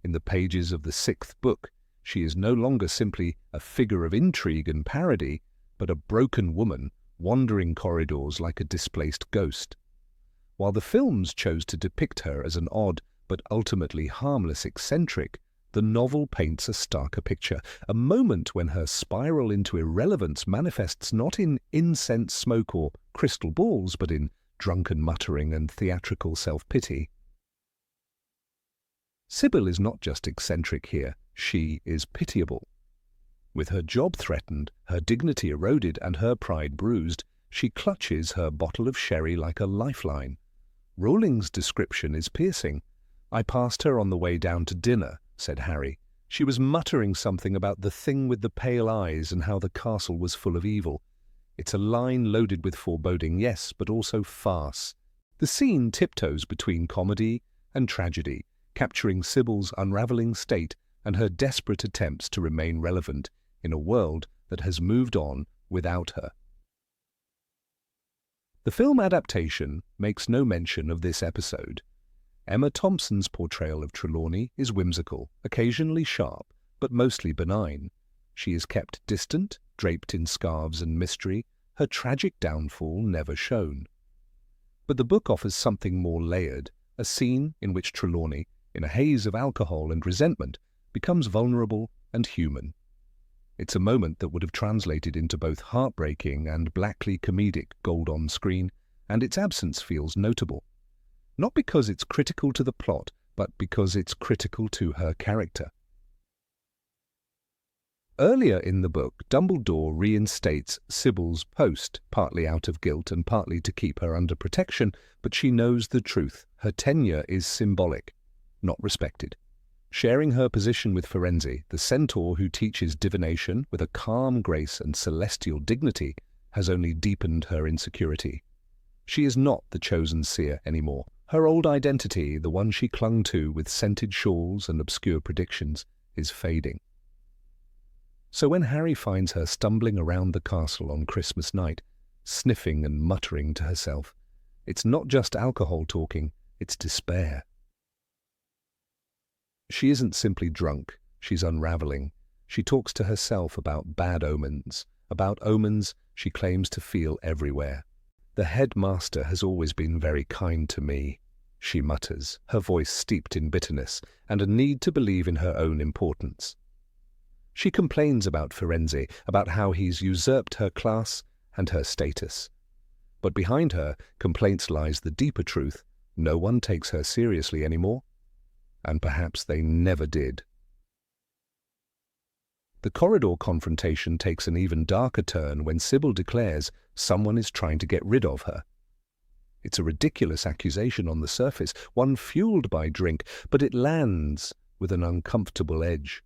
[SPEAKER 1] In the pages of the 6th book, she is no longer simply a figure of intrigue and parody, but a broken woman wandering corridors like a displaced ghost. While the films chose to depict her as an odd but ultimately harmless eccentric, the novel paints a starker picture, a moment when her spiral into irrelevance manifests not in incense smoke or crystal balls, but in drunken muttering and theatrical self-pity. Sybil is not just eccentric here, she is pitiable. With her job threatened, her dignity eroded and her pride bruised, she clutches her bottle of sherry like a lifeline. Rowling's description is piercing. "I passed her on the way down to dinner," said Harry. "She was muttering something about the thing with the pale eyes and how the castle was full of evil." It's a line loaded with foreboding, yes, but also farce. The scene tiptoes between comedy and tragedy, capturing Sybil's unravelling state and her desperate attempts to remain relevant in a world that has moved on without her. The film adaptation makes no mention of this episode. Emma Thompson's portrayal of Trelawney is whimsical, occasionally sharp, but mostly benign. She is kept distant, draped in scarves and mystery, her tragic downfall never shown. But the book offers something more layered, a scene in which Trelawney, in a haze of alcohol and resentment, becomes vulnerable and human. It's a moment that would have translated into both heartbreaking and blackly comedic gold on screen, and its absence feels notable. Not because it's critical to the plot, but because it's critical to her character. Earlier in the book, Dumbledore reinstates Sybil's post, partly out of guilt and partly to keep her under protection, but she knows the truth. Her tenure is symbolic, not respected. Sharing her position with Firenze, the centaur who teaches divination with a calm grace and celestial dignity, has only deepened her insecurity. She is not the chosen seer anymore. Her old identity, the one she clung to with scented shawls and obscure predictions, is fading. So when Harry finds her stumbling around the castle on Christmas night, sniffing and muttering to herself, it's not just alcohol talking, it's despair. She isn't simply drunk, she's unraveling. She talks to herself about bad omens, about omens she claims to feel everywhere. "The headmaster has always been very kind to me," she mutters, her voice steeped in bitterness and a need to believe in her own importance. She complains about Firenze, about how he's usurped her class and her status. But behind her complaints lies the deeper truth: no one takes her seriously anymore, and perhaps they never did. The corridor confrontation takes an even darker turn when Sybil declares someone is trying to get rid of her. It's a ridiculous accusation on the surface, one fueled by drink, but it lands with an uncomfortable edge.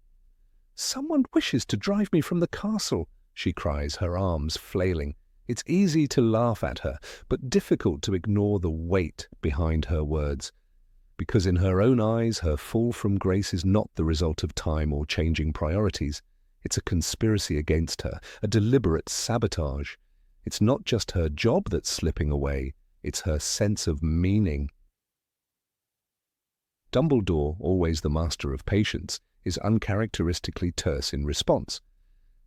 [SPEAKER 1] "Someone wishes to drive me from the castle," she cries, her arms flailing. It's easy to laugh at her, but difficult to ignore the weight behind her words, because in her own eyes her fall from grace is not the result of time or changing priorities. It's a conspiracy against her, a deliberate sabotage. It's not just her job that's slipping away, it's her sense of meaning. Dumbledore, always the master of patience, is uncharacteristically terse in response.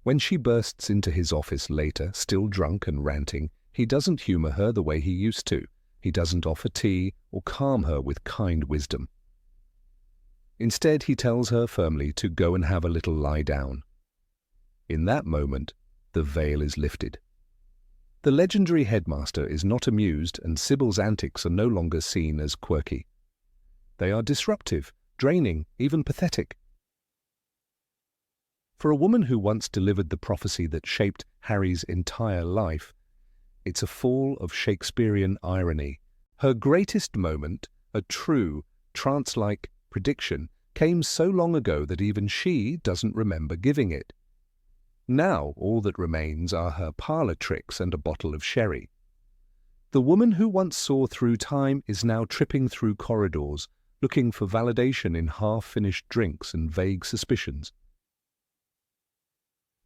[SPEAKER 1] When she bursts into his office later, still drunk and ranting, he doesn't humour her the way he used to. He doesn't offer tea or calm her with kind wisdom. Instead, he tells her firmly to go and have a little lie down. In that moment, the veil is lifted. The legendary headmaster is not amused, and Sybil's antics are no longer seen as quirky. They are disruptive, draining, even pathetic. For a woman who once delivered the prophecy that shaped Harry's entire life, it's a fall of Shakespearean irony. Her greatest moment, a true, trance-like prediction, came so long ago that even she doesn't remember giving it. Now all that remains are her parlour tricks and a bottle of sherry. The woman who once saw through time is now tripping through corridors, looking for validation in half-finished drinks and vague suspicions.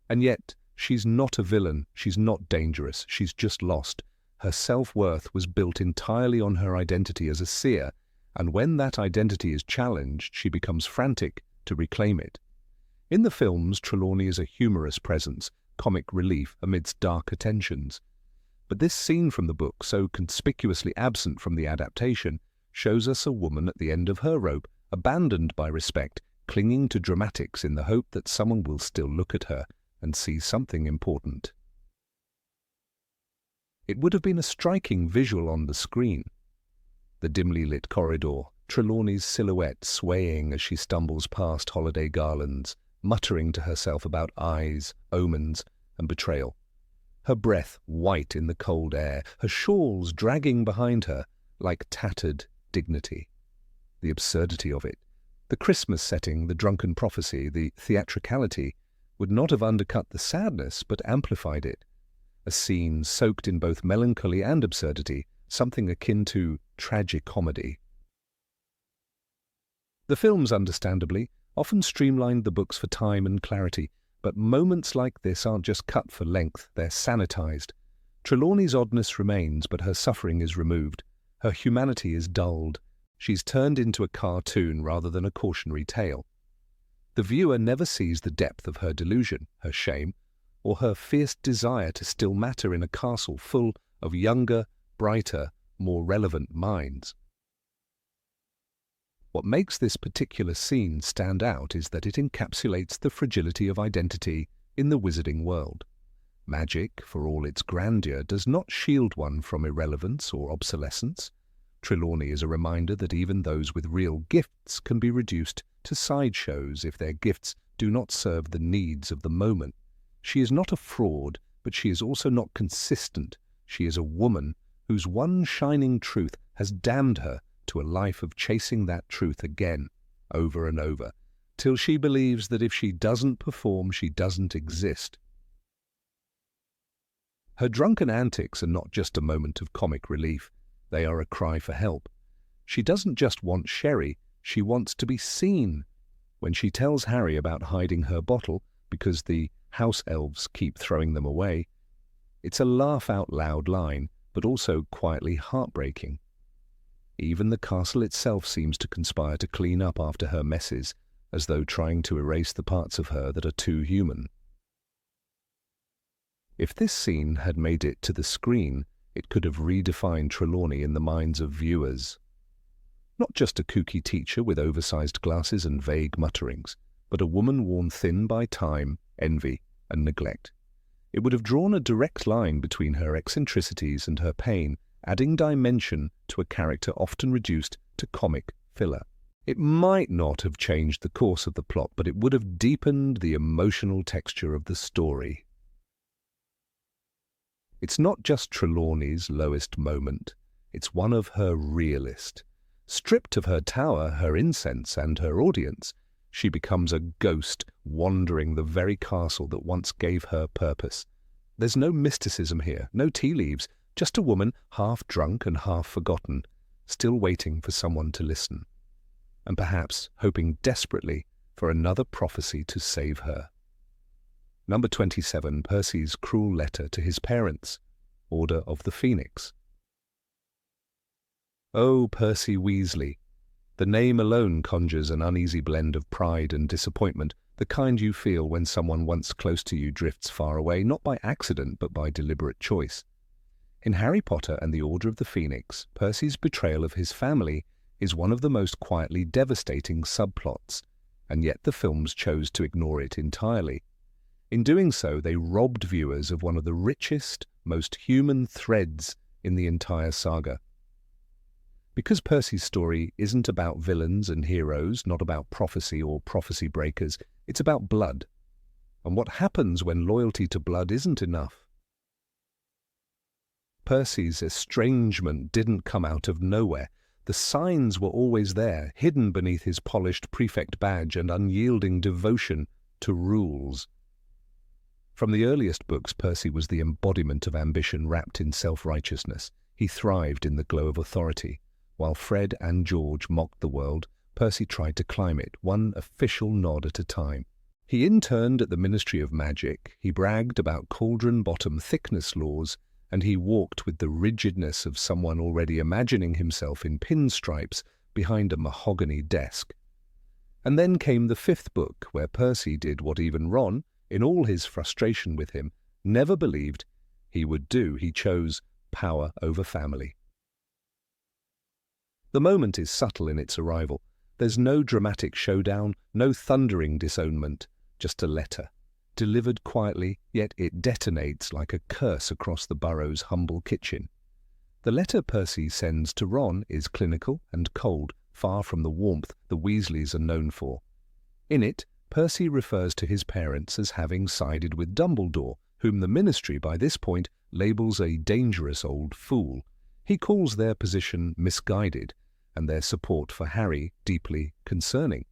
[SPEAKER 1] And yet, she's not a villain, she's not dangerous, she's just lost. Her self-worth was built entirely on her identity as a seer, and when that identity is challenged, she becomes frantic to reclaim it. In the films, Trelawney is a humorous presence, comic relief amidst darker tensions. But this scene from the book, so conspicuously absent from the adaptation, shows us a woman at the end of her rope, abandoned by respect, clinging to dramatics in the hope that someone will still look at her and see something important. It would have been a striking visual on the screen. The dimly lit corridor, Trelawney's silhouette swaying as she stumbles past holiday garlands, muttering to herself about eyes, omens, and betrayal. Her breath white in the cold air, her shawls dragging behind her like tattered dignity. The absurdity of it, the Christmas setting, the drunken prophecy, the theatricality, would not have undercut the sadness but amplified it. A scene soaked in both melancholy and absurdity, something akin to tragicomedy. The films, understandably, often streamlined the books for time and clarity, but moments like this aren't just cut for length, they're sanitized. Trelawney's oddness remains, but her suffering is removed. Her humanity is dulled. She's turned into a cartoon rather than a cautionary tale. The viewer never sees the depth of her delusion, her shame, or her fierce desire to still matter in a castle full of younger, brighter, more relevant minds. What makes this particular scene stand out is that it encapsulates the fragility of identity in the wizarding world. Magic, for all its grandeur, does not shield one from irrelevance or obsolescence. Trelawney is a reminder that even those with real gifts can be reduced to sideshows if their gifts do not serve the needs of the moment. She is not a fraud, but she is also not consistent. She is a woman whose one shining truth has damned her to a life of chasing that truth again, over and over, till she believes that if she doesn't perform, she doesn't exist. Her drunken antics are not just a moment of comic relief, they are a cry for help. She doesn't just want sherry, she wants to be seen. When she tells Harry about hiding her bottle because the house elves keep throwing them away, it's a laugh-out-loud line, but also quietly heartbreaking. Even the castle itself seems to conspire to clean up after her messes, as though trying to erase the parts of her that are too human. If this scene had made it to the screen, it could have redefined Trelawney in the minds of viewers. Not just a kooky teacher with oversized glasses and vague mutterings, but a woman worn thin by time, envy, and neglect. It would have drawn a direct line between her eccentricities and her pain, adding dimension to a character often reduced to comic filler. It might not have changed the course of the plot, but it would have deepened the emotional texture of the story. It's not just Trelawney's lowest moment, it's one of her realest. Stripped of her tower, her incense, and her audience, she becomes a ghost wandering the very castle that once gave her purpose. There's no mysticism here, no tea leaves, just a woman half drunk and half forgotten, still waiting for someone to listen, and perhaps hoping desperately for another prophecy to save her. Number 27, Percy's cruel letter to his parents, Order of the Phoenix. Oh, Percy Weasley! The name alone conjures an uneasy blend of pride and disappointment, the kind you feel when someone once close to you drifts far away, not by accident but by deliberate choice. In Harry Potter and the Order of the Phoenix, Percy's betrayal of his family is one of the most quietly devastating subplots, and yet the films chose to ignore it entirely. In doing so, they robbed viewers of one of the richest, most human threads in the entire saga. Because Percy's story isn't about villains and heroes, not about prophecy or prophecy breakers, it's about blood. And what happens when loyalty to blood isn't enough? Percy's estrangement didn't come out of nowhere. The signs were always there, hidden beneath his polished prefect badge and unyielding devotion to rules. From the earliest books, Percy was the embodiment of ambition wrapped in self-righteousness. He thrived in the glow of authority. While Fred and George mocked the world, Percy tried to climb it, one official nod at a time. He interned at the Ministry of Magic, he bragged about cauldron-bottom thickness laws, and he walked with the rigidness of someone already imagining himself in pinstripes behind a mahogany desk. And then came the 5th book, where Percy did what even Ron, in all his frustration with him, never believed he would do. He chose power over family. The moment is subtle in its arrival. There's no dramatic showdown, no thundering disownment, just a letter. Delivered quietly, yet it detonates like a curse across the burrow's humble kitchen. The letter Percy sends to Ron is clinical and cold, far from the warmth the Weasleys are known for. In it, Percy refers to his parents as having sided with Dumbledore, whom the Ministry by this point labels a dangerous old fool. He calls their position misguided, and their support for Harry deeply concerning.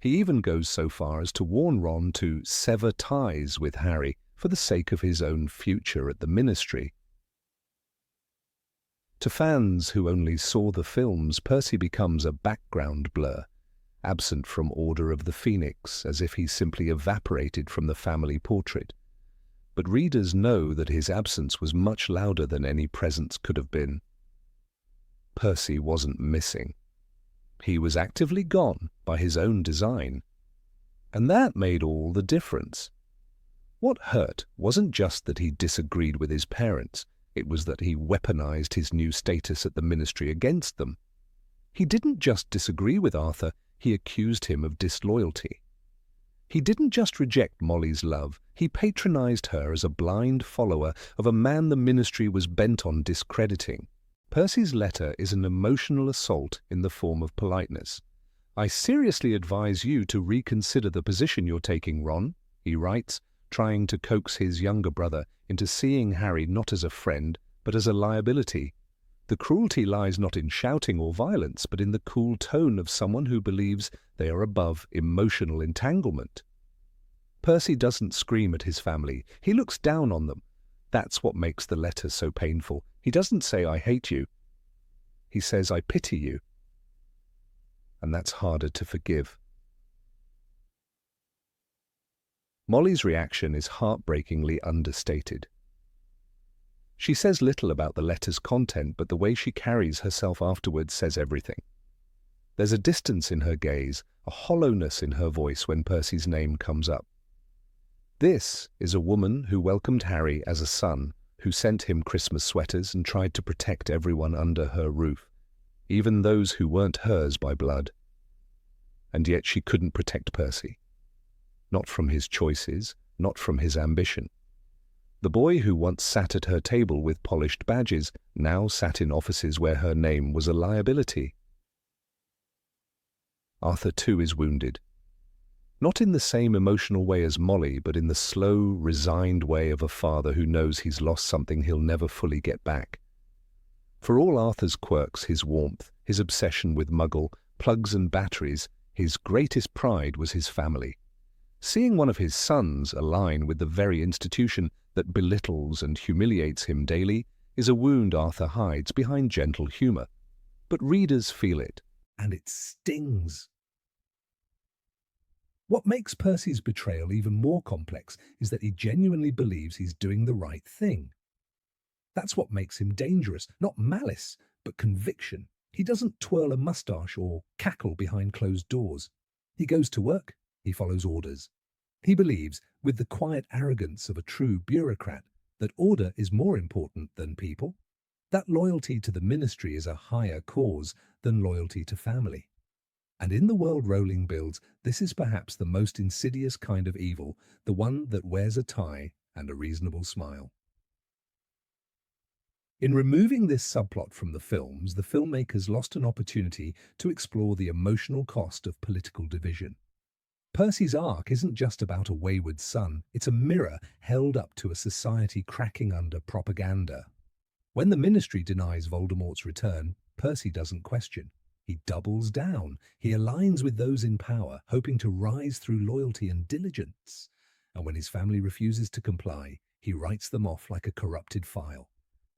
[SPEAKER 1] He even goes so far as to warn Ron to sever ties with Harry for the sake of his own future at the Ministry. To fans who only saw the films, Percy becomes a background blur, absent from Order of the Phoenix, as if he simply evaporated from the family portrait. But readers know that his absence was much louder than any presence could have been. Percy wasn't missing. He was actively gone by his own design. And that made all the difference. What hurt wasn't just that he disagreed with his parents, it was that he weaponized his new status at the Ministry against them. He didn't just disagree with Arthur, he accused him of disloyalty. He didn't just reject Molly's love, he patronized her as a blind follower of a man the Ministry was bent on discrediting. Percy's letter is an emotional assault in the form of politeness. "I seriously advise you to reconsider the position you're taking, Ron," he writes, trying to coax his younger brother into seeing Harry not as a friend, but as a liability. The cruelty lies not in shouting or violence, but in the cool tone of someone who believes they are above emotional entanglement. Percy doesn't scream at his family. He looks down on them. That's what makes the letter so painful. He doesn't say, "I hate you." He says, "I pity you." And that's harder to forgive. Molly's reaction is heartbreakingly understated. She says little about the letter's content, but the way she carries herself afterwards says everything. There's a distance in her gaze, a hollowness in her voice when Percy's name comes up. This is a woman who welcomed Harry as a son, who sent him Christmas sweaters and tried to protect everyone under her roof, even those who weren't hers by blood. And yet she couldn't protect Percy. Not from his choices, not from his ambition. The boy who once sat at her table with polished badges now sat in offices where her name was a liability. Arthur too is wounded. Not in the same emotional way as Molly, but in the slow, resigned way of a father who knows he's lost something he'll never fully get back. For all Arthur's quirks, his warmth, his obsession with Muggle, plugs and batteries, his greatest pride was his family. Seeing one of his sons align with the very institution that belittles and humiliates him daily is a wound Arthur hides behind gentle humour. But readers feel it, and it stings. What makes Percy's betrayal even more complex is that he genuinely believes he's doing the right thing. That's what makes him dangerous, not malice, but conviction. He doesn't twirl a moustache or cackle behind closed doors. He goes to work, he follows orders. He believes, with the quiet arrogance of a true bureaucrat, that order is more important than people. That loyalty to the ministry is a higher cause than loyalty to family. And in the world Rowling builds, this is perhaps the most insidious kind of evil, the one that wears a tie and a reasonable smile. In removing this subplot from the films, the filmmakers lost an opportunity to explore the emotional cost of political division. Percy's arc isn't just about a wayward son, it's a mirror held up to a society cracking under propaganda. When the ministry denies Voldemort's return, Percy doesn't question. He doubles down. He aligns with those in power, hoping to rise through loyalty and diligence. And when his family refuses to comply, he writes them off like a corrupted file.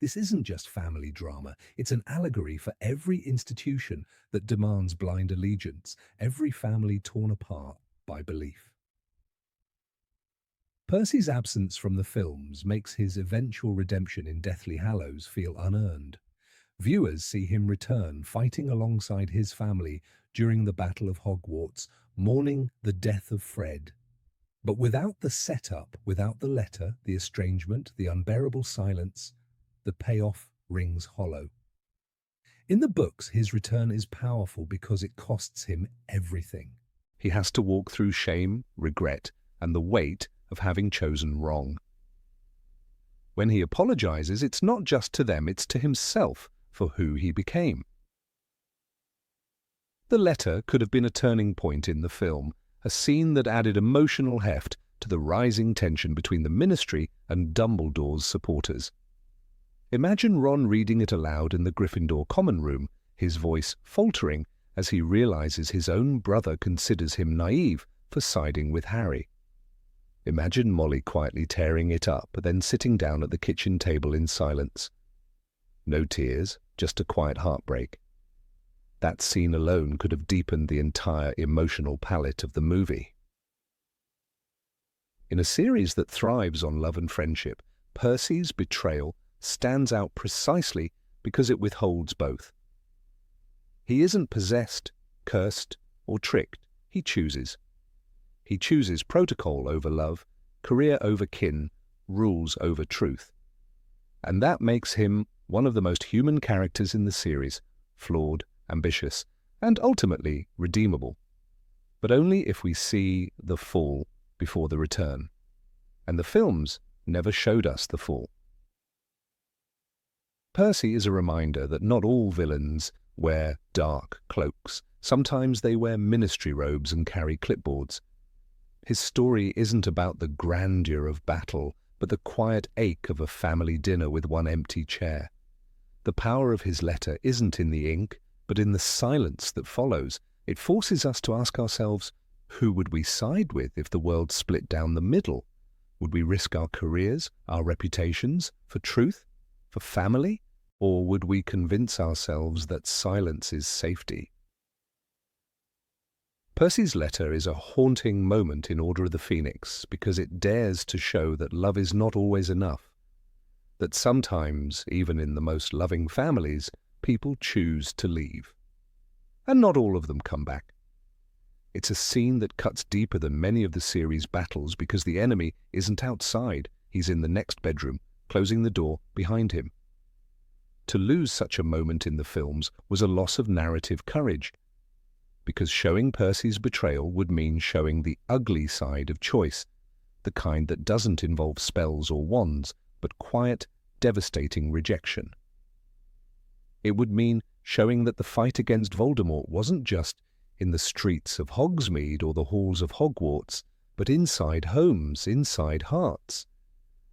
[SPEAKER 1] This isn't just family drama. It's an allegory for every institution that demands blind allegiance, every family torn apart by belief. Percy's absence from the films makes his eventual redemption in Deathly Hallows feel unearned. Viewers see him return, fighting alongside his family during the Battle of Hogwarts, mourning the death of Fred. But without the setup, without the letter, the estrangement, the unbearable silence, the payoff rings hollow. In the books, his return is powerful because it costs him everything. He has to walk through shame, regret, and the weight of having chosen wrong. When he apologizes, it's not just to them, it's to himself for who he became. The letter could have been a turning point in the film, a scene that added emotional heft to the rising tension between the Ministry and Dumbledore's supporters. Imagine Ron reading it aloud in the Gryffindor common room, his voice faltering as he realizes his own brother considers him naive for siding with Harry. Imagine Molly quietly tearing it up, then sitting down at the kitchen table in silence. No tears, just a quiet heartbreak. That scene alone could have deepened the entire emotional palette of the movie. In a series that thrives on love and friendship, Percy's betrayal stands out precisely because it withholds both. He isn't possessed, cursed, or tricked. He chooses. He chooses protocol over love, career over kin, rules over truth. And that makes him one of the most human characters in the series, flawed, ambitious, and ultimately redeemable. But only if we see the fall before the return. And the films never showed us the fall. Percy is a reminder that not all villains wear dark cloaks. Sometimes they wear ministry robes and carry clipboards. His story isn't about the grandeur of battle, but the quiet ache of a family dinner with one empty chair. The power of his letter isn't in the ink, but in the silence that follows. It forces us to ask ourselves, who would we side with if the world split down the middle? Would we risk our careers, our reputations, for truth, for family? Or would we convince ourselves that silence is safety? Percy's letter is a haunting moment in Order of the Phoenix because it dares to show that love is not always enough, that sometimes, even in the most loving families, people choose to leave. And not all of them come back. It's a scene that cuts deeper than many of the series' battles because the enemy isn't outside, he's in the next bedroom, closing the door behind him. To lose such a moment in the films was a loss of narrative courage, because showing Percy's betrayal would mean showing the ugly side of choice, the kind that doesn't involve spells or wands, but quiet, devastating rejection. It would mean showing that the fight against Voldemort wasn't just in the streets of Hogsmeade or the halls of Hogwarts, but inside homes, inside hearts.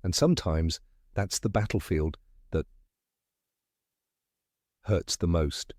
[SPEAKER 1] And sometimes that's the battlefield that hurts the most.